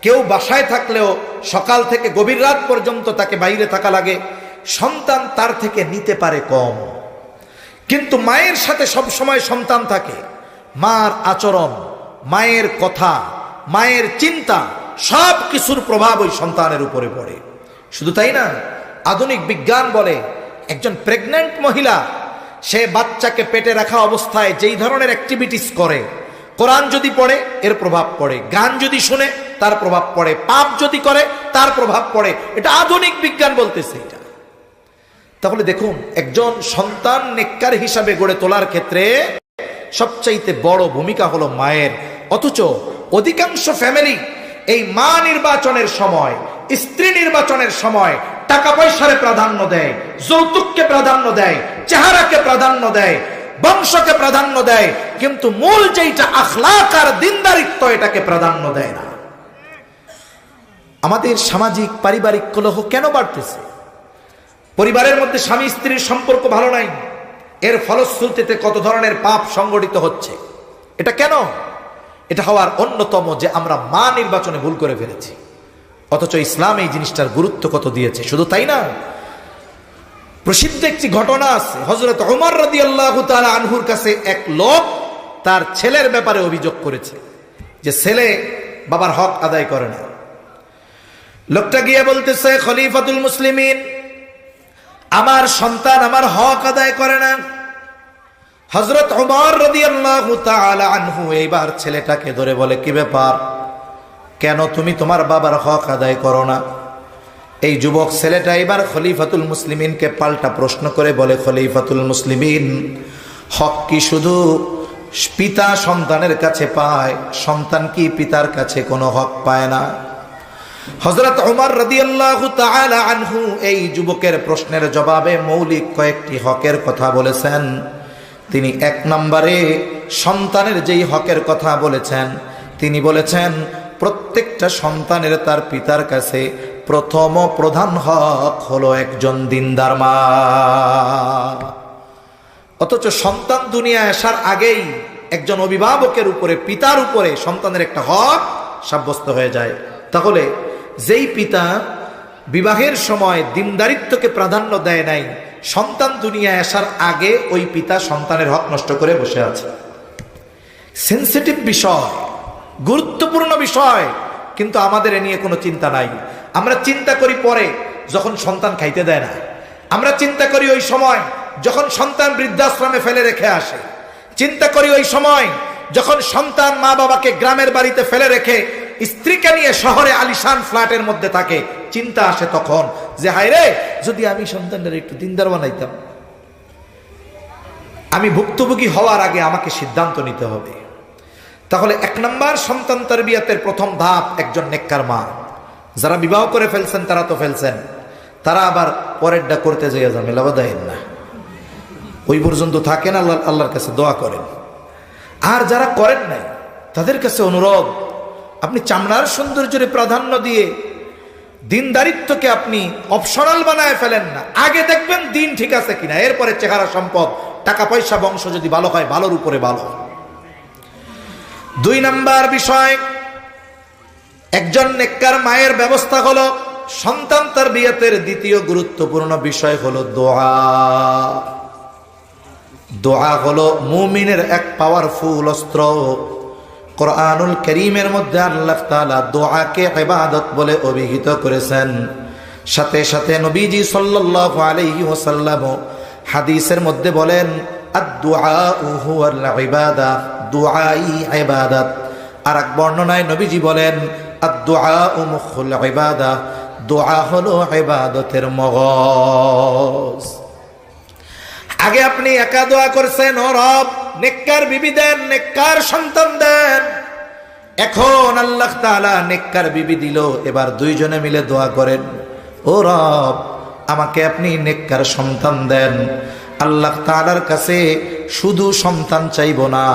[SPEAKER 1] কেউ বাসায় থাকলেও সকাল থেকে গভীর রাত পর্যন্ত তাকে বাইরে থাকা লাগে। সন্তান তার থেকে নিতে পারে কম, কিন্তু মায়ের সাথে সব সময় সন্তান থাকে। মার আচরণ, মায়ের কথা, মায়ের চিন্তা, সব কিছুর প্রভাব ওই সন্তানের উপরে পড়ে। শুধু তাই না, আধুনিক বিজ্ঞান বলে একজন প্রেগন্যান্ট মহিলা, সে বাচ্চাকে পেটে রাখা অবস্থায় যেই ধরনের অ্যাক্টিভিটিস করে, কোরআন যদি পড়ে এর প্রভাব পড়ে, গান যদি শুনে তার প্রভাব পড়ে, পাপ যদি করে তার প্রভাব পড়ে। এটা আধুনিক বিজ্ঞান বলতেছে এটা। তাহলে দেখুন, একজন সন্তান নেককার হিসাবে গড়ে তোলার ক্ষেত্রে সবচাইতে বড় ভূমিকা হলো মায়ের। অথচ অধিকাংশ ফ্যামিলি এই মা নির্বাচনের সময়, স্ত্রী নির্বাচনের সময় টাকা পয়সারে প্রাধান্য দেয়, যৌতুককে প্রাধান্য দেয়, চেহারাকে প্রাধান্য দেয়, বংশকে প্রাধান্য দেয়, কিন্তু মূল যেটা আখলাক আর দিনদারিত্ব, এটাকে প্রাধান্য দেয় না। আমাদের সামাজিক পারিবারিক কলহ কেন বাড়তেছে? পরিবারের মধ্যে স্বামী স্ত্রীর সম্পর্ক ভালো নাই, এর ফলশ্রুতিতে কত ধরনের পাপ সংগঠিত হচ্ছে। এটা কেন? এটা হওয়ার অন্যতম যে আমরা মা নির্বাচনে ভুল করে ফেলেছি। অথচ ইসলাম এই জিনিসটার গুরুত্ব কত দিয়েছে। শুধু তাই না, প্রসিদ্ধ একটি ঘটনা আছে। হযরত ওমর রাদিয়াল্লাহু তাআলা আনহুর কাছে এক লোক তার ছেলের ব্যাপারে অভিযোগ করেছে যে ছেলে বাবার হক আদায় করে না। লোকটা গিয়ে বলতেছে, খলিফাতুল মুসলিমিন, আমার সন্তান আমার হক আদায় করে না। হযরত ওমর রাদিয়াল্লাহু তাআলা আনহু এইবার ছেলেটাকে ধরে বলে, কি ব্যাপার, কেন তুমি তোমার বাবার হক আদায় করো না? এই যুবক ছেলেটা এবার খলিফাতুল মুসলিমিনকে পাল্টা প্রশ্ন করে বলে, খলিফাতুল মুসলিমিন, হক কি শুধু পিতা সন্তানের কাছে পায়? সন্তান কি পিতার কাছে কোনো হক পায় না? হযরত ওমর রাদিয়াল্লাহু তাআলা আনহু এই যুবকের প্রশ্নের জবাবে মৌলিক কয়েকটি হকের কথা বলেছেন। তিনি 1 নম্বরে সন্তানের যেই হকের কথা বলেছেন, তিনি বলেছেন প্রত্যেকটা সন্তানের তার পিতার কাছে প্রথম ও প্রধান হক হলো একজন দিনদার মা। অথচ সন্তান দুনিয়ায় আসার আগেই একজন অভিভাবকের উপরে, পিতার উপরে সন্তানের একটা হক সাব্যস্ত হয়ে যায়। তাহলে যেই পিতা বিবাহের সময় দিনদারিত্বকে প্রাধান্য দেয় নাই, সন্তান দুনিয়ায় আসার আগে ওই পিতা সন্তানের হক নষ্ট করে বসে আছে। সেনসিটিভ বিষয়, গুরুত্বপূর্ণ বিষয়, কিন্তু আমাদের এ নিয়ে কোনো চিন্তা নাই। আমরা চিন্তা করি পরে, যখন সন্তান খাইতে দেয় না। আমরা চিন্তা করি ওই সময় যখন সন্তান বৃদ্ধাশ্রমে ফেলে রেখে আসে। চিন্তা করি ওই সময় যখন সন্তান মা বাবাকে গ্রামের বাড়িতে ফেলে রেখে স্ত্রীকে নিয়ে শহরে আলিশান ফ্ল্যাটের মধ্যে থাকে। চিন্তা আসে তখন যে হায় রে, যদি আমি সন্তানদের একটু দিনদার বানাইতাম। আমি ভুক্তভোগী হওয়ার আগে আমাকে সিদ্ধান্ত নিতে হবে। তাহলে 1 নম্বর সন্তান তারবিয়াতের প্রথম ধাপ একজন নেককার মা। যারা বিবাহ করে ফেলছেন তারা তো ফেলছেন, তারা আবার পরেরটা করতে যাইয়া ঝামেলা বাঁধায়েন না, ওই পর্যন্ত থাকেন, আল্লাহর কাছে দোয়া করেন। আর যারা করেন নাই তাদের কাছে অনুরোধ, আপনি চামড়ার সৌন্দর্যের প্রাধান্য দিয়ে দিনদারিত্বকে আপনি অপশনাল বানায় ফেলেন না। আগে দেখবেন দিন ঠিক আছে কিনা, এরপরে চেহারা, সম্পদ, টাকা পয়সা, বংশ যদি ভালো হয়, ভালোর উপরে ভালো। 2 নম্বর বিষয়, একজন নেককার মায়ের ব্যবস্থা হলো সন্তান তারবিয়াতের দ্বিতীয় গুরুত্বপূর্ণ বিষয় হলো দোয়া। দোয়া হলো মুমিনের এক পাওয়ারফুল অস্ত্র। কোরআনুল কারীমের মধ্যে আল্লাহ তাআলা দোয়াকে ইবাদত বলে অভিহিত করেছেন। সাথে সাথে নবীজি সাল্লাল্লাহু আলাইহি ওয়াসাল্লাম হাদিসের মধ্যে বলেন, আদ-দুআউ হুয়াল ইবাদাহ, দুআই ইবাদত। আর এক বর্ণনায় নবীজি বলেন, আদ-দুআউ মুখুল ইবাদাহ, দোয়া হলো ইবাদতের মগজ। আগে আপনি একা দোয়া করছেন, ও রব নেককার বিবি দেন, নেককার সন্তান দেন। এখন আল্লাহ তাআলা নেককার বিবি দিল, এবার 2 জনে মিলে দোয়া করেন, ও রব আমাকে আপনি নেককার সন্তান দেন। আল্লাহ তাআলার কাছে শুধু সন্তান চাইব না,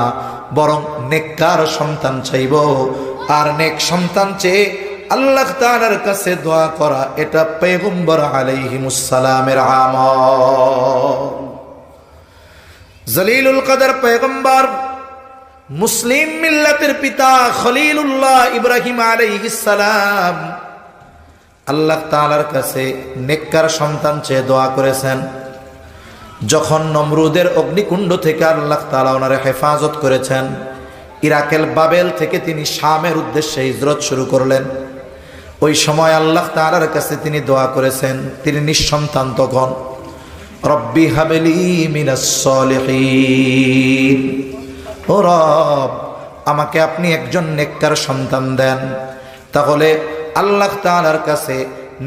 [SPEAKER 1] বরং নেককার সন্তান চাইব। আর নেক সন্তান চেয়ে আল্লাহ তাআলার কাছে দোয়া করা, এটা পয়গম্বর আলাইহিমুস সালামের আমল। জলিলুল কদর পয়গম্বর, মুসলিম মিল্লাতের পিতা খলিলুল্লাহ ইব্রাহিম আলাইহিস সালাম আল্লাহ তাআলার কাছে নেককার সন্তান চেয়ে দোয়া করেছেন। যখন নমরুদের অগ্নিকুণ্ড থেকে আল্লাহ তাআলা ওনারে হেফাজত করেছেন, ইরাকেল বাবেল থেকে তিনি শামের উদ্দেশ্যে হিজরত শুরু করলেন, ওই সময় আল্লাহ তাআলার কাছে তিনি দোয়া করেছেন। তিনি নিঃসন্তান তখন, রব্বি হাবলি মিনাস সলিহিন, ও রব আমাকে আপনি একজন নেককার সন্তান দেন। তাহলে আল্লাহ তাআলার কাছে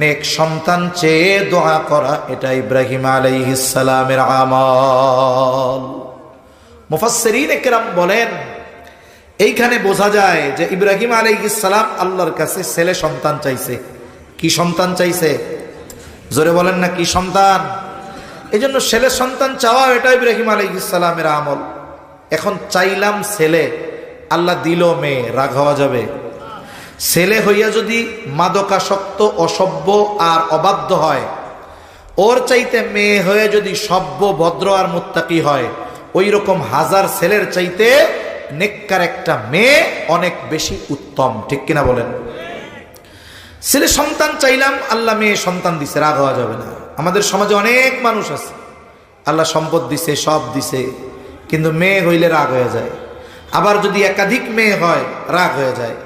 [SPEAKER 1] নেক সন্তান চেয়ে দোয়া করা, এটা ইব্রাহিম আলাইহিস সালামের আমল। মুফাসসিরিনে কেরাম বলেন, এইখানে বোঝা যায় যে ইব্রাহিম আলাইহিস সালাম আল্লাহর কাছে ছেলে সন্তান চাইছে। কি সন্তান চাইছে? জোরে বলেন না, কি সন্তান? এই জন্য ছেলে সন্তান চাওয়া, এটা ইব্রাহিম আলাইহিস সালামের আমল। এখন চাইলাম ছেলে, আল্লাহ দিল মেয়ে, রাগ হওয়া যাবে? ছেলে হইয়া যদি মাদকাসক্ত, অসভ্য আর অবাধ্য হয়, ওর চাইতে মেয়ে হয়ে যদি সভ্য, ভদ্র আর মুত্তাকি হয়, ওই রকম হাজার ছেলের চাইতে নেককার একটা মেয়ে অনেক বেশি উত্তম। ঠিক কিনা বলেন? ছেলে সন্তান চাইলাম, আল্লাহ মেয়ে সন্তান দিছে, রাগ হওয়া যাবে না। আমাদের সমাজে অনেক মানুষ আছে, আল্লাহ সম্পদ দিছে, সব দিছে, কিন্তু মেয়ে হইলে রাগ হয়ে যায়। আবার যদি একাধিক মেয়ে হয়, রাগ হয়ে যায়।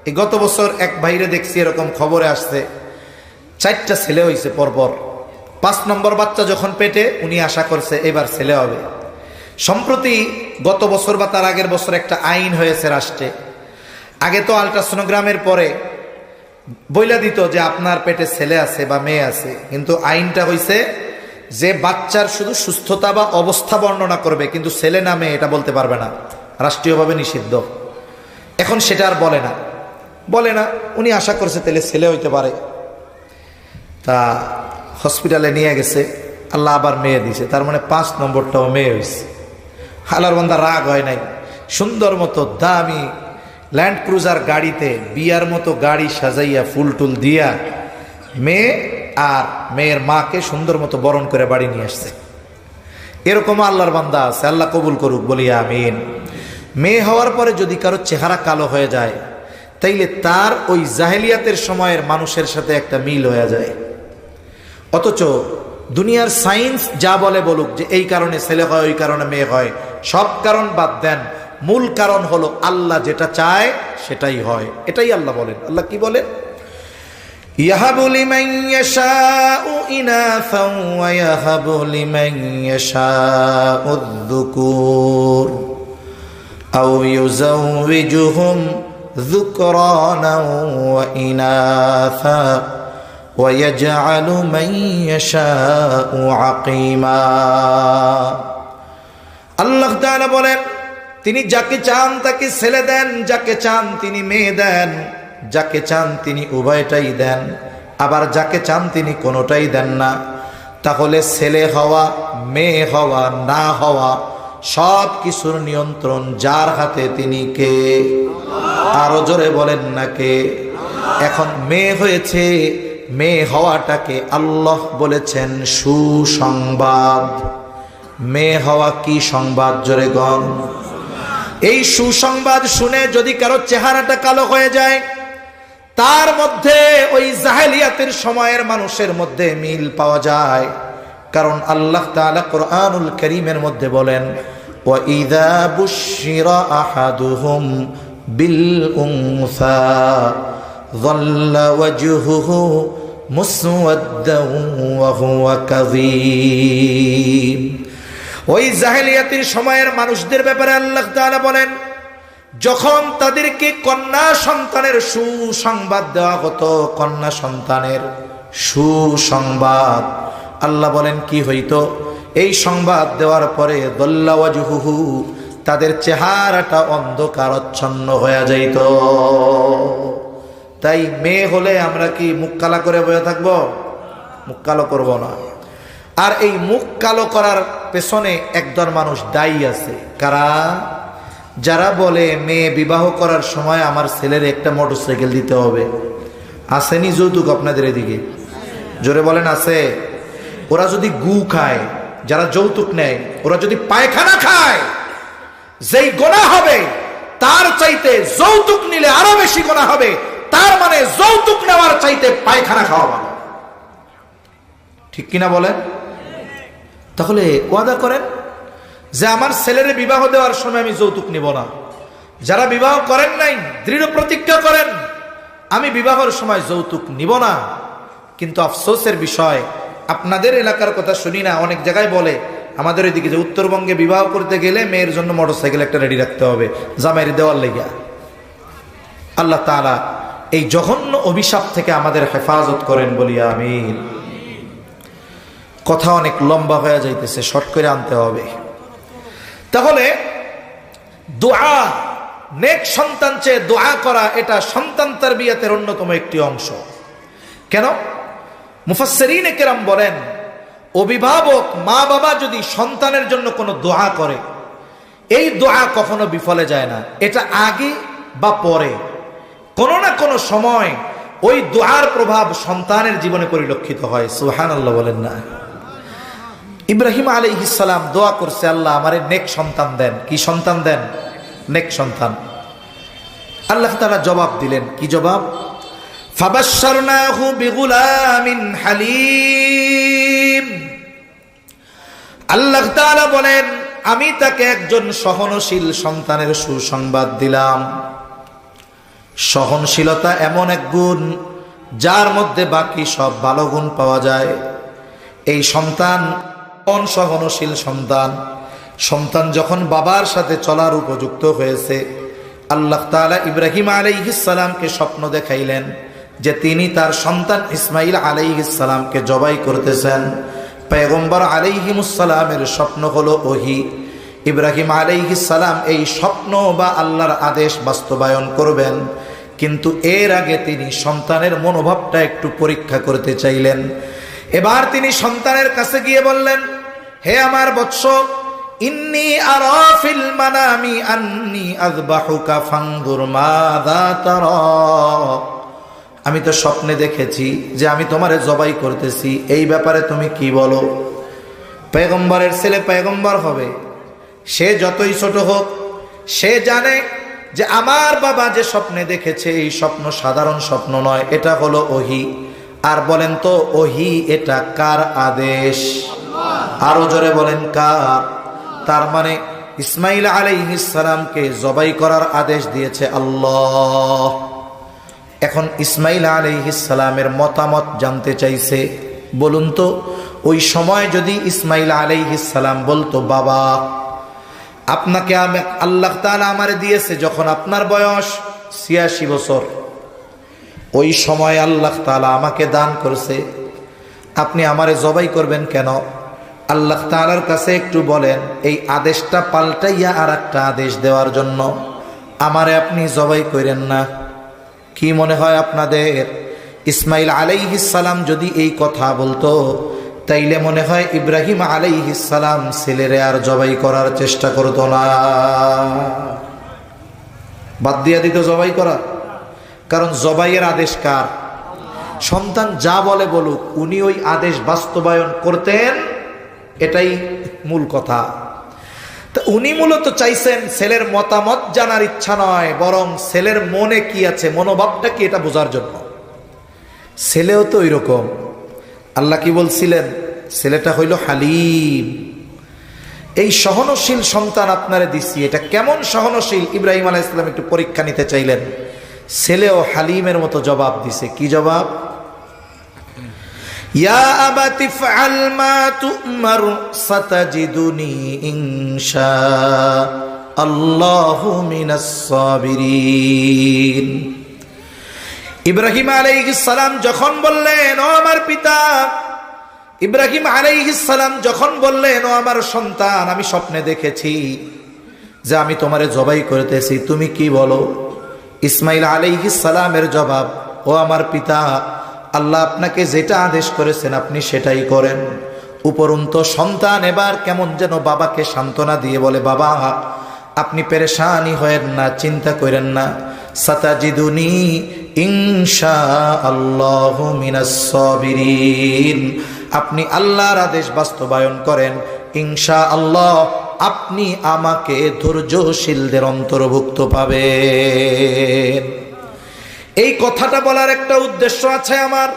[SPEAKER 1] এই গত বছর এক ভাইরে দেখছি, এরকম খবরে আসছে, 4টা ছেলে হয়েছে পরপর। 5 নম্বর বাচ্চা যখন পেটে, উনি আশা করছে এবার ছেলে হবে। সম্প্রতি গত বছর বা তার আগের বছর একটা আইন হয়েছে রাষ্ট্রে। আগে তো আলট্রাসোনোগ্রামের পরে বইলা দিত যে আপনার পেটে ছেলে আছে বা মেয়ে আছে, কিন্তু আইনটা হইছে যে বাচ্চার শুধু সুস্থতা বা অবস্থা বর্ণনা করবে, কিন্তু ছেলে না মেয়ে এটা বলতে পারবে না, রাষ্ট্রীয়ভাবে নিষিদ্ধ। এখন সেটা আর বলে না। উনি আশা করছে তাহলে ছেলে হইতে পারে, তা হসপিটালে নিয়ে গেছে, আল্লাহ আবার মেয়ে দিছে, তার মানে 5 নম্বরটাও মেয়ে হয়েছে। আল্লাহর বান্দা রাগ হয় নাই, সুন্দর মতো দামি ল্যান্ড ক্রুজার গাড়িতে বিয়ার মতো গাড়ি সাজাইয়া ফুল টুল দিয়া মেয়ে আর মেয়ের মাকে সুন্দর মতো বরণ করে বাড়ি নিয়ে আসছে। এরকম আল্লাহর বান্দা আছে, আল্লাহ কবুল করুক, বলি আমিন। মেয়ে হওয়ার পরে যদি কারো চেহারা কালো হয়ে যায়, তাইলে তার ওই জাহেলিয়াতের সময়ের মানুষের সাথে একটা মিল হয়ে যায়। অথচ দুনিয়ার সায়েন্স যা বলে বলুক যে এই কারণে ছেলে হয়, ওই কারণে মেয়ে হয়, সব কারণ বাদ দেন, মূল কারণ হলো আল্লাহ যেটা চায় সেটাই হয়। এটাই আল্লাহ বলেন। আল্লাহ কি বলেন? ইয়াহাবু লিমান ইয়াশাউ ইনাফাও ওয়া ইয়াহাবু লিমান ইয়াশাউ যুকুর আও ইউযাওয়িজুহুম যুকরানা ওয়া ইনাফা ويجعل من يشاء عقيما। আল্লাহ তাআলা বলেন, তিনি যাকে চান তাকে ছেলে দেন, যাকে চান তিনি মেয়ে দেন, যাকে চান তিনি উভয়টাই দেন, আবার যাকে চান তিনি কোনোটাই দেন না। তাহলে ছেলে হওয়া মেয়ে হওয়া না হওয়া সব কিছুর নিয়ন্ত্রণ যার হাতে তিনি কে? আরো জোরে বলেন না কে? এখন মেয়ে হয়েছে, মেয়ে হওয়াটাকে আল্লাহ বলেছেন সুসংবাদ। মেয়ে হওয়া কি সংবাদ? জোরে গণ। এই সুসংবাদ শুনে যদি কারো চেহারাটা কালো হয়ে যায়, তার মধ্যে ওই জাহেলিয়াতের সময়ের মানুষের মধ্যে মিল পাওয়া যায়। কারণ আল্লাহ তাআলা কোরআনুল কারীমের মধ্যে বলেন, ওয়াইযা বুশিরা আহাদুহুম বিল উনসা যাল্লা ওয়াজহুহু মুসওয়াদ্দান ওয়া হুয়া কাযীম। ওই জাহেলিয়াতের সময়ের মানুষদের ব্যাপারে আল্লাহ তাআলা বলেন, যখন তাদেরকে কন্যা সন্তানের সুসংবাদ দেওয়া হতো, কন্যা সন্তানের সুসংবাদ, আল্লাহ বলেন কি হইতো? এই সংবাদ দেওয়ার পরে দল্লা ওয়াজহুহু, তাদের চেহারাটা অন্ধকারচ্ছন্ন হয়ে যাইত। তাই মেয়ে হলে আমরা কি মুখ কালা করে বসে থাকবো? মুখ কালো করবো না। আর এই মুখ কালো করার পেছনে একদল মানুষ দায়ী আছে। কারা? যারা বলে মেয়ে বিবাহ করার সময় আমার ছেলের একটা মোটরসাইকেল দিতে হবে। আসেনি যৌতুক আপনাদের এদিকে? জোরে বলেন আছে? ওরা যদি গু খায়, যারা যৌতুক নেয়, ওরা যদি পায়খানা খায়, যেই গোনা হবে তার চাইতে যৌতুক নিলে আরো বেশি গোনা হবে। তার মানে যৌতুক নেওয়ার চাইতে পায়খানা খাওয়া ভালো। ঠিক কিনা বলেন? তাহলে ওয়াদা করেন যে আমার ছেলের বিবাহ দেওয়ার সময় আমি যৌতুক নিব না। যারা বিবাহ করেন নাই, দৃঢ় প্রতিজ্ঞা করেন আমি বিবাহের সময় যৌতুক নিব না। কিন্তু আফসোসের বিষয়, আপনাদের এলাকার কথা শুনি না, অনেক জায়গায় বলে আমাদের এদিকে যে উত্তরবঙ্গে বিবাহ করতে গেলে মেয়ের জন্য মোটরসাইকেল একটা রেডি রাখতে হবে জামাইয়ের দেওয়ার লেগা। আল্লাহ তাআলা এই জঘন্য অভিশাপ থেকে আমাদের হেফাজত করেন বলি আমিন। কথা অনেক লম্বা হয়ে যাইতেছে, শর্ট করে আনতে হবে। তাহলে দোয়া, নেক সন্তান চেয়ে দোয়া করা, এটা সন্তান তারবিয়াতের অন্যতম একটি অংশ। কেন? মুফাসসিরিনে কেরাম বলেন, অভিভাবক মা বাবা যদি সন্তানের জন্য কোনো দোয়া করে, এই দোয়া কখনো বিফলে যায় না। এটা আগে বা পরে কোনো না কোনো সময় ওই দোয়ার প্রভাব সন্তানের জীবনে পরিলক্ষিত হয়। সুবহানাল্লাহ বলেন না? ইব্রাহিম আলাইহিস সালাম দোয়া করছে, আল্লাহ আমারে নেক সন্তান দেন। কি সন্তান দেন? নেক সন্তান। আল্লাহ তাআলা জবাব দিলেন। কি জবাব? ফাবাশশারনাহু বিগুলামিন হালিম। আল্লাহ তাআলা বলেন, আমি তাকে একজন সহনশীল সন্তানের সুসংবাদ দিলাম। সহনশীলতা এমন এক গুণ যার মধ্যে বাকি সব ভালো গুণ পাওয়া যায়। এই সন্তান সহনশীল সন্তান। সন্তান যখন বাবার সাথে চলার উপযুক্ত হয়েছে, আল্লাহ তাআলা ইব্রাহিম আলাইহিস সালামকে স্বপ্ন দেখাইলেন যে তিনি তার সন্তান ইসমাইল আলাইহিস সালামকে জবাই করতেছেন। পয়গম্বর আলাইহিমুস সালামের স্বপ্ন হলো ওহী। ইব্রাহিম আলাইহিস সালাম এই স্বপ্ন বা আল্লাহর আদেশ বাস্তবায়ন করবেন, কিন্তু এর আগে তিনি সন্তানের মনোভাবটা একটু পরীক্ষা করতে চাইলেন। এবার তিনি সন্তানের কাছে গিয়ে বললেন, হে আমার বৎস, ইন্নী আরা ফিল মানামি আন্নী আযবাহুকা ফানজুর মাযা তারা। আমি তো স্বপ্নে দেখেছি যে আমি তোমারে জবাই করতেছি, এই ব্যাপারে তুমি কি বলো? পয়গম্বরের ছেলে পয়গম্বর হবে, সে যতই ছোট হোক, সে জানে যে আমার বাবা যে স্বপ্নে দেখেছে এই স্বপ্ন সাধারণ স্বপ্ন নয়, এটা হলো ওহী। আর বলেন তো ওহী এটা কার আদেশ? আরো জোরে বলেন কার? তার মানে ইসমাইল আলাইহিস সালামকে জবাই করার আদেশ দিয়েছে আল্লাহ। এখন ইসমাইল আলাইহিস সালামের মতামত জানতে চাইছে। বলুন তো, ওই সময় যদি ইসমাইল আলাইহিস সালাম বলতো, বাবা আপনাকে আল্লাহ তাআলা আমারে দিয়েছে যখন আপনার বয়স 86 বছর, ওই সময় আল্লাহ তাআলা আমাকে দান করছে, আপনি আমারে জবাই করবেন কেন? আল্লাহ তাআলার কাছে একটু বলেন এই আদেশটা পাল্টাইয়া আর একটা আদেশ দেওয়ার জন্য আমারে আপনি জবাই করেন না। কি মনে হয় আপনাদের ইসমাইল আলাইহিস সালাম যদি এই কথা বলতো তাইলে মনে হয় ইব্রাহিম আলাইহিস সালাম ছেলেরে আর জবাই করার চেষ্টা করতো না, বাদ দিয়া দিত জবাই করা। কারণ জবাইয়ের আদেশ কার? সন্তান যা বলে বলুক, উনি ওই আদেশ বাস্তবায়ন করতেন, এটাই মূল কথা। তো উনি মূলত চাইছেন ছেলের মতামত জানার ইচ্ছা নয়, বরং ছেলের মনে কি আছে, মনোভাবটা কি, এটা বোঝার জন্য। ছেলেও তো ওই রকম। আল্লাহ কি বলছিলেন? ছেলেটা হইল হালিম। এই সহনশীল সন্তান আপনারে দিছি, এটা কেমন সহনশীল? ইব্রাহিম আলাইহিস সালাম একটু পরীক্ষা নিতে চাইলেন, ছেলেও হালিমের মতো জবাব দিছে। কি জবাব? ইয়া আবাতি ফাআল মা তু'মার সাতাজিদুনি ইনশাআল্লাহু মিনাস সাবিরিন। ইব্রাহিম আলাইহিস সালাম যখন বললেন, ও আমার পিতা, ইব্রাহিম আলাইহিস সালাম যখন বললেন, ও আমার সন্তান, আমি স্বপ্নে দেখেছি যে আমি তোমারে জবাই করতেছি, তুমি কি বলো? ইসমাইল আলাইহিস সালামের জবাব, ও আমার পিতা, আল্লাহ আপনাকে যেটা আদেশ করেছেন আপনি সেটাই করেন। উপরন্তু সন্তান এবার কেমন যেন বাবাকে সান্ত্বনা দিয়ে বলে, বাবা আপনি পেরেশানি হয়েন না, চিন্তা করেন না, সাতাজিদুনি ইনশাআল্লাহু মিনাস সাবিরিন। আপনি আল্লাহর আদেশ বাস্তবায়ন করেন, ইনশাআল্লাহ আপনি আমাকে ধৈর্যশীলদের অন্তর্ভুক্ত পাবেন। এই কথাটা বলার একটা উদ্দেশ্য আছে আমার।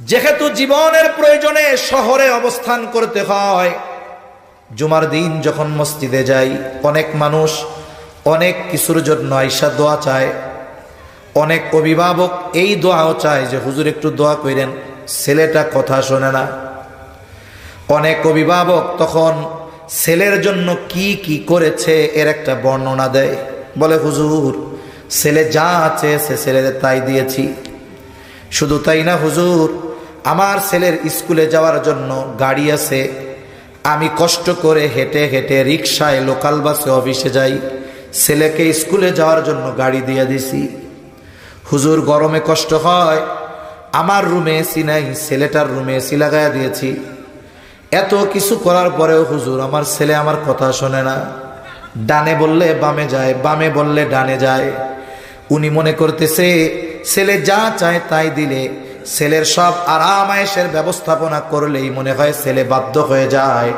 [SPEAKER 1] যেহেতু জীবনের প্রয়োজনে শহরে অবস্থান করতে হয়, জুমার দিন যখন মসজিদে যাই, অনেক মানুষ অনেক কিছুর জন্য আইসা দোয়া চায়। অনেক অভিভাবক এই দোয়াও চায় যে হুজুর একটু দোয়া করেন, ছেলেটা কথা শোনে না। অনেক অভিভাবক তখন ছেলের জন্য কি কি করেছে এর একটা বর্ণনা দেয়, বলে হুজুর ছেলে যা আছে সে ছেলের তাই দিয়েছি। শুধু তাই না হুজুর, আমার ছেলের স্কুলে যাওয়ার জন্য গাড়ি আছে, আমি কষ্ট করে হেঁটে হেঁটে রিক্সায় লোকাল বাসে অফিসে যাই, ছেলেকে স্কুলে যাওয়ার জন্য গাড়ি দিয়ে দিছি। হুজুর গরমে কষ্ট হয়, আমার রুমে এসি নাই, ছেলেটার রুমে এসি লাগাইয়া দিয়েছি। এত কিছু করার পরেও হুজুর আমার ছেলে আমার কথা শোনে না, ডানে বললে বামে যায়, বামে বললে ডানে যায়। উনি মনে করতেছে ছেলে যা চায় তাই দিলে, ছেলের সব আরাম আয়েশের ব্যবস্থাপনা করলেই মনে হয় ছেলে বাধ্য হয়ে যায়।